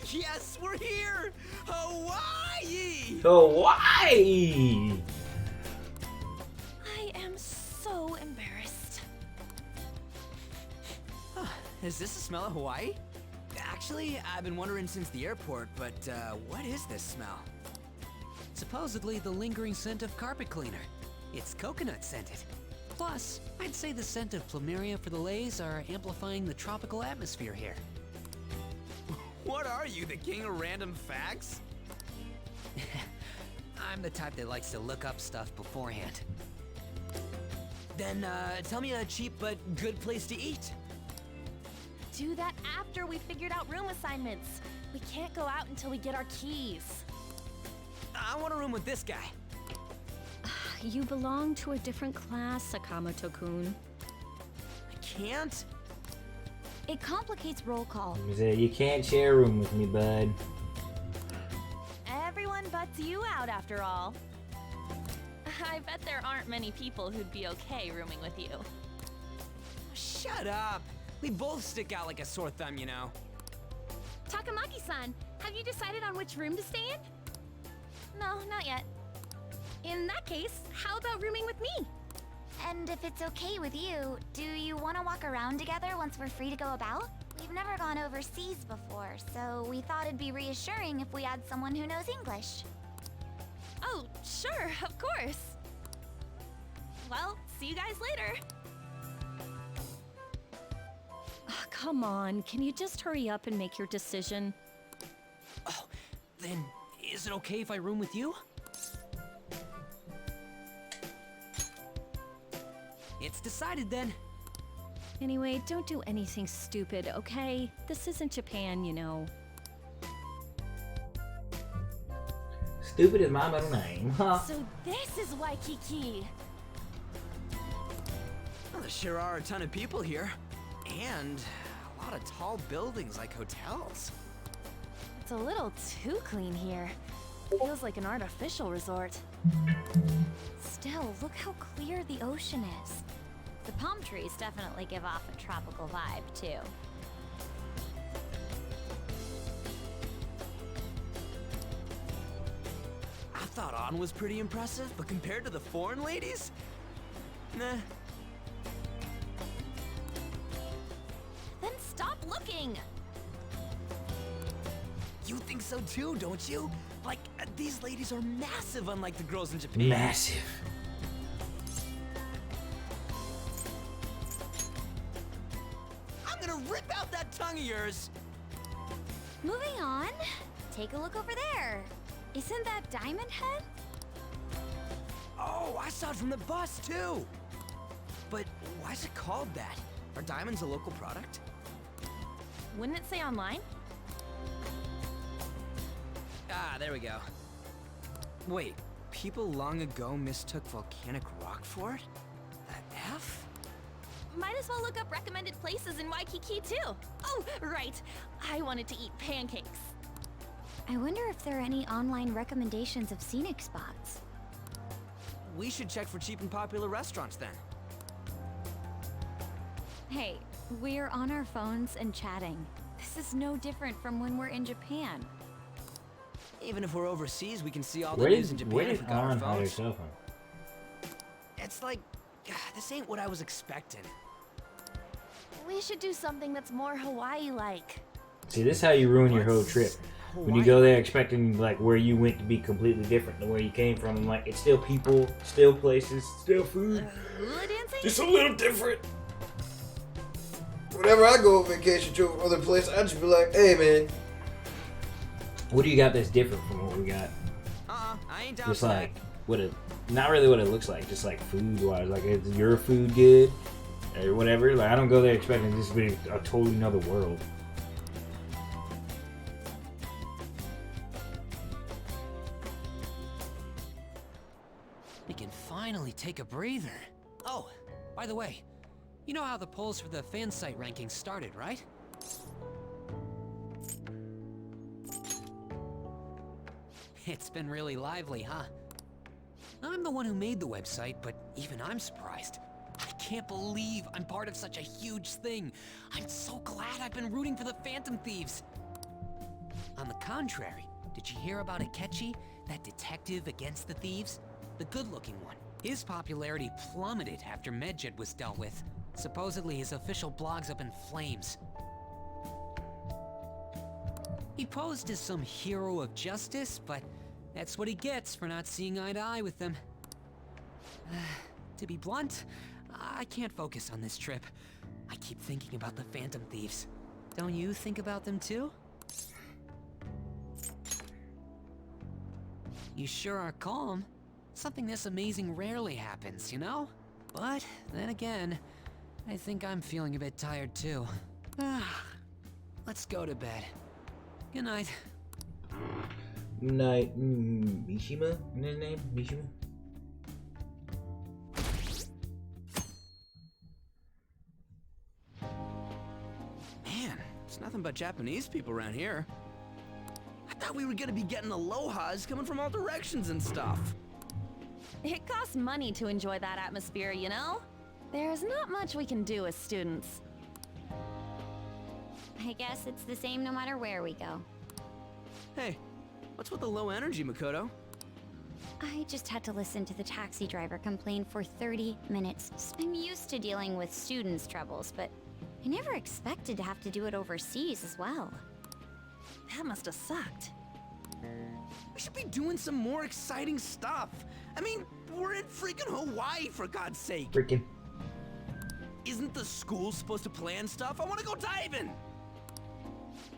Speaker 2: Yes, we're here! Hawaii!
Speaker 1: Hawaii!
Speaker 10: I am so embarrassed.
Speaker 2: Is this the smell of Hawaii? Actually, I've been wondering since the airport, but what is this smell? Supposedly the lingering scent of carpet cleaner. It's coconut scented. Plus, I'd say the scent of plumeria for the lays are amplifying the tropical atmosphere here. What are you, the king of random facts? I'm the type that likes to look up stuff beforehand. Then, tell me a cheap but good place to eat.
Speaker 10: Do that after we figured out room assignments. We can't go out until we get our keys.
Speaker 2: I want a room with this guy.
Speaker 17: You belong to a different class, Sakamoto-kun.
Speaker 2: I can't?
Speaker 3: It complicates roll call.
Speaker 1: He said, you can't share a room with me, bud.
Speaker 10: Everyone butts you out after all. I bet there aren't many people who'd be okay rooming with you.
Speaker 2: Shut up! We both stick out like a sore thumb, you know.
Speaker 6: Takamaki-san, have you decided on which room to stay in?
Speaker 10: No, not yet.
Speaker 6: In that case, how about rooming with me?
Speaker 3: And if it's okay with you, do you want to walk around together once we're free to go about? We've never gone overseas before, so we thought it'd be reassuring if we had someone who knows English.
Speaker 10: Oh, sure, of course. Well, see you guys later.
Speaker 17: Come on, can you just hurry up and make your decision?
Speaker 2: Oh, then is it okay if I room with you? It's decided then.
Speaker 17: Anyway, don't do anything stupid, okay? This isn't Japan, you know.
Speaker 1: Stupid is my middle name, huh?
Speaker 10: So this is Waikiki.
Speaker 2: Well, there sure are a ton of people here. And a lot of tall buildings like hotels.
Speaker 10: It's a little too clean here. Feels like an artificial resort.
Speaker 3: Still, look how clear the ocean is. The palm trees definitely give off a tropical vibe, too.
Speaker 2: I thought Ann was pretty impressive, but compared to the foreign ladies? Nah.
Speaker 10: Then stop looking!
Speaker 2: You think so too, don't you? Like, these ladies are massive unlike the girls in Japan.
Speaker 1: Massive.
Speaker 2: I'm gonna rip out that tongue of yours!
Speaker 3: Moving on. Take a look over there. Isn't that Diamond Head?
Speaker 2: Oh, I saw it from the bus too! But why is it called that? Are diamonds a local product?
Speaker 10: Wouldn't it say online?
Speaker 2: Ah, there we go. Wait, people long ago mistook volcanic rock for it? The F?
Speaker 10: Might as well look up recommended places in Waikiki too. Oh, right. I wanted to eat pancakes.
Speaker 3: I wonder if there are any online recommendations of scenic spots.
Speaker 2: We should check for cheap and popular restaurants then.
Speaker 3: Hey, we're on our phones and chatting. This is no different from when we're in Japan.
Speaker 2: Even if we're overseas, we can see all the
Speaker 1: Where
Speaker 2: news in
Speaker 1: did
Speaker 2: Japan if we got our
Speaker 1: Ann hide her
Speaker 2: phones.
Speaker 1: cell phone?
Speaker 2: It's like, this ain't what I was expecting.
Speaker 10: We should do something that's more Hawaii-like.
Speaker 1: See, this is how you ruin your whole trip. When you go there expecting like where you went to be completely different than where you came from, and like it's still people, still places, still food, just a little different.
Speaker 4: Whenever I go on vacation to another place, I just be like, hey man.
Speaker 1: What do you got that's different from what we got?
Speaker 2: I ain't down
Speaker 1: Just
Speaker 2: for
Speaker 1: like what it, not really what it looks like, just like food wise. Like is your food good? or whatever. Like, I don't go there expecting this to be a totally another world.
Speaker 2: We can finally take a breather. Oh, by the way, you know how the polls for the fan site rankings started, right? It's been really lively, huh? I'm the one who made the website, but even I'm surprised. I can't believe I'm part of such a huge thing. I'm so glad I've been rooting for the Phantom Thieves. On the contrary, did you hear about Akechi, that detective against the thieves? The good-looking one. His popularity plummeted after Medjed was dealt with. Supposedly his official blog's up in flames. He posed as some hero of justice, but that's what he gets for not seeing eye to eye with them. To be blunt, I can't focus on this trip. I keep thinking about the Phantom Thieves. Don't you think about them too? You sure are calm. Something this amazing rarely happens, you know? But then again, I think I'm feeling a bit tired too. Let's go to bed. Good night.
Speaker 1: Night, Mishima? Isn't that name? Mishima?
Speaker 20: Man, it's nothing but Japanese people around here. I thought we were gonna be getting alohas coming from all directions and stuff.
Speaker 10: It costs money to enjoy that atmosphere, you know? There's not much we can do as students.
Speaker 3: I guess it's the same no matter where we go.
Speaker 20: Hey, what's with the low energy, Makoto?
Speaker 3: I just had to listen to the taxi driver complain for 30 minutes. I'm used to dealing with students' troubles, but I never expected to have to do it overseas as well.
Speaker 10: That must have sucked.
Speaker 20: We should be doing some more exciting stuff. I mean, we're in freaking Hawaii, for God's sake.
Speaker 1: Freaking.
Speaker 20: Isn't the school supposed to plan stuff? I want to go diving.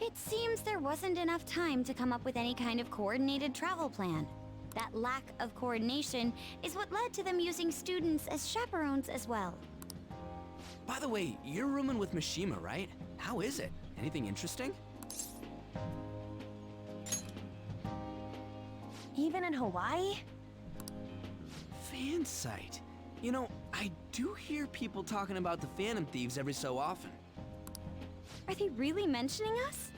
Speaker 3: It seems there wasn't enough time to come up with any kind of coordinated travel plan. That lack of coordination is what led to them using students as chaperones as well.
Speaker 20: By the way, you're rooming with Mishima, right? How is it? Anything interesting?
Speaker 10: Even in Hawaii?
Speaker 20: Fan site. You know, I do hear people talking about the Phantom Thieves every so often.
Speaker 3: Are they really mentioning us?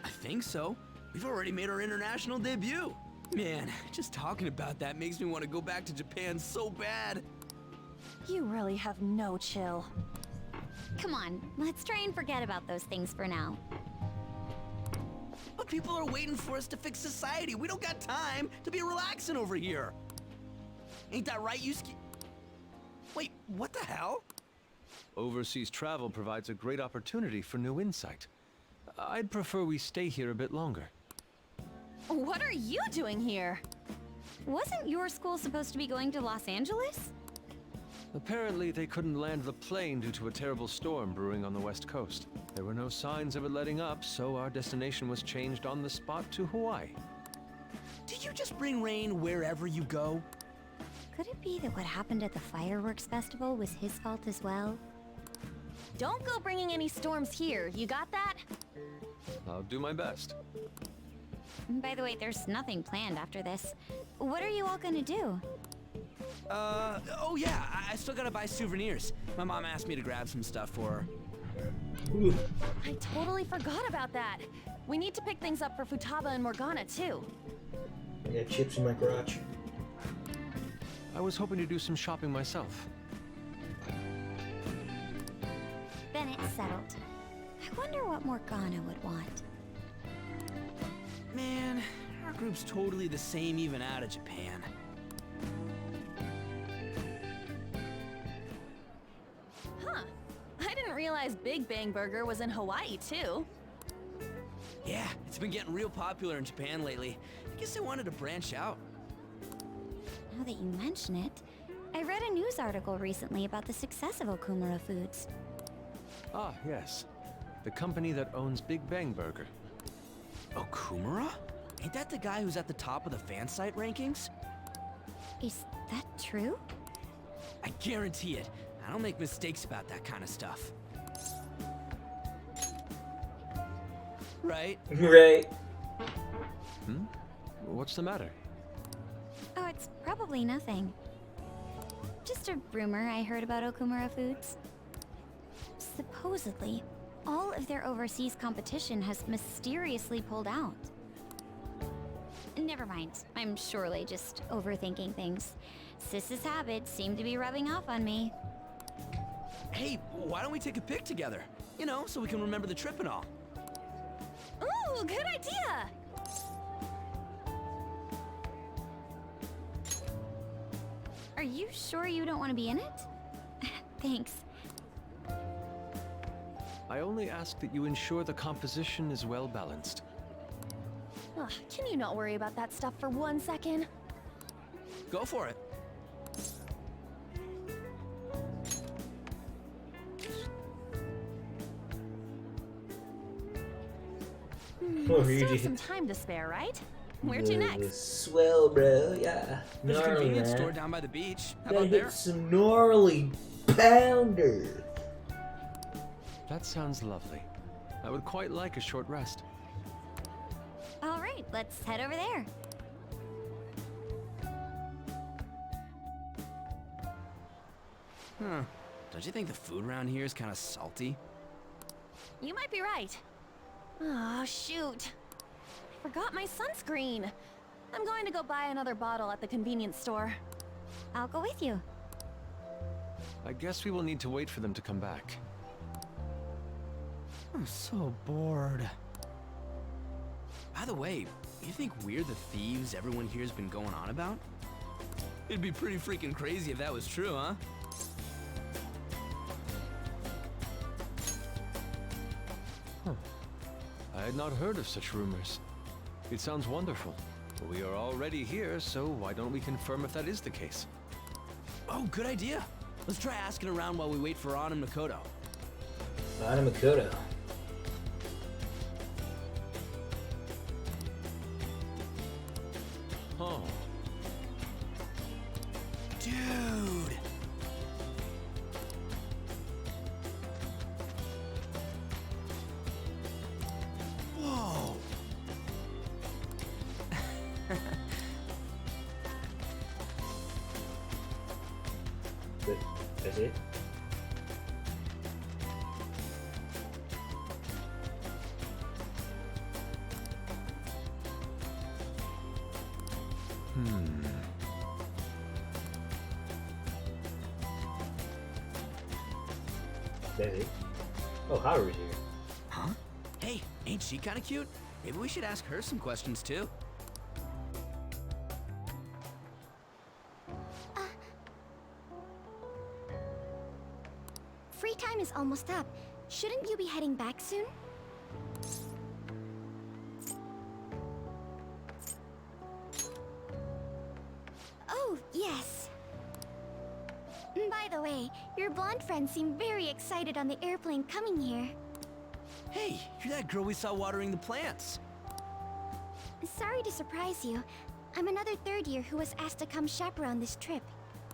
Speaker 20: I think so. We've already made our international debut. Man, just talking about that makes me want to go back to Japan so bad.
Speaker 10: You really have no chill.
Speaker 3: Come on, let's try and forget about those things for now.
Speaker 20: But people are waiting for us to fix society. We don't got time to be relaxing over here. Ain't that right, Yusuke? Wait, what the hell?
Speaker 5: Overseas travel provides a great opportunity for new insight. I'd prefer we stay here a bit longer.
Speaker 10: What are you doing here?
Speaker 3: Wasn't your school supposed to be going to Los Angeles?
Speaker 5: Apparently, they couldn't land the plane due to a terrible storm brewing on the west coast. There were no signs of it letting up, so our destination was changed on the spot to Hawaii.
Speaker 20: Do you just bring rain wherever you go?
Speaker 3: Could it be that what happened at the fireworks festival was his fault as well?
Speaker 10: Don't go bringing any storms here, you got that?
Speaker 5: I'll do my best.
Speaker 3: By the way, there's nothing planned after this. What are you all gonna do?
Speaker 20: Oh yeah, I still gotta buy souvenirs. My mom asked me to grab some stuff for her.
Speaker 10: I totally forgot about that. We need to pick things up for Futaba and Morgana, too.
Speaker 4: I got chips in my garage.
Speaker 5: I was hoping to do some shopping myself.
Speaker 3: Then it's settled. I wonder what Morgana would want.
Speaker 20: Man, our group's totally the same even out of Japan.
Speaker 10: Huh. I didn't realize Big Bang Burger was in Hawaii, too.
Speaker 20: Yeah, it's been getting real popular in Japan lately. I guess they wanted to branch out.
Speaker 3: Now that you mention it, I read a news article recently about the success of Okumura Foods.
Speaker 5: Ah, yes. The company that owns Big Bang Burger.
Speaker 20: Okumura? Ain't that the guy who's at the top of the fan site rankings?
Speaker 3: Is that true?
Speaker 20: I guarantee it.
Speaker 2: I don't make mistakes about that kind of stuff. Right?
Speaker 1: Right.
Speaker 5: What's the matter?
Speaker 3: Oh, it's probably nothing. Just a rumor I heard about Okumura Foods. Supposedly, all of their overseas competition has mysteriously pulled out. Never mind. I'm surely just overthinking things. Sis's habits seem to be rubbing off on me.
Speaker 2: Hey, why don't we take a pic together? You know, so we can remember the trip and all.
Speaker 3: Ooh, good idea! Are you sure you don't want to be in it? Thanks.
Speaker 5: I only ask that you ensure the composition is well balanced.
Speaker 10: Ugh, can you not worry about that stuff for 1 second?
Speaker 2: Go for it.
Speaker 1: Oh,
Speaker 10: Still
Speaker 1: you
Speaker 10: have some time to spare, right? Where to next?
Speaker 1: Swell, bro. Yeah.
Speaker 2: There's a
Speaker 1: Gnarly,
Speaker 2: convenience
Speaker 1: man.
Speaker 2: store down by the beach. How
Speaker 1: Gotta
Speaker 2: about
Speaker 1: hit
Speaker 2: there?
Speaker 1: some gnarly pounders.
Speaker 5: That sounds lovely. I would quite like a short rest.
Speaker 3: All right, let's head over there.
Speaker 2: Huh. Don't you think the food around here is kind of salty?
Speaker 10: You might be right. Oh, shoot. I forgot my sunscreen. I'm going to go buy another bottle at the convenience store.
Speaker 3: I'll go with you.
Speaker 5: I guess we will need to wait for them to come back.
Speaker 2: I'm so bored. By the way, you think we're the thieves everyone here's been going on about? It'd be pretty freaking crazy if that was true, huh?
Speaker 5: I had not heard of such rumors. It sounds wonderful. We are already here, so why don't we confirm if that is the case?
Speaker 2: Oh, good idea. Let's try asking around while we wait for An and Makoto.
Speaker 1: An and Makoto.
Speaker 5: Oh.
Speaker 2: Dude! Whoa!
Speaker 1: That's it? That's it? Oh, Haru's here.
Speaker 2: Huh? Hey, ain't she kind of cute? Maybe we should ask her some questions too.
Speaker 6: Free time is almost up. Shouldn't you be heading back soon? Oh, yes. By the way, your blonde friends seem very excited on the airplane coming here.
Speaker 2: Hey, you're that girl we saw watering the plants.
Speaker 6: Sorry to surprise you. I'm another third year who was asked to come chaperone this trip.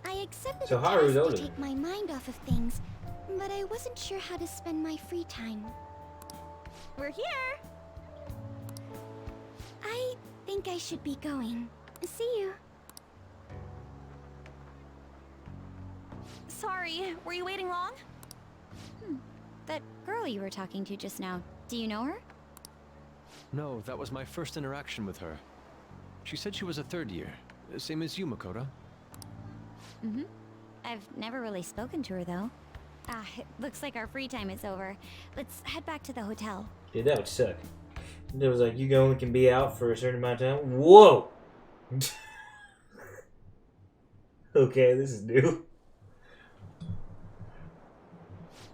Speaker 6: I accepted
Speaker 1: So
Speaker 6: the
Speaker 1: Haru's
Speaker 6: task
Speaker 1: older.
Speaker 6: to take my mind off of things, but I wasn't sure how to spend my free time.
Speaker 10: We're here!
Speaker 6: I think I should be going. See you.
Speaker 10: Sorry, were you waiting long?
Speaker 3: That girl you were talking to just now, do you know her?
Speaker 5: No, that was my first interaction with her. She said she was a third year, same as you, Makoto.
Speaker 3: Mm-hmm. I've never really spoken to her, though. Ah, it looks like our free time is over. Let's head back to the hotel.
Speaker 1: Dude, that would suck. It was like, you only can be out for a certain amount of time. Whoa! Okay, this is new.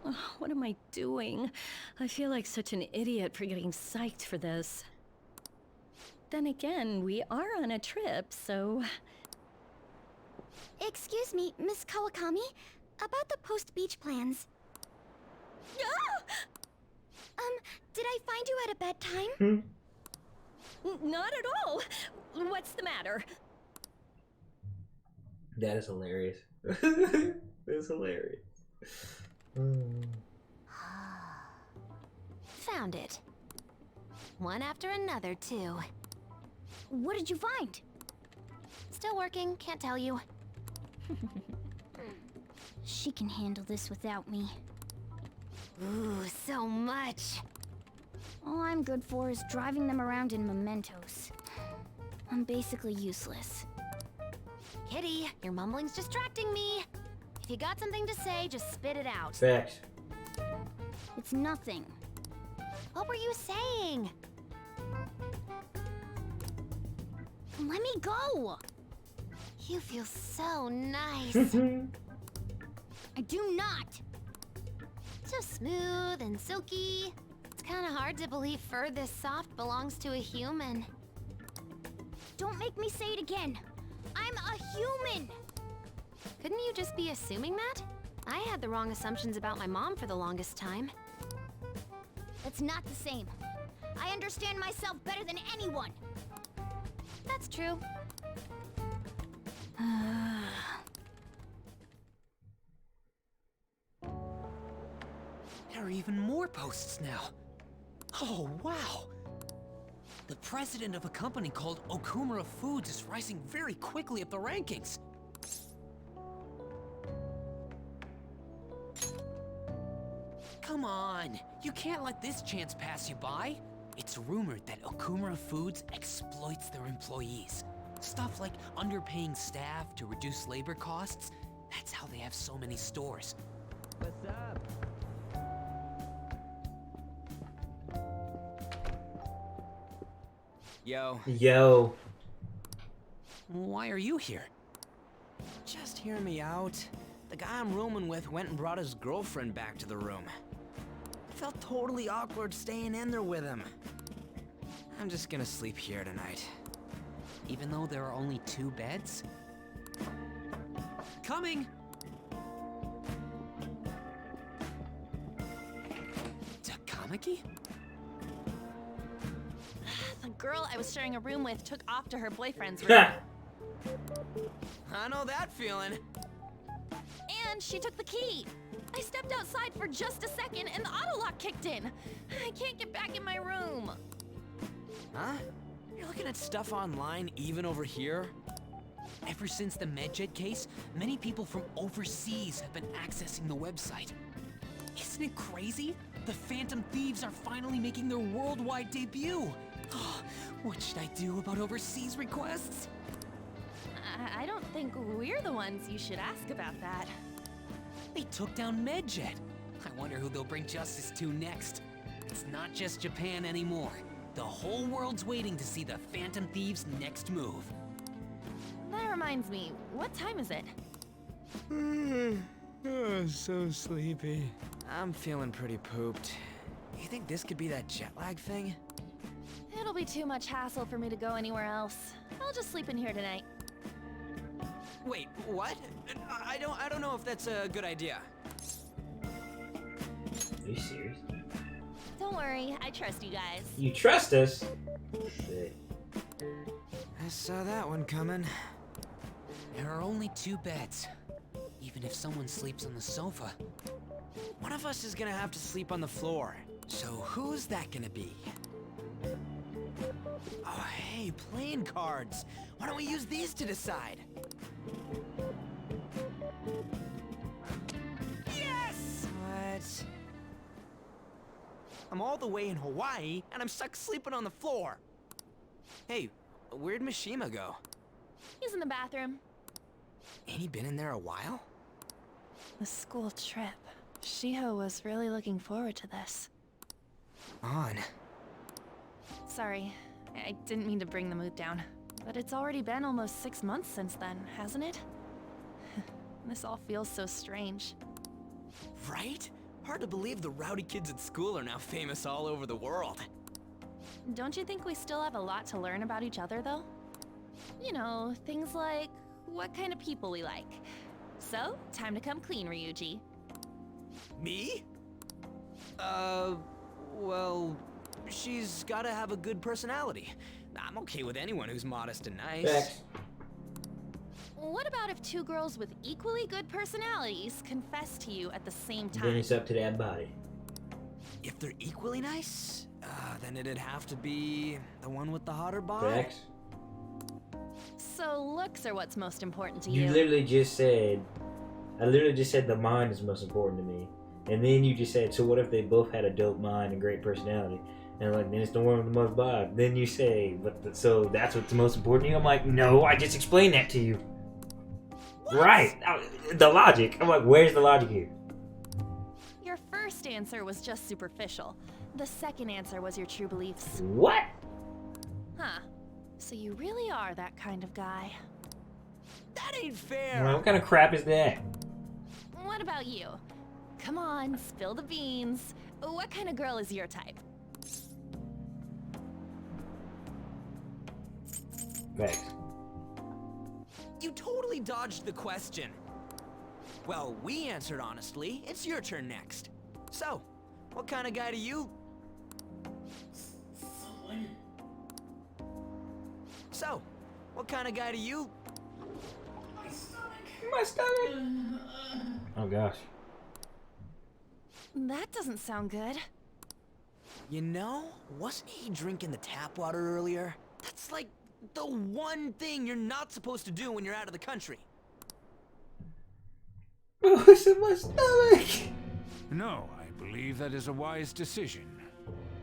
Speaker 17: Ugh, what am I doing? I feel like such an idiot for getting psyched for this. Then again, we are on a trip, so...
Speaker 6: Excuse me, Miss Kawakami. About the post-beach plans. Did I find you at a bad time?
Speaker 17: Not at all! What's the matter?
Speaker 1: That is hilarious. That is hilarious.
Speaker 6: Found it. One after another, too. What did you find? Still working, can't tell you. She can handle this without me. Ooh, so much. All I'm good for is driving them around in mementos. I'm basically useless. Kitty, your mumbling's distracting me. If you got something to say, just spit it out.
Speaker 1: Facts.
Speaker 6: It's nothing. What were you saying? Let me go! You feel so nice. I do not! So smooth and silky. It's kinda hard to believe fur this soft belongs to a human. Don't make me say it again. I'm a human! Couldn't you just be assuming that? I had the wrong assumptions about my mom for the longest time. It's not the same. I understand myself better than anyone. That's true.
Speaker 2: There are even more posts now. Oh, wow. The president of a company called Okumura Foods is rising very quickly up the rankings. Come on, you can't let this chance pass you by. It's rumored that Okumura Foods exploits their employees. Stuff like underpaying staff to reduce labor costs. That's how they have so many stores. What's up? Yo.
Speaker 1: Yo.
Speaker 2: Why are you here? Just hear me out. The guy I'm rooming with went and brought his girlfriend back to the room. It felt totally awkward staying in there with him. I'm just gonna sleep here tonight. Even though there are only 2 beds. Coming! Takamaki?
Speaker 10: The girl I was sharing a room with took off to her boyfriend's room.
Speaker 2: I know that feeling.
Speaker 10: And she took the key. I stepped outside for just a second and the auto lock kicked in. I can't get back in my room.
Speaker 2: Huh? You're looking at stuff online even over here? Ever since the MedJet case, many people from overseas have been accessing the website. Isn't it crazy? The Phantom Thieves are finally making their worldwide debut. What should I do about overseas requests?
Speaker 10: I don't think we're the ones you should ask about that.
Speaker 2: They took down MedJet. I wonder who they'll bring justice to next. It's not just Japan anymore. The whole world's waiting to see the Phantom Thieves' next move.
Speaker 10: That reminds me, what time is it?
Speaker 2: Oh, so sleepy. I'm feeling pretty pooped. You think this could be that jet lag thing?
Speaker 10: It'll be too much hassle for me to go anywhere else. I'll just sleep in here tonight.
Speaker 2: Wait, what? I don't know if that's a good idea.
Speaker 1: Are you serious?
Speaker 10: Don't worry, I trust you guys.
Speaker 1: You trust us? Shit.
Speaker 2: I saw that one coming. There are only 2 beds. Even if someone sleeps on the sofa, one of us is gonna have to sleep on the floor. So who's that gonna be? Oh, hey, playing cards. Why don't we use these to decide? Yes! What? I'm all the way in Hawaii, and I'm stuck sleeping on the floor. Hey, where'd Mishima go?
Speaker 10: He's in the bathroom.
Speaker 2: Ain't he been in there a while?
Speaker 10: The school trip. Shiho was really looking forward to this.
Speaker 2: On.
Speaker 10: Sorry, I didn't mean to bring the mood down. But it's already been almost 6 months since then, hasn't it? This all feels so strange.
Speaker 2: Right? Hard to believe the rowdy kids at school are now famous all over the world.
Speaker 10: Don't you think we still have a lot to learn about each other, though? You know, things like what kind of people we like. So, time to come clean, Ryuji.
Speaker 2: Me? Well, she's gotta have a good personality. I'm okay with anyone who's modest and nice.
Speaker 1: Facts.
Speaker 10: What about if two girls with equally good personalities confess to you at the same
Speaker 1: Then
Speaker 10: time?
Speaker 1: it's up to that body.
Speaker 2: If they're equally nice, then it'd have to be the one with the hotter bod.
Speaker 1: Facts.
Speaker 10: So looks are what's most important to
Speaker 1: You
Speaker 10: you.
Speaker 1: literally just said, I literally just said the mind is most important to me. And then you just said, so what if they both had a dope mind and great personality? And like, then it's the one with the most vibe. Then you say, so that's what's most important to you? I'm like, no, I just explained that to you. What? Right. The logic. I'm like, where's the logic here?
Speaker 10: Your first answer was just superficial. The second answer was your true beliefs.
Speaker 1: What?
Speaker 10: Huh. So you really are that kind of guy.
Speaker 2: That ain't fair.
Speaker 1: Well, what kind of crap is that?
Speaker 10: What about you? Come on, spill the beans. What kind of girl is your type?
Speaker 1: Facts.
Speaker 2: You totally dodged the question. Well, we answered honestly. It's your turn next. So, what kind of guy do you... So, what kind of guy do you...
Speaker 1: My stomach. Oh gosh.
Speaker 10: That doesn't sound good.
Speaker 2: You know, wasn't he drinking the tap water earlier? That's like the one thing you're not supposed to do when you're out of the country.
Speaker 1: What's in my stomach?
Speaker 11: No, I believe that is a wise decision.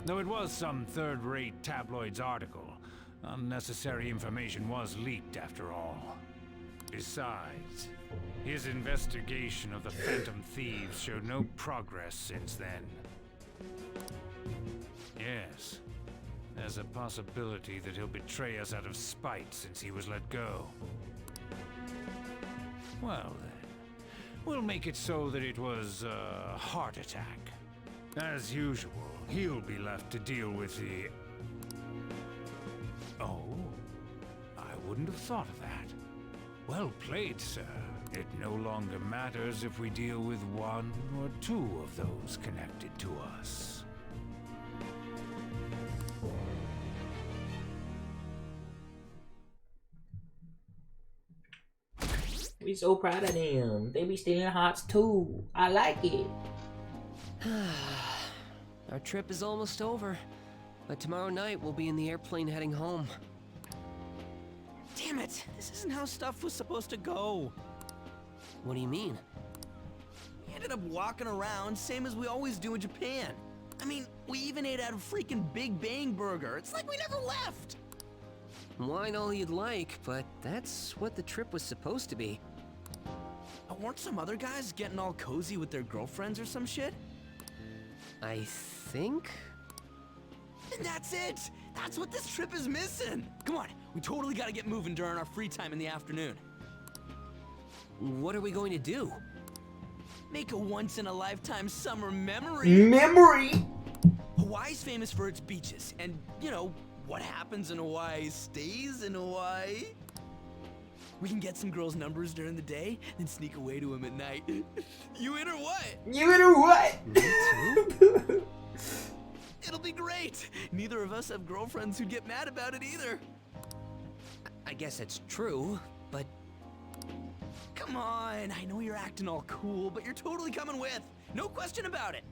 Speaker 11: Though it was some third-rate tabloid's article, unnecessary information was leaked after all. Besides, his investigation of the Phantom Thieves showed no progress since then. Yes, there's a possibility that he'll betray us out of spite since he was let go. Well then, we'll make it so that it was a heart attack. As usual, he'll be left to deal with the... Oh, I wouldn't have thought of that. Well played, sir. It no longer matters if we deal with one or two of those connected to us.
Speaker 1: We so proud of them. They be stealing hearts too. I like it.
Speaker 14: Our trip is almost over. But tomorrow night we'll be in the airplane heading home.
Speaker 2: Damn it! This isn't how stuff was supposed to go.
Speaker 14: What do you mean?
Speaker 2: We ended up walking around, same as we always do in Japan. I mean, we even ate at a freaking Big Bang Burger. It's like we never left.
Speaker 14: Wine all you'd like, but that's what the trip was supposed to be.
Speaker 2: Weren't some other guys getting all cozy with their girlfriends or some shit?
Speaker 14: I think?
Speaker 2: And that's it! That's what this trip is missing! Come on, we totally gotta get moving during our free time in the afternoon.
Speaker 14: What are we going to do?
Speaker 2: Make a once-in-a-lifetime summer memory!
Speaker 1: Memory?!
Speaker 2: Hawaii's famous for its beaches, and, you know, what happens in Hawaii stays in Hawaii. We can get some girls' numbers during the day, then sneak away to them at night. You in or what?
Speaker 1: You in or what?
Speaker 14: Me too?
Speaker 2: It'll be great! Neither of us have girlfriends who'd get mad about it either.
Speaker 14: I guess it's true, but...
Speaker 2: Come on, I know you're acting all cool, but you're totally coming with. No question about it.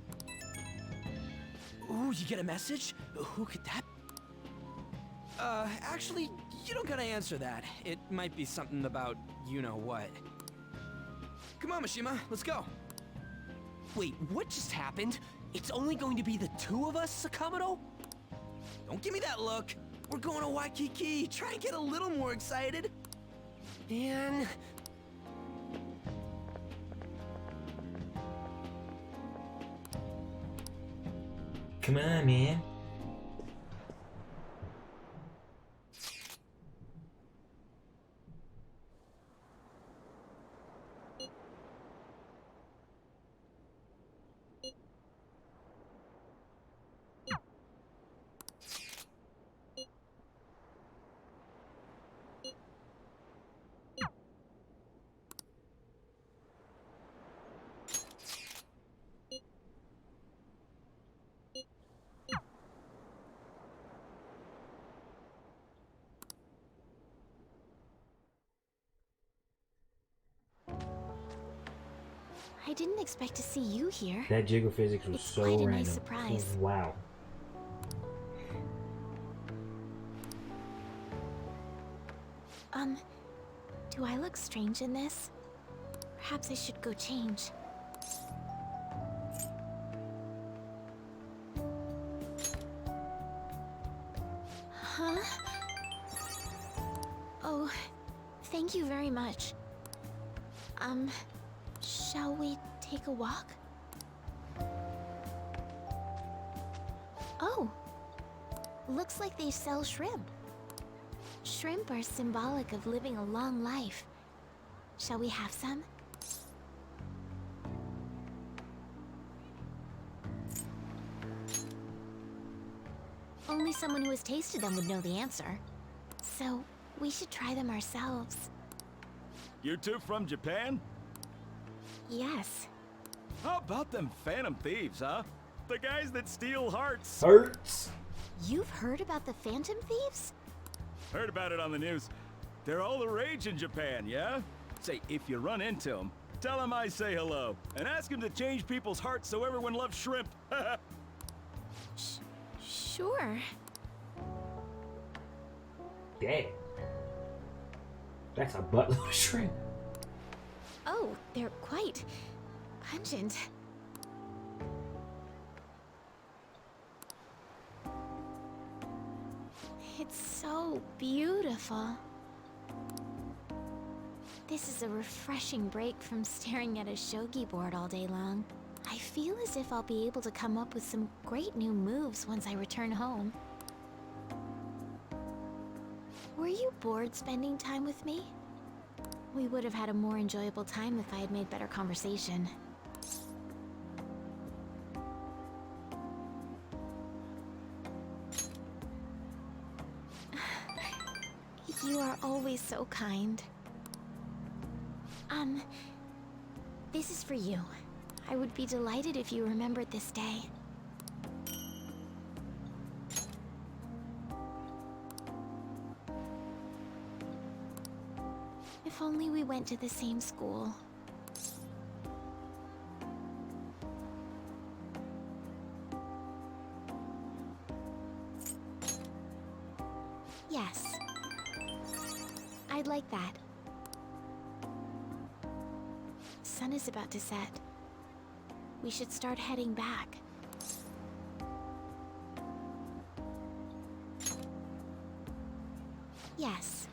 Speaker 2: Ooh, you get a message? Who could that be? Actually, you don't gotta answer that. It might be something about you-know-what. Come on, Mishima, let's go.
Speaker 14: Wait, what just happened? It's only going to be the two of us, Sakamoto?
Speaker 2: Don't give me that look. We're going to Waikiki. Try and get a little more excited.
Speaker 14: Man...
Speaker 1: Come on, man.
Speaker 6: I didn't expect to see you here.
Speaker 1: That jiggle physics was
Speaker 6: It's
Speaker 1: so
Speaker 6: quite a
Speaker 1: random.
Speaker 6: nice surprise.
Speaker 1: Wow.
Speaker 6: Do I look strange in this? Perhaps I should go change. Huh? Oh, thank you very much. Shall we take a walk? Oh, looks like they sell shrimp. Shrimp are symbolic of living a long life. Shall we have some? Only someone who has tasted them would know the answer. So, we should try them ourselves.
Speaker 12: You two from Japan?
Speaker 6: Yes.
Speaker 12: How about them Phantom Thieves, huh? The guys that steal hearts.
Speaker 1: Hearts?
Speaker 6: You've heard about the Phantom Thieves?
Speaker 12: Heard about it on the news. They're all the rage in Japan, yeah? Say, if you run into them, tell them I say hello. And ask them to change people's hearts so everyone loves shrimp.
Speaker 6: Sure.
Speaker 1: Dang. That's a buttload of shrimp.
Speaker 6: Oh, they're quite pungent. It's so beautiful. This is a refreshing break from staring at a shogi board all day long. I feel as if I'll be able to come up with some great new moves once I return home. Were you bored spending time with me? We would have had a more enjoyable time if I had made better conversation. You are always so kind. This is for you. I would be delighted if you remembered this day. If only we went to the same school. Yes. I'd like that. Sun is about to set. We should start heading back. Yes.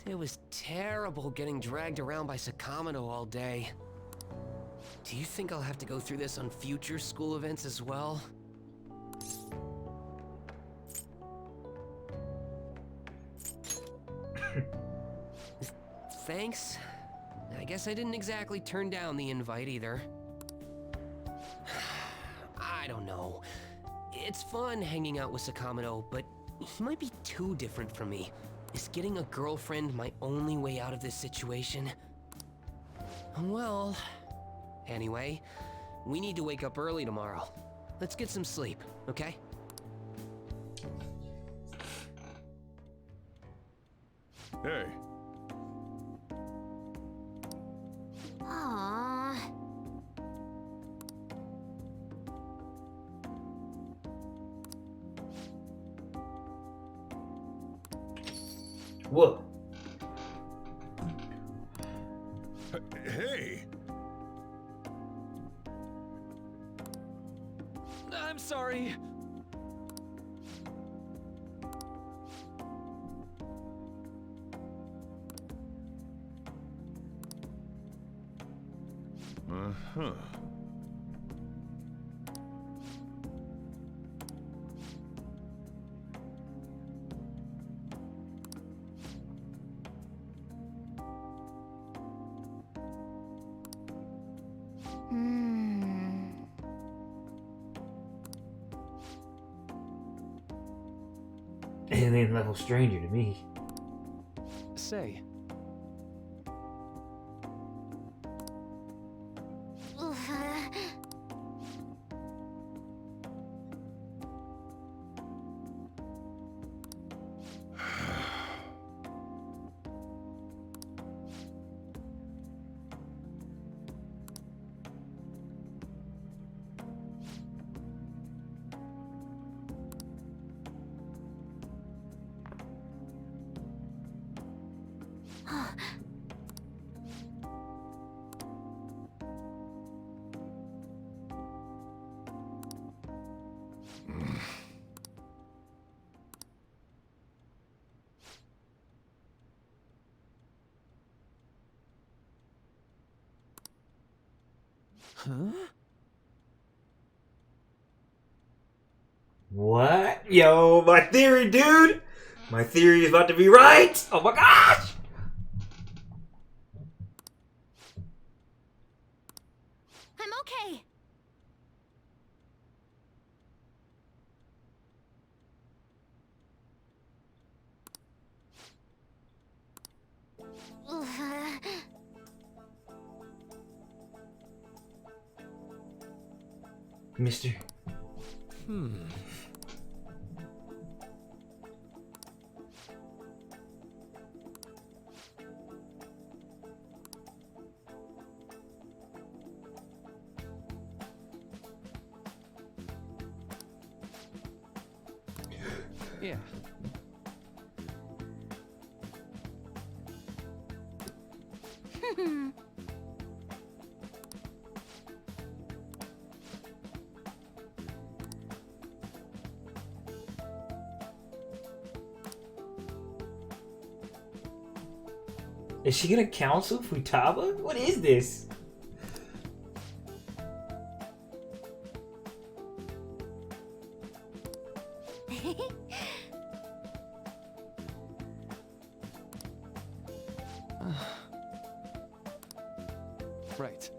Speaker 14: It was terrible getting dragged around by Sakamoto all day. Do you think I'll have to go through this on future school events as well? Thanks. I guess I didn't exactly turn down the invite either. I don't know. It's fun hanging out with Sakamoto, but he might be too different from me. Is getting a girlfriend my only way out of this situation? Well, anyway, we need to wake up early tomorrow. Let's get some sleep, okay?
Speaker 7: Hey.
Speaker 6: Aww.
Speaker 1: Whoa.
Speaker 7: Hey.
Speaker 14: I'm sorry.
Speaker 7: Uh-huh.
Speaker 1: Alien level stranger to me.
Speaker 5: Say,
Speaker 14: Huh?
Speaker 1: What? Yo, my theory, dude! My theory is about to be right! Oh my gosh!
Speaker 6: I'm okay.
Speaker 1: Mister.
Speaker 5: Yeah.
Speaker 1: Is she gonna counsel Futaba? What is this?
Speaker 5: Right.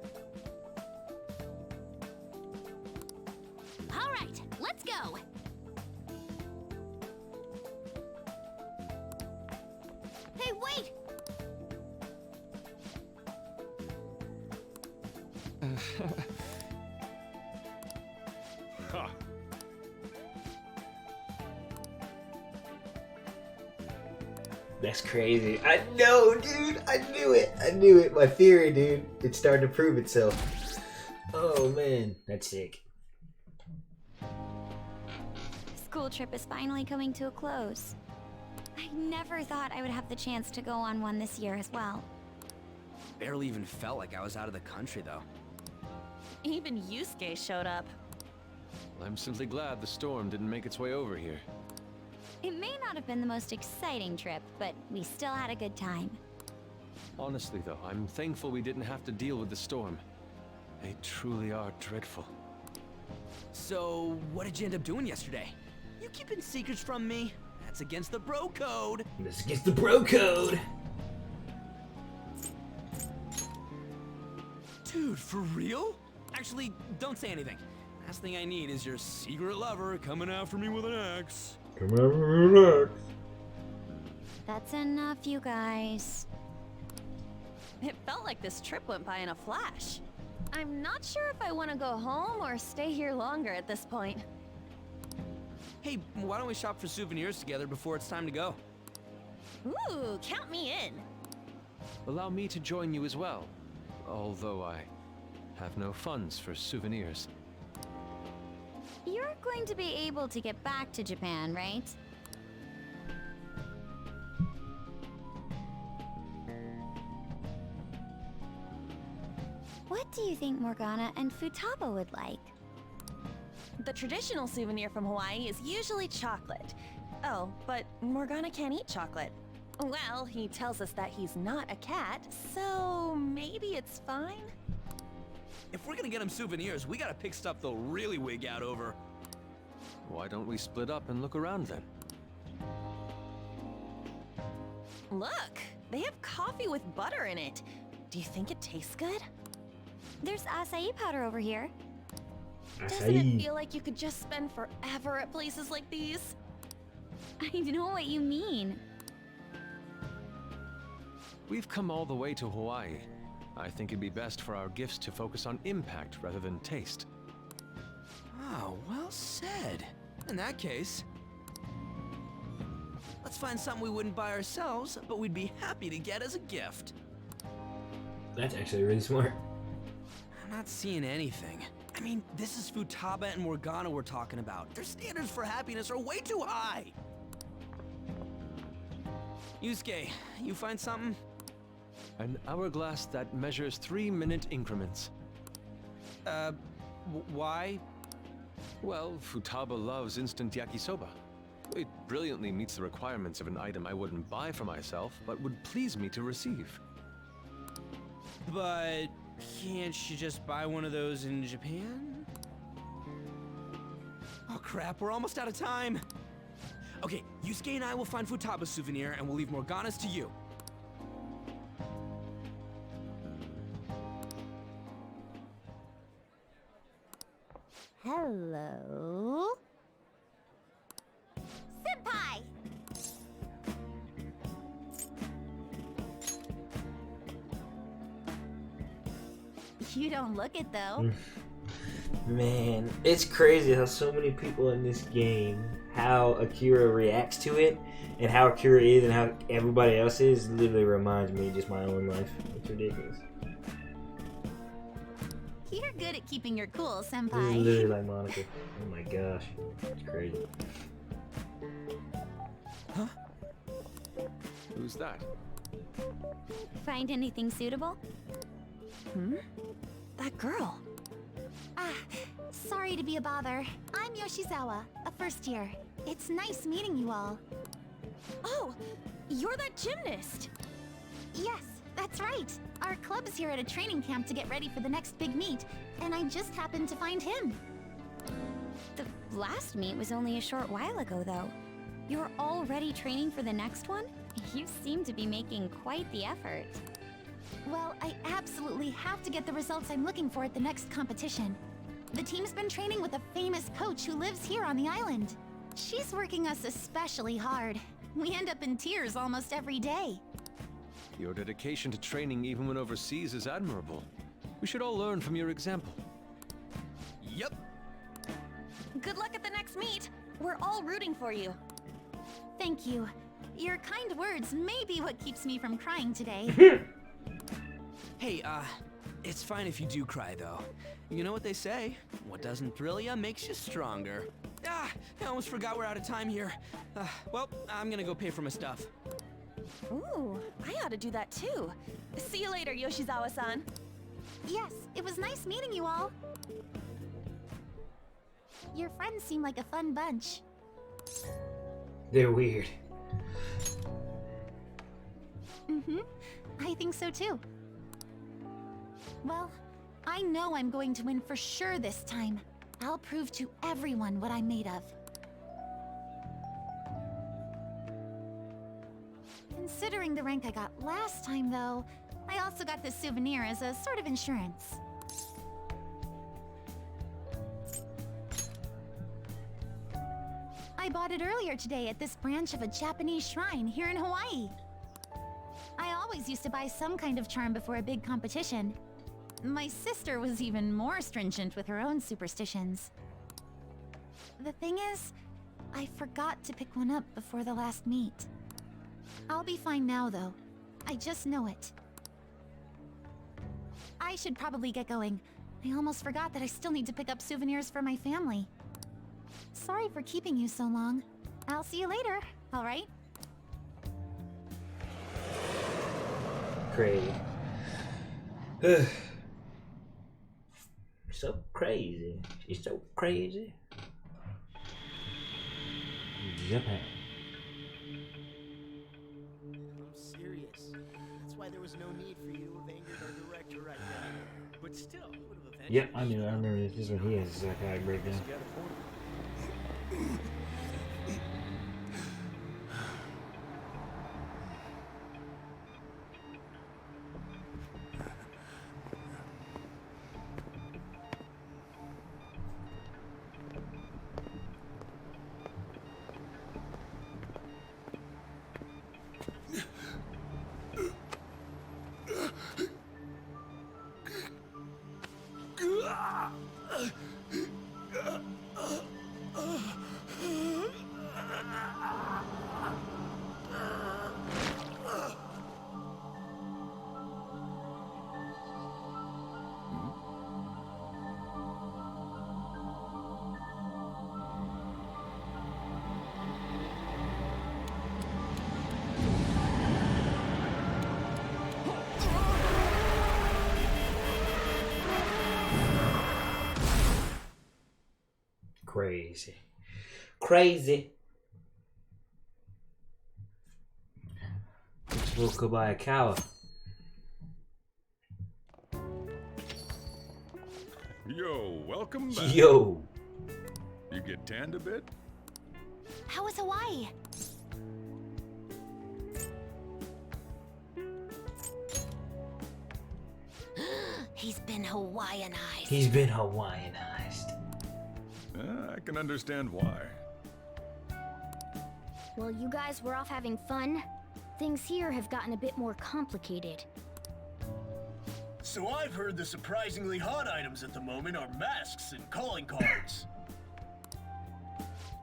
Speaker 6: All right, let's go. Hey, wait!
Speaker 7: Ha!
Speaker 1: That's crazy. I know, dude. I knew it. I knew it. My theory, dude. It's starting to prove itself. Oh, man. That's sick.
Speaker 3: School trip is finally coming to a close. I never thought I would have the chance to go on one this year as well.
Speaker 2: Barely even felt like I was out of the country, though.
Speaker 10: Even Yusuke showed up.
Speaker 5: I'm simply glad the storm didn't make its way over here.
Speaker 3: It may not have been the most exciting trip, but we still had a good time.
Speaker 5: Honestly, though, I'm thankful we didn't have to deal with the storm. They truly are dreadful.
Speaker 2: So, what did you end up doing yesterday? You keeping secrets from me? That's against the bro code.
Speaker 1: That's against the bro code.
Speaker 2: Dude, for real? Actually, don't say anything. Last thing I need is your secret lover coming after me with an axe.
Speaker 1: Come on,
Speaker 3: That's enough, you guys.
Speaker 10: It felt like this trip went by in a flash. I'm not sure if I want to go home or stay here longer at this point.
Speaker 2: Hey, why don't we shop for souvenirs together before it's time to go?
Speaker 10: Ooh, count me in.
Speaker 5: Allow me to join you as well, although I have no funds for souvenirs.
Speaker 3: You're going to be able to get back to Japan, right? What do you think Morgana and Futaba would like?
Speaker 10: The traditional souvenir from Hawaii is usually chocolate. Oh, but Morgana can't eat chocolate. Well, he tells us that he's not a cat, so maybe it's fine?
Speaker 2: If we're gonna get him souvenirs, we gotta pick stuff they'll really wig out over.
Speaker 5: Why don't we split up and look around then?
Speaker 10: Look, they have coffee with butter in it. Do you think it tastes good?
Speaker 3: There's acai powder over here.
Speaker 10: Doesn't it feel like you could just spend forever at places like these?
Speaker 3: I know what you mean.
Speaker 5: We've come all the way to Hawaii. I think it'd be best for our gifts to focus on impact rather than taste.
Speaker 2: Oh, well said. In that case, let's find something we wouldn't buy ourselves, but we'd be happy to get as a gift.
Speaker 1: That's actually really smart.
Speaker 2: I'm not seeing anything. I mean, this is Futaba and Morgana we're talking about. Their standards for happiness are way too high. Yusuke, you find something?
Speaker 5: An hourglass that measures 3-minute increments.
Speaker 2: Why?
Speaker 5: Well, Futaba loves instant yakisoba. It brilliantly meets the requirements of an item I wouldn't buy for myself, but would please me to receive.
Speaker 2: But can't you just buy one of those in Japan? Oh crap, we're almost out of time. Okay, Yusuke and I will find Futaba's souvenir and we'll leave Morgana's to you.
Speaker 6: Hello? Senpai! You don't look it though.
Speaker 1: Man, it's crazy how so many people in this game, how Akira reacts to it, and how Akira is and how everybody else is, literally reminds me of just my own life. It's ridiculous.
Speaker 6: You're good at keeping your cool,
Speaker 1: This is
Speaker 6: Senpai.
Speaker 1: literally like Monica. Oh my gosh. It's crazy.
Speaker 5: Who's that?
Speaker 3: Find anything suitable?
Speaker 6: That girl. Ah, sorry to be a bother. I'm Yoshizawa, a first year. It's nice meeting you all.
Speaker 10: Oh, you're that gymnast!
Speaker 6: Yes, that's right. Our club's here at a training camp to get ready for the next big meet, and I just happened to find him.
Speaker 3: The last meet was only a short while ago, though. You're already training for the next one? You seem to be making quite the effort.
Speaker 6: Well, I absolutely have to get the results I'm looking for at the next competition. The team's been training with a famous coach who lives here on the island. She's working us especially hard. We end up in tears almost every day.
Speaker 5: Your dedication to training even when overseas is admirable. We should all learn from your example.
Speaker 2: Yep.
Speaker 10: Good luck at the next meet! We're all rooting for you.
Speaker 6: Thank you. Your kind words may be what keeps me from crying today.
Speaker 2: Hey, it's fine if you do cry, though. You know what they say? What doesn't thrill ya makes you stronger. Ah, I almost forgot we're out of time here. Well, I'm gonna go pay for my stuff.
Speaker 10: Ooh, I ought to do that too. See you later, Yoshizawa-san.
Speaker 6: Yes, it was nice meeting you all. Your friends seem like a fun bunch.
Speaker 1: They're weird.
Speaker 6: I think so too. Well, I know I'm going to win for sure this time. I'll prove to everyone what I'm made of. Considering the rank I got last time, though, I also got this souvenir as a sort of insurance. I bought it earlier today at this branch of a Japanese shrine here in Hawaii. I always used to buy some kind of charm before a big competition. My sister was even more stringent with her own superstitions. The thing is, I forgot to pick one up before the last meet. I'll be fine now, though. I just know it. I should probably get going. I almost forgot that I still need to pick up souvenirs for my family. Sorry for keeping you so long. I'll see you later, alright?
Speaker 1: Crazy. So crazy. It's so crazy. Japan.
Speaker 20: I'm serious. That's why there was no need for you to have angered our director right now. But still, it would have eventually...
Speaker 1: Yep, I knew. I remember this. This is when he has a psychotic breakdown. crazy. Crazy. Let's go buy a cow.
Speaker 7: Yo, welcome back.
Speaker 1: Yo.
Speaker 7: You get tanned a bit?
Speaker 6: How was Hawaii? He's been Hawaiianized.
Speaker 1: He's been Hawaiianized.
Speaker 7: I can understand why.
Speaker 6: Well, you guys were off having fun. Things here have gotten a bit more complicated.
Speaker 15: So I've heard the surprisingly hot items at the moment are masks and calling cards.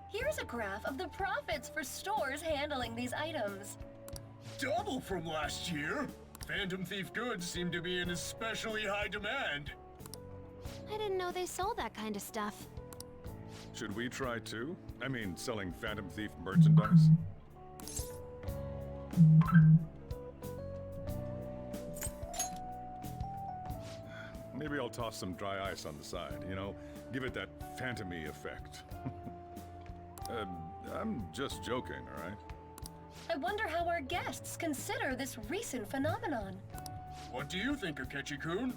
Speaker 10: Here's a graph of the profits for stores handling these items.
Speaker 15: Double from last year. Phantom Thief goods seem to be in especially high demand.
Speaker 6: I didn't know they sold that kind of stuff.
Speaker 7: Should we try too? I mean, selling Phantom Thief merchandise? Maybe I'll toss some dry ice on the side, you know? Give it that phantom-y effect. I'm just joking, alright?
Speaker 10: I wonder how our guests consider this recent phenomenon.
Speaker 15: What do you think, Akechi-kun?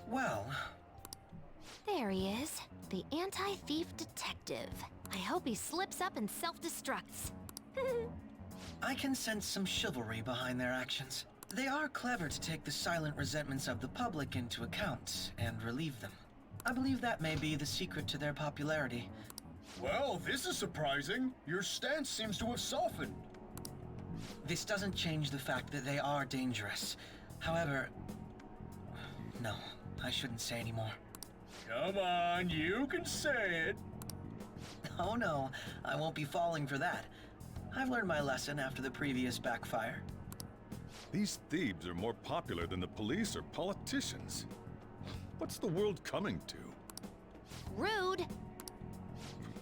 Speaker 2: Well...
Speaker 6: There he is, the anti-thief detective. I hope he slips up and self-destructs.
Speaker 2: I can sense some chivalry behind their actions. They are clever to take the silent resentments of the public into account and relieve them. I believe that may be the secret to their popularity.
Speaker 15: Well, this is surprising. Your stance seems to have softened.
Speaker 2: This doesn't change the fact that they are dangerous. However... No, I shouldn't say anymore.
Speaker 15: Come on, you can say it.
Speaker 2: Oh no, I won't be falling for that. I've learned my lesson after the previous backfire.
Speaker 7: These thieves are more popular than the police or politicians. What's the world coming to?
Speaker 6: Rude!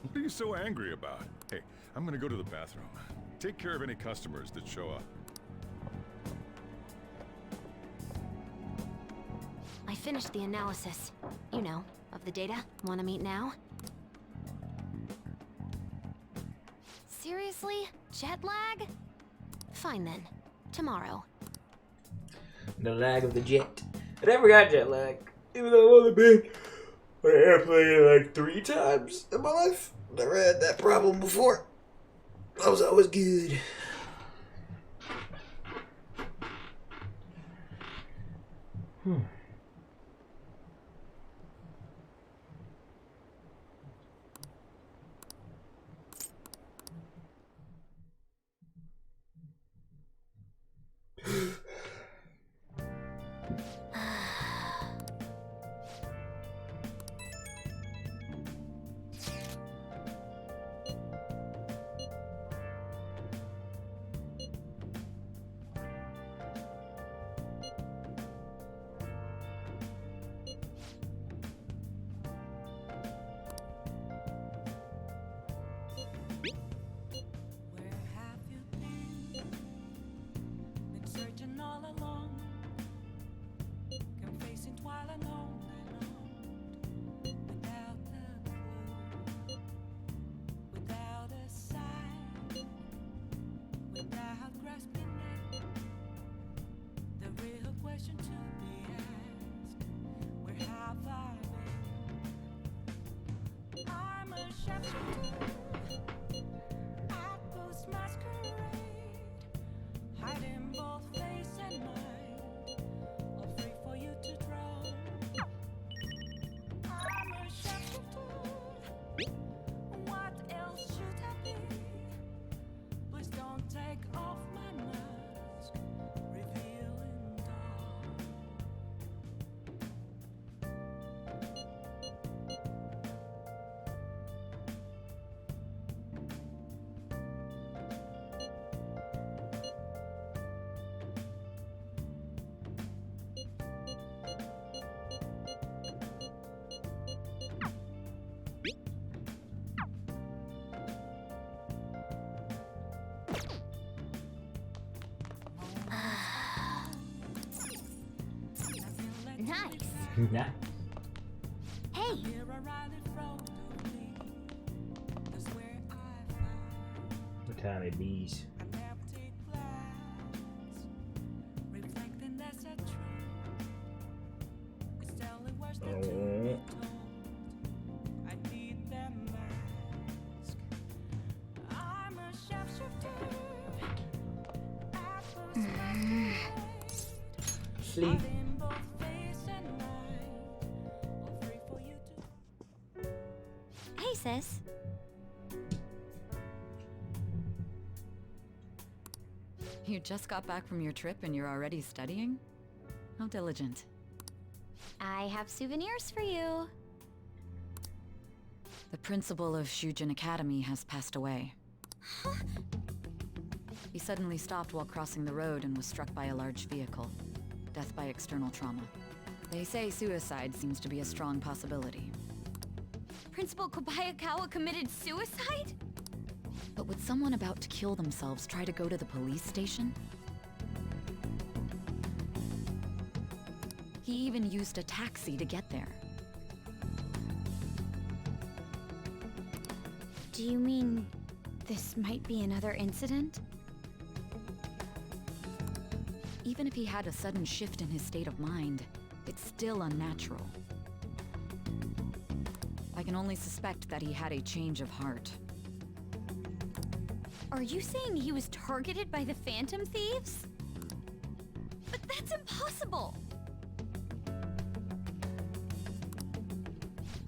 Speaker 7: What are you so angry about? Hey, I'm gonna go to the bathroom. Take care of any customers that show up.
Speaker 6: I finished the analysis. You know, of the data. Wanna meet now? Seriously? Jet lag? Fine then. Tomorrow.
Speaker 1: The lag of the jet. I never got jet lag. Even though I've only been on an airplane like 3 times in my life.
Speaker 4: Never had that problem before. I was always good.
Speaker 13: Searching all along, confessing while alone without a clue, without a sign, without grasping it. The real question to be asked: where have I been? I'm a shapeshifter, I post masquerade. Hiding both face and mind, all free for you to draw. I'm a shapeshifter. What else should I be? Please don't take off my mask, revealing dawn.
Speaker 6: Nice.
Speaker 1: Nah.
Speaker 6: Hey,
Speaker 1: Tommy Bees.
Speaker 13: Reflecting that's a truth. It's telling words that
Speaker 1: Oh.
Speaker 13: I need that mask. I'm a shapeshifter.
Speaker 1: Sleep.
Speaker 3: Hey, sis.
Speaker 16: You just got back from your trip and you're already studying? How diligent.
Speaker 3: I have souvenirs for you.
Speaker 16: The principal of Shujin Academy has passed away. He suddenly stopped while crossing the road and was struck by a large vehicle. Death by external trauma. They say suicide seems to be a strong possibility.
Speaker 3: Principal Kobayakawa committed suicide?
Speaker 16: But would someone about to kill themselves try to go to the police station? He even used a taxi to get there.
Speaker 3: Do you mean this might be another incident?
Speaker 16: Even if he had a sudden shift in his state of mind, it's still unnatural. I can only suspect that he had a change of heart.
Speaker 3: Are you saying he was targeted by the Phantom Thieves? But that's impossible!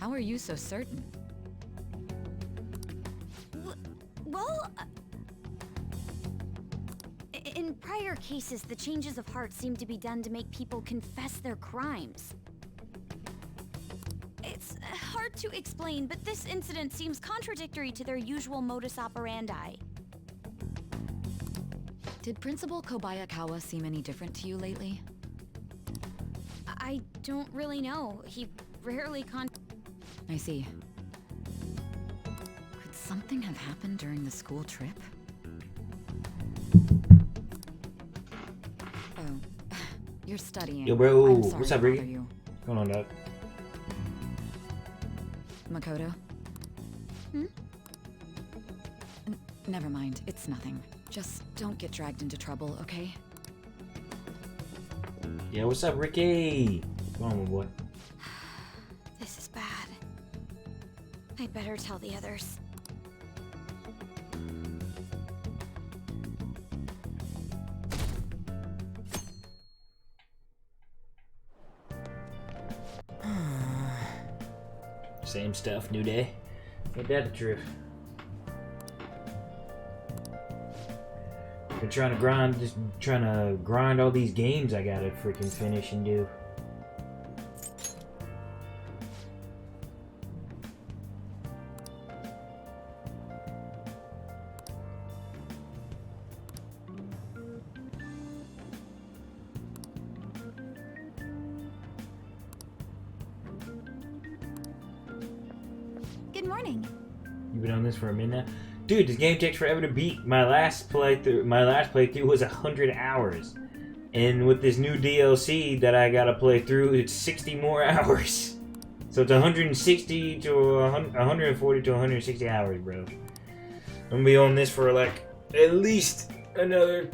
Speaker 16: How are you so certain?
Speaker 3: Well, in prior cases, the changes of heart seem to be done to make people confess their crimes. It's hard to explain, but this incident seems contradictory to their usual modus operandi.
Speaker 16: Did Principal Kobayakawa seem any different to you lately?
Speaker 3: I don't really know. He rarely
Speaker 16: I see. Could something have happened during the school trip? Oh, you're studying.
Speaker 1: Yo, bro.
Speaker 16: I'm sorry
Speaker 1: What's up,
Speaker 16: to bother
Speaker 1: Ricky?
Speaker 16: you.
Speaker 1: What's going on, Doc?
Speaker 16: Makoto?
Speaker 3: Hmm?
Speaker 16: Never mind, it's nothing. Just don't get dragged into trouble, okay?
Speaker 1: Yeah, what's up, Ricky? Come on, my boy.
Speaker 3: This is bad. I better tell the others.
Speaker 1: Same stuff, new day. Ain't that the truth? Been trying to grind all these games I gotta freaking finish and do.
Speaker 3: Good morning.
Speaker 1: You've been on this for a minute now? Dude, this game takes forever to beat. My last playthrough was 100 hours. And with this new DLC that I gotta play through, it's 60 more hours. So it's 160 to 140 to 160 hours, bro. I'm gonna be on this for like at least another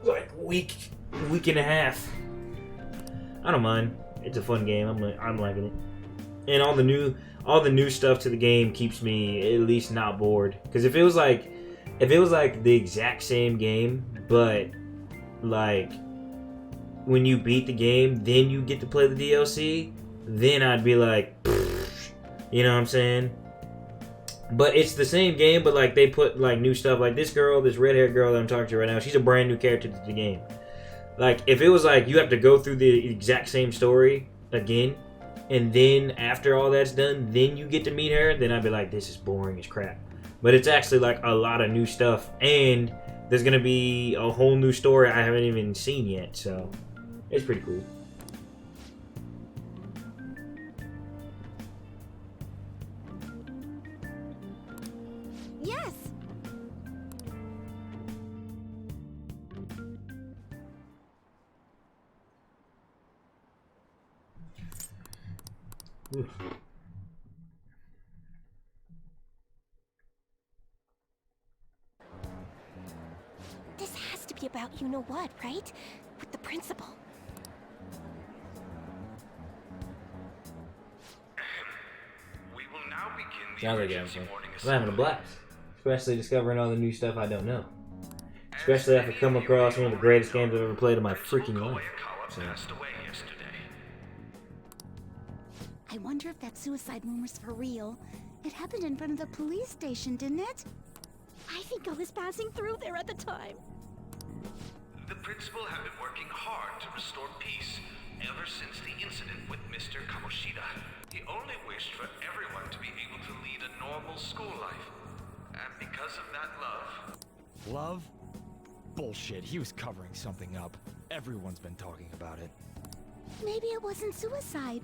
Speaker 1: like week and a half. I don't mind. It's a fun game. I'm liking it. And all the new stuff to the game keeps me at least not bored. Because if it was like the exact same game, but like when you beat the game, then you get to play the DLC, then I'd be like, you know what I'm saying? But it's the same game, but like they put like new stuff. Like this red-haired girl that I'm talking to right now, she's a brand new character to the game. Like if it was like you have to go through the exact same story again, and then after all that's done, then you get to meet her, then I'd be like, this is boring as crap. But it's actually like a lot of new stuff, and there's gonna be a whole new story I haven't even seen yet, so it's pretty cool.
Speaker 3: Yes.
Speaker 1: Oof.
Speaker 6: about you-know-what, right? With the principal.
Speaker 18: We will now begin the
Speaker 1: Sounds like
Speaker 18: emergency
Speaker 1: I'm
Speaker 18: warning
Speaker 1: having a blast. Especially discovering all the new stuff I don't know. Especially after coming across one of the greatest games I've ever played in my freaking life. So.
Speaker 18: passed away yesterday.
Speaker 21: I wonder if that suicide rumor's for real. It happened in front of the police station, didn't it? I think I was passing through there at the time.
Speaker 18: The principal had been working hard to restore peace ever since the incident with Mr. Kamoshida. He only wished for everyone to be able to lead a normal school life. And because of that love...
Speaker 23: Love? Bullshit, he was covering something up. Everyone's been talking about it.
Speaker 21: Maybe it wasn't suicide.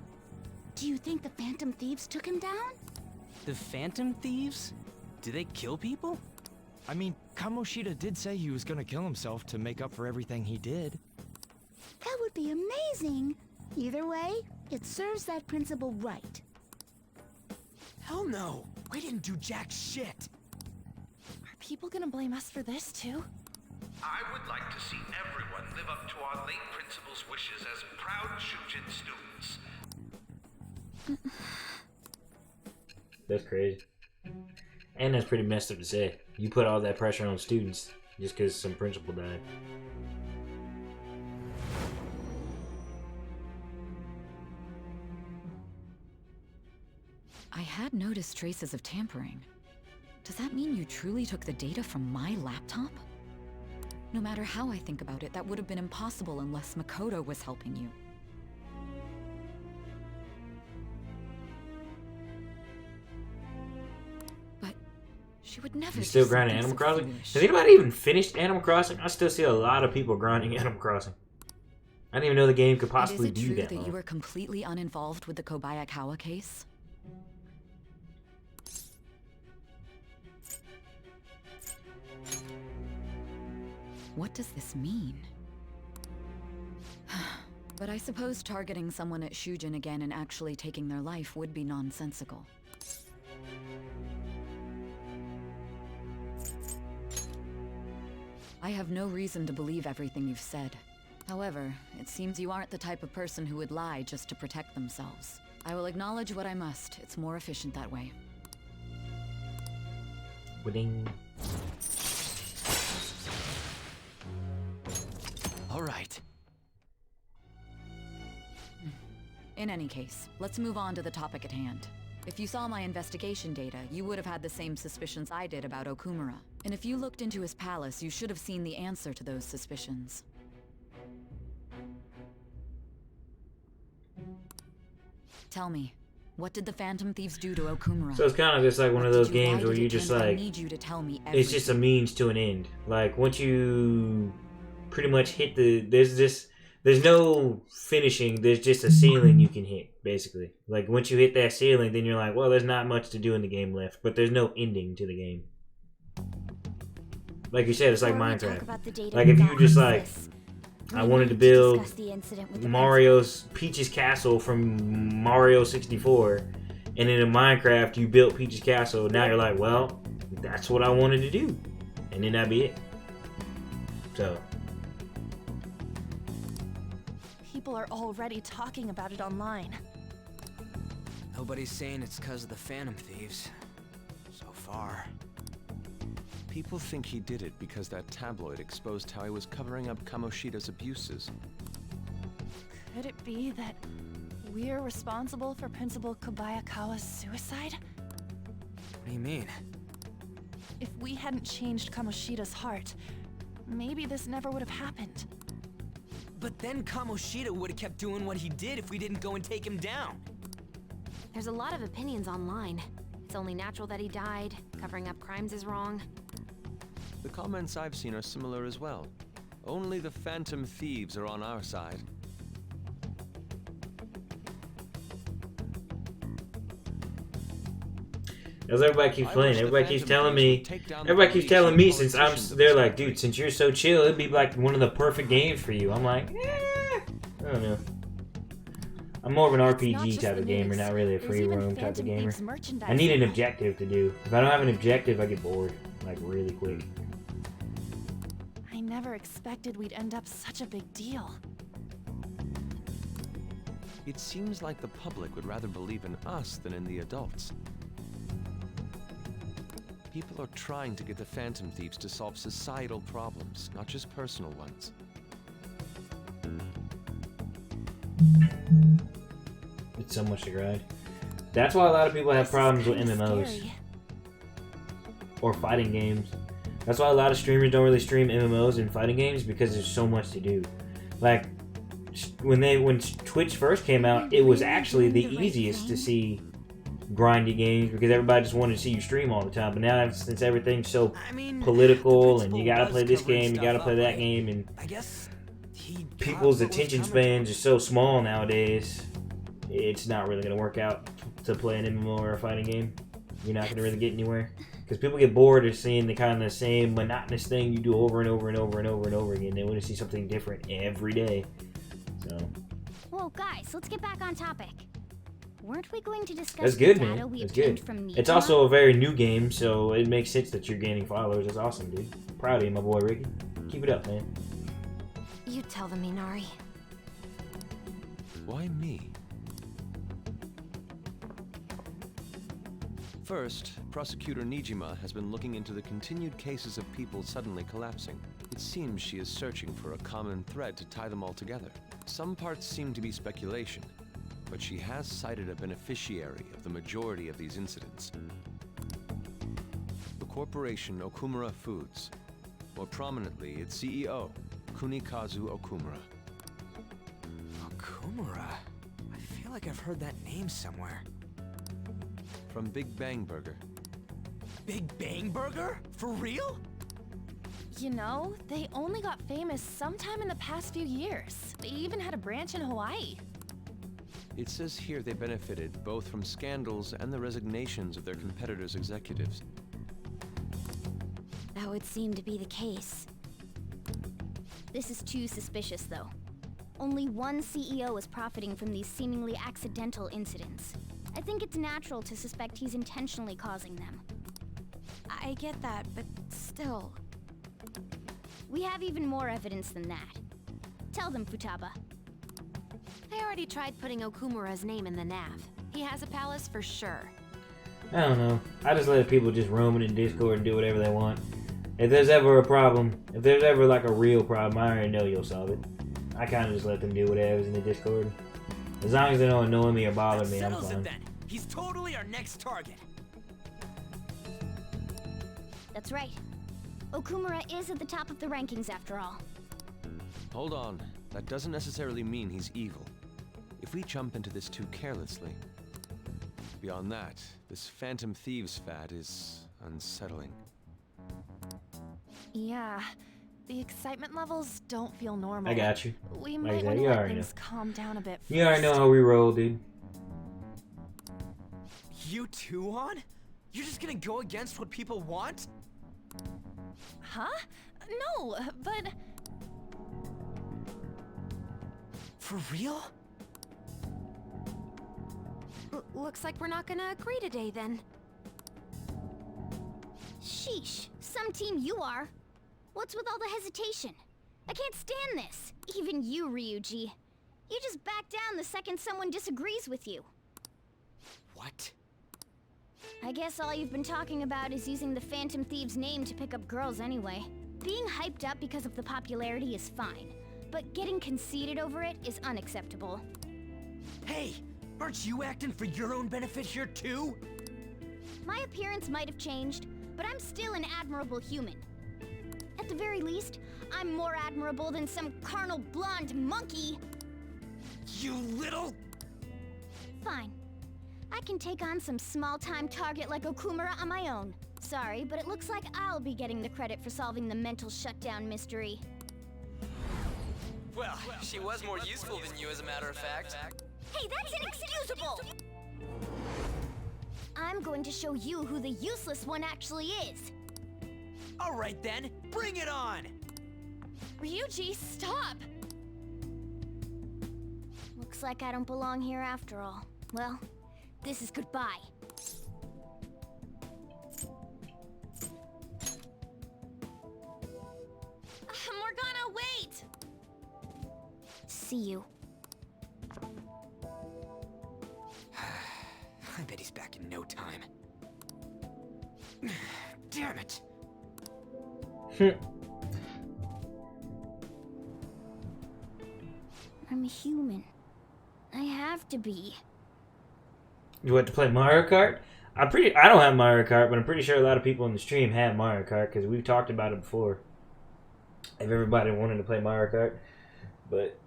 Speaker 21: Do you think the Phantom Thieves took him down?
Speaker 20: The Phantom Thieves? Do they kill people?
Speaker 23: I mean, Kamoshida did say he was gonna kill himself to make up for everything he did.
Speaker 21: That would be amazing. Either way, it serves that principal right.
Speaker 2: Hell no! We didn't do jack shit!
Speaker 10: Are people gonna blame us for this too?
Speaker 18: I would like to see everyone live up to our late principal's wishes as proud Shujin students.
Speaker 1: That's crazy. And that's pretty messed up to say. You put all that pressure on students just because some principal died.
Speaker 16: I had noticed traces of tampering. Does that mean you truly took the data from my laptop? No matter how I think about it, that would have been impossible unless Makoto was helping you. But she would never.
Speaker 1: You still
Speaker 16: do
Speaker 1: grinding
Speaker 16: something
Speaker 1: Animal
Speaker 16: so
Speaker 1: Crossing?
Speaker 16: foolish.
Speaker 1: Has anybody even finished Animal Crossing? I still see a lot of people grinding Animal Crossing. I didn't even know the game could possibly
Speaker 16: And is it
Speaker 1: do
Speaker 16: true
Speaker 1: that.
Speaker 16: that you
Speaker 1: long.
Speaker 16: were completely uninvolved with the Kobayakawa case? What does this mean? But I suppose targeting someone at Shujin again and actually taking their life would be nonsensical. I have no reason to believe everything you've said. However, it seems you aren't the type of person who would lie just to protect themselves. I will acknowledge what I must. It's more efficient that way.
Speaker 1: Ding.
Speaker 20: All right.
Speaker 16: In any case, let's move on to the topic at hand. If you saw my investigation data, you would have had the same suspicions I did about Okumura. And if you looked into his palace, you should have seen the answer to those suspicions. Tell me, what did the Phantom Thieves do to Okumura?
Speaker 1: So it's kind of just like one of those games
Speaker 16: Why
Speaker 1: where
Speaker 16: did
Speaker 1: you
Speaker 16: it
Speaker 1: just
Speaker 16: turn- I
Speaker 1: like,
Speaker 16: need you to tell me
Speaker 1: it's just a means to an end. Like once you pretty much hit there's no finishing, there's just a ceiling you can hit, basically. Like once you hit that ceiling, then you're like, well, there's not much to do in the game left, but there's no ending to the game. Like you said, it's like
Speaker 21: Before we talk
Speaker 1: Minecraft.
Speaker 21: about the data
Speaker 1: Like
Speaker 21: we
Speaker 1: if you
Speaker 21: got
Speaker 1: just
Speaker 21: from
Speaker 1: like,
Speaker 21: this,
Speaker 1: I
Speaker 21: we
Speaker 1: wanted to
Speaker 21: need
Speaker 1: build
Speaker 21: discuss the incident with the
Speaker 1: Mario's Peach's Castle from Mario 64, and then in Minecraft you built Peach's Castle. Now you're like, well, that's what I wanted to do, and then that'd be it. So
Speaker 10: People are already talking about it online.
Speaker 2: Nobody's saying it's because of the Phantom Thieves. So far.
Speaker 5: People think he did it because that tabloid exposed how he was covering up Kamoshida's abuses.
Speaker 10: Could it be that we're responsible for Principal Kobayakawa's suicide?
Speaker 2: What do you mean?
Speaker 10: If we hadn't changed Kamoshida's heart, maybe this never would have happened.
Speaker 2: But then Kamoshida would have kept doing what he did if we didn't go and take him down.
Speaker 9: There's a lot of opinions online. It's only natural that he died. Covering up crimes is wrong.
Speaker 5: The comments I've seen are similar as well. Only the Phantom Thieves are on our side.
Speaker 1: as everybody keeps playing, everybody keeps telling me, since they're like, dude, since you're so chill, it'd be like one of the perfect games for you. I'm like, I don't know. I'm more of an RPG type of gamer, not really a free roam type of gamer. I need an objective to do. If I don't have an objective, I get bored, like really quick.
Speaker 10: I never expected we'd end up such a big deal.
Speaker 5: It seems like the public would rather believe in us than in the adults. People are trying to get the Phantom Thieves to solve societal problems, not just personal ones.
Speaker 1: It's so much to grind. That's why a lot of people have problems with MMOs.
Speaker 10: Scary.
Speaker 1: Or fighting games. That's why a lot of streamers don't really stream MMOs and fighting games, because there's so much to do. Like, when Twitch first came out, it was actually the easiest to see grindy games, because everybody just wanted to see you stream all the time. But now, since everything's so political, and you gotta play this game, you gotta play that game, and
Speaker 2: I guess
Speaker 1: people's attention spans are so small nowadays, it's not really gonna work out to play an MMO or a fighting game. You're not gonna really get anywhere, because people get bored of seeing the kind of the same monotonous thing you do over and over and over and over and over again. They want to see something different every day. So.
Speaker 6: Whoa, guys, let's get back on topic. Weren't we going to discuss
Speaker 1: That's good,
Speaker 6: the data
Speaker 1: man.
Speaker 6: we
Speaker 1: That's
Speaker 6: obtained
Speaker 1: good.
Speaker 6: from Nijima?
Speaker 1: It's also a very new game, so it makes sense that you're gaining followers. That's awesome, dude. Proud of you, my boy Ricky. Keep it up, man.
Speaker 9: You tell them, Inari.
Speaker 5: Why me? First, Prosecutor Nijima has been looking into the continued cases of people suddenly collapsing. It seems she is searching for a common thread to tie them all together. Some parts seem to be speculation, but she has cited a beneficiary of the majority of these incidents. The corporation Okumura Foods. More prominently, its CEO, Kunikazu Okumura.
Speaker 2: Okumura? I feel like I've heard that name somewhere.
Speaker 5: From Big Bang Burger.
Speaker 2: Big Bang Burger? For real?
Speaker 10: You know, they only got famous sometime in the past few years. They even had a branch in Hawaii.
Speaker 5: It says here they benefited both from scandals and the resignations of their competitors' executives.
Speaker 3: That would seem to be the case.
Speaker 6: This is too suspicious, though. Only one CEO is profiting from these seemingly accidental incidents. I think it's natural to suspect he's intentionally causing them.
Speaker 3: I get that, but still.
Speaker 6: We have even more evidence than that. Tell them, Futaba.
Speaker 9: I already tried putting Okumura's name in the nav. He has a palace for sure.
Speaker 1: I don't know. I just let people just roam in Discord and do whatever they want. If there's ever a problem, if there's ever like a real problem, I already know you'll solve it. I kind of just let them do whatever's in the Discord. As long as they don't annoy me or bother me, I'm
Speaker 2: Settles it
Speaker 1: fine.
Speaker 2: then. He's totally our next target.
Speaker 6: That's right. Okumura is at the top of the rankings after all.
Speaker 5: Hold on. That doesn't necessarily mean he's evil. If we jump into this too carelessly. Beyond that, this Phantom Thieves fad is unsettling.
Speaker 10: Yeah, the excitement levels don't feel normal.
Speaker 1: I got you.
Speaker 10: We
Speaker 1: Like
Speaker 10: might
Speaker 1: that,
Speaker 10: want to
Speaker 1: you
Speaker 10: let
Speaker 1: already
Speaker 10: things
Speaker 1: know.
Speaker 10: calm down a bit first.
Speaker 1: You already know how we roll, dude.
Speaker 2: You too, On? You're just gonna go against what people want?
Speaker 10: Huh? No, but...
Speaker 2: For real?
Speaker 9: Looks like we're not gonna agree today, then.
Speaker 6: Sheesh, some team you are. What's with all the hesitation? I can't stand this. Even you, Ryuji. You just back down the second someone disagrees with you.
Speaker 2: What?
Speaker 6: I guess all you've been talking about is using the Phantom Thieves name to pick up girls anyway. Being hyped up because of the popularity is fine, but getting conceited over it is unacceptable.
Speaker 2: Hey, aren't you acting for your own benefit here too?
Speaker 6: My appearance might have changed, but I'm still an admirable human. At the very least, I'm more admirable than some carnal blonde monkey.
Speaker 2: You little...
Speaker 6: Fine. I can take on some small-time target like Okumura on my own. Sorry, but it looks like I'll be getting the credit for solving the mental shutdown mystery.
Speaker 8: Well, she was more useful than you, as a matter of fact.
Speaker 6: Hey, that's inexcusable! I'm going to show you who the useless one actually is.
Speaker 2: All right then, bring it on!
Speaker 10: Ryuji, stop!
Speaker 6: Looks like I don't belong here after all. Well, this is goodbye.
Speaker 10: More
Speaker 6: see you.
Speaker 2: I bet he's back in no time. Damn it!
Speaker 6: I'm a human. I have to be.
Speaker 1: You want to play Mario Kart? I don't have Mario Kart, but I'm pretty sure a lot of people in the stream have Mario Kart because we've talked about it before. If everybody wanted to play Mario Kart, but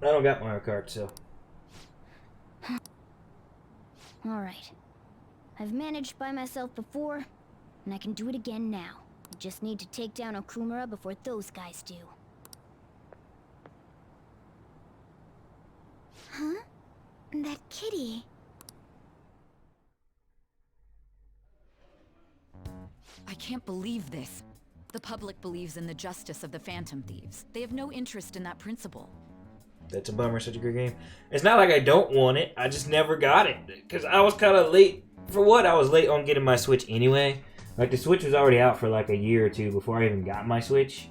Speaker 1: I don't got Mario Kart, so.
Speaker 6: Alright. I've managed by myself before, and I can do it again now. I just need to take down Okumura before those guys do. Huh? That kitty.
Speaker 16: I can't believe this. The public believes in the justice of the Phantom Thieves. They have no interest in that principle.
Speaker 1: That's a bummer. Such a good game. It's not like I don't want it. I just never got it. Because I was kind of late. For what? I was late on getting my Switch anyway. Like, the Switch was already out for like a year or two before I even got my Switch.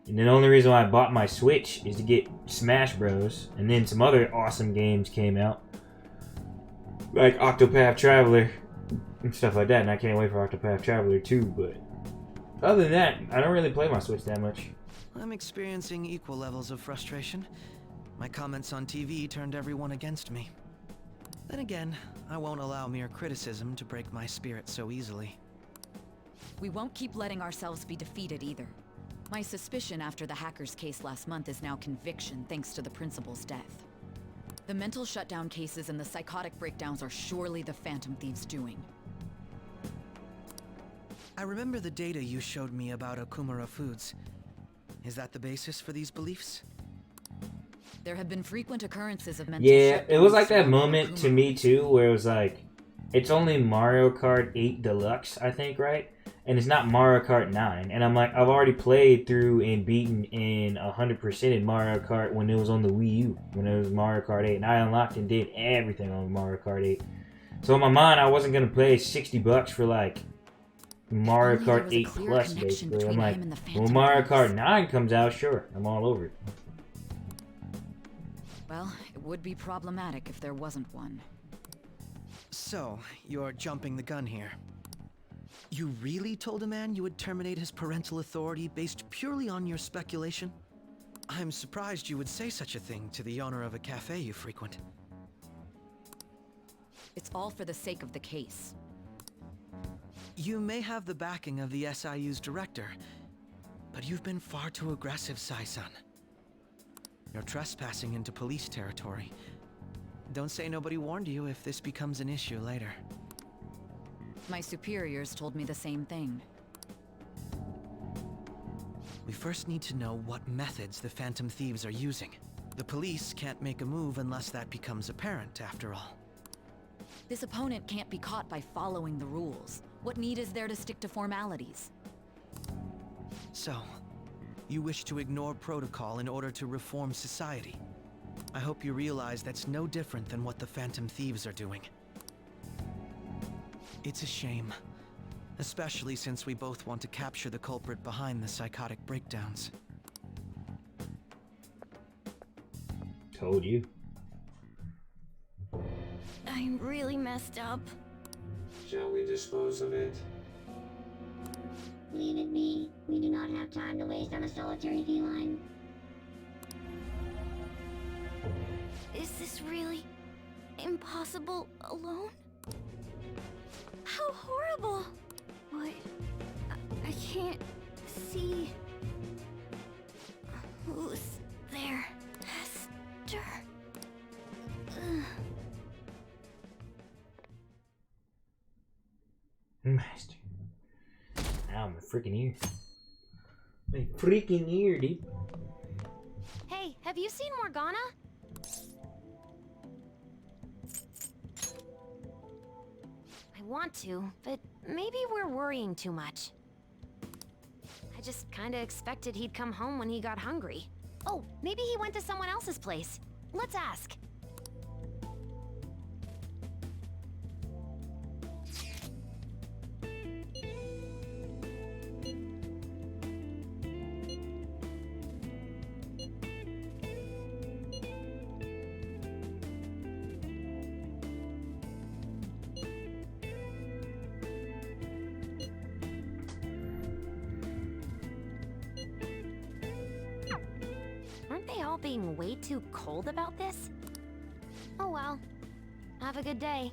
Speaker 1: And the only reason why I bought my Switch is to get Smash Bros. And then some other awesome games came out. Like Octopath Traveler. And stuff like that. And I can't wait for Octopath Traveler 2, but... other than that, I don't really play my Switch that much.
Speaker 2: I'm experiencing equal levels of frustration. My comments on TV turned everyone against me. Then again, I won't allow mere criticism to break my spirit so easily.
Speaker 16: We won't keep letting ourselves be defeated either. My suspicion after the hacker's case last month is now conviction thanks to the principal's death. The mental shutdown cases and the psychotic breakdowns are surely the Phantom Thieves' doing.
Speaker 2: I remember the data you showed me about Okumura Foods. Is that the basis for these beliefs?
Speaker 16: There have been frequent occurrences of mental
Speaker 1: Yeah, it was like that
Speaker 16: shutdowns
Speaker 1: moment to me too, where it was like, it's only Mario Kart 8 Deluxe, I think, right? And it's not Mario Kart 9. And I'm like, I've already played through and beaten in 100% in Mario Kart when it was on the Wii U, when it was Mario Kart 8. And I unlocked and did everything on Mario Kart 8. So in my mind, I wasn't going to pay $60 for like Mario Kart 8 Plus, basically. I'm like, when Mario Kart 9 comes out, sure, I'm all over it.
Speaker 16: Well, it would be problematic if there wasn't one.
Speaker 2: So, you're jumping the gun here. You really told a man you would terminate his parental authority based purely on your speculation? I'm surprised you would say such a thing to the owner of a cafe you frequent.
Speaker 16: It's all for the sake of the case.
Speaker 2: You may have the backing of the SIU's director, but you've been far too aggressive, Sai-san. You're trespassing into police territory. Don't say nobody warned you if this becomes an issue later.
Speaker 16: My superiors told me the same thing.
Speaker 2: We first need to know what methods the Phantom Thieves are using. The police can't make a move unless that becomes apparent, after all.
Speaker 16: This opponent can't be caught by following the rules. What need is there to stick to formalities?
Speaker 2: So, you wish to ignore protocol in order to reform society. I hope you realize that's no different than what the Phantom Thieves are doing. It's a shame, especially since we both want to capture the culprit behind the psychotic breakdowns.
Speaker 1: Told you.
Speaker 6: I'm really messed up.
Speaker 17: Shall we dispose of it?
Speaker 21: Leave it be. We do not have time to waste on a solitary feline.
Speaker 6: Is this really impossible alone? How horrible! What? I can't see. Who's there? Hester.
Speaker 1: Master. Ow, my freaking ear. My freaking ear, dude.
Speaker 6: Hey, have you seen Morgana? I want to, but maybe we're worrying too much. I just kinda expected he'd come home when he got hungry. Oh, maybe he went to someone else's place. Let's ask.
Speaker 9: all being way too cold about this? Oh well. Have a good day.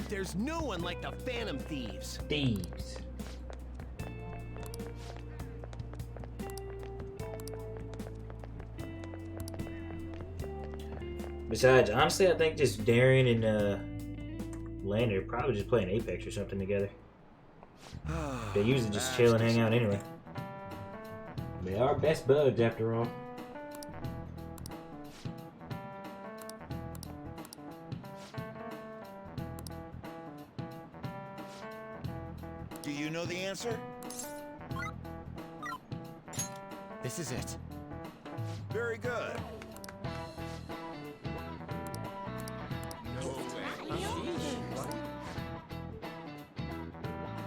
Speaker 20: There's no one like the Phantom Thieves.
Speaker 1: Thieves. Besides, honestly, I think just Darren and Lander are probably just playing Apex or something together. They usually just chill and hang out anyway. They are best buds after all.
Speaker 11: Do you know the answer?
Speaker 23: This is it.
Speaker 11: Very good.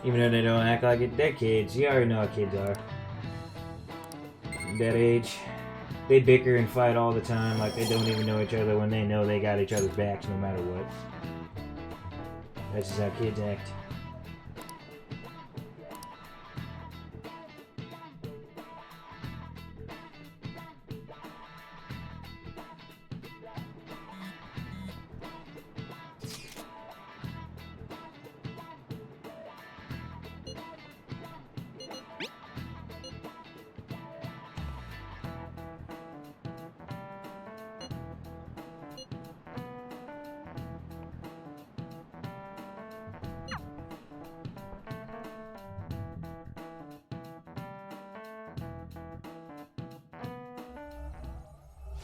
Speaker 1: Even though they don't act like it, they're kids. You already know how kids are. At that age, they bicker and fight all the time like they don't even know each other when they know they got each other's backs no matter what. That's just how kids act.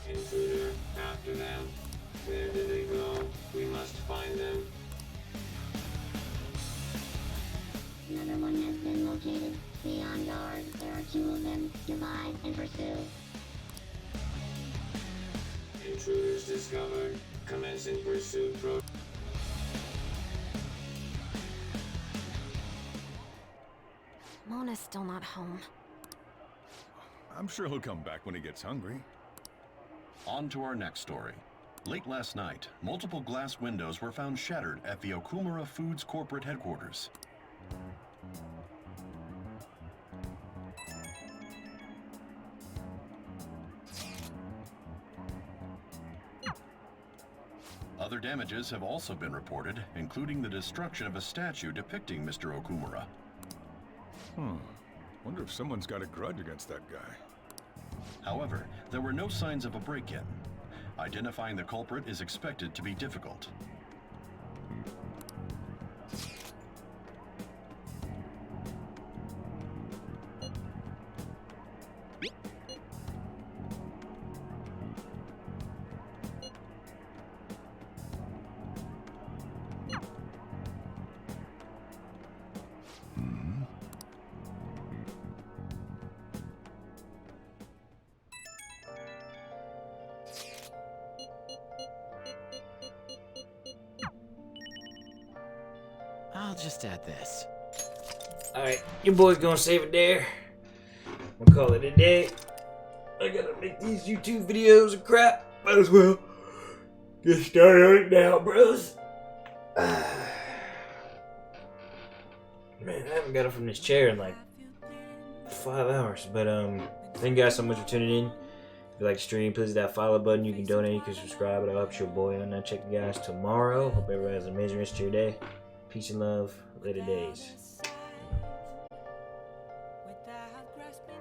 Speaker 17: Intruder, after them. Where did they go? We must find them.
Speaker 19: Another one has been located. Be on guard. There are 2 of them. Divide and pursue.
Speaker 17: Intruders discovered. Commencing pursuit.
Speaker 9: Mona's still not home.
Speaker 7: I'm sure he'll come back when he gets hungry.
Speaker 22: On to our next story. Late last night, multiple glass windows were found shattered at the Okumura Foods corporate headquarters. Other damages have also been reported, including the destruction of a statue depicting Mr. Okumura.
Speaker 7: Wonder if someone's got a grudge against that guy.
Speaker 22: However, there were no signs of a break-in. Identifying the culprit is expected to be difficult.
Speaker 20: I'll just add this.
Speaker 1: Alright, your boy's gonna save it there. We'll call it a day. I gotta make these YouTube videos and crap. Might as well get started on it now, bros. Man, I haven't got up from this chair in like 5 hours. But thank you guys so much for tuning in. If you like the stream, please hit that follow button. You can donate, you can subscribe. It'll help your boy. And I'll check you guys tomorrow. Hope everybody has an amazing rest of your day. Peace and love. Later days.
Speaker 13: Without grasping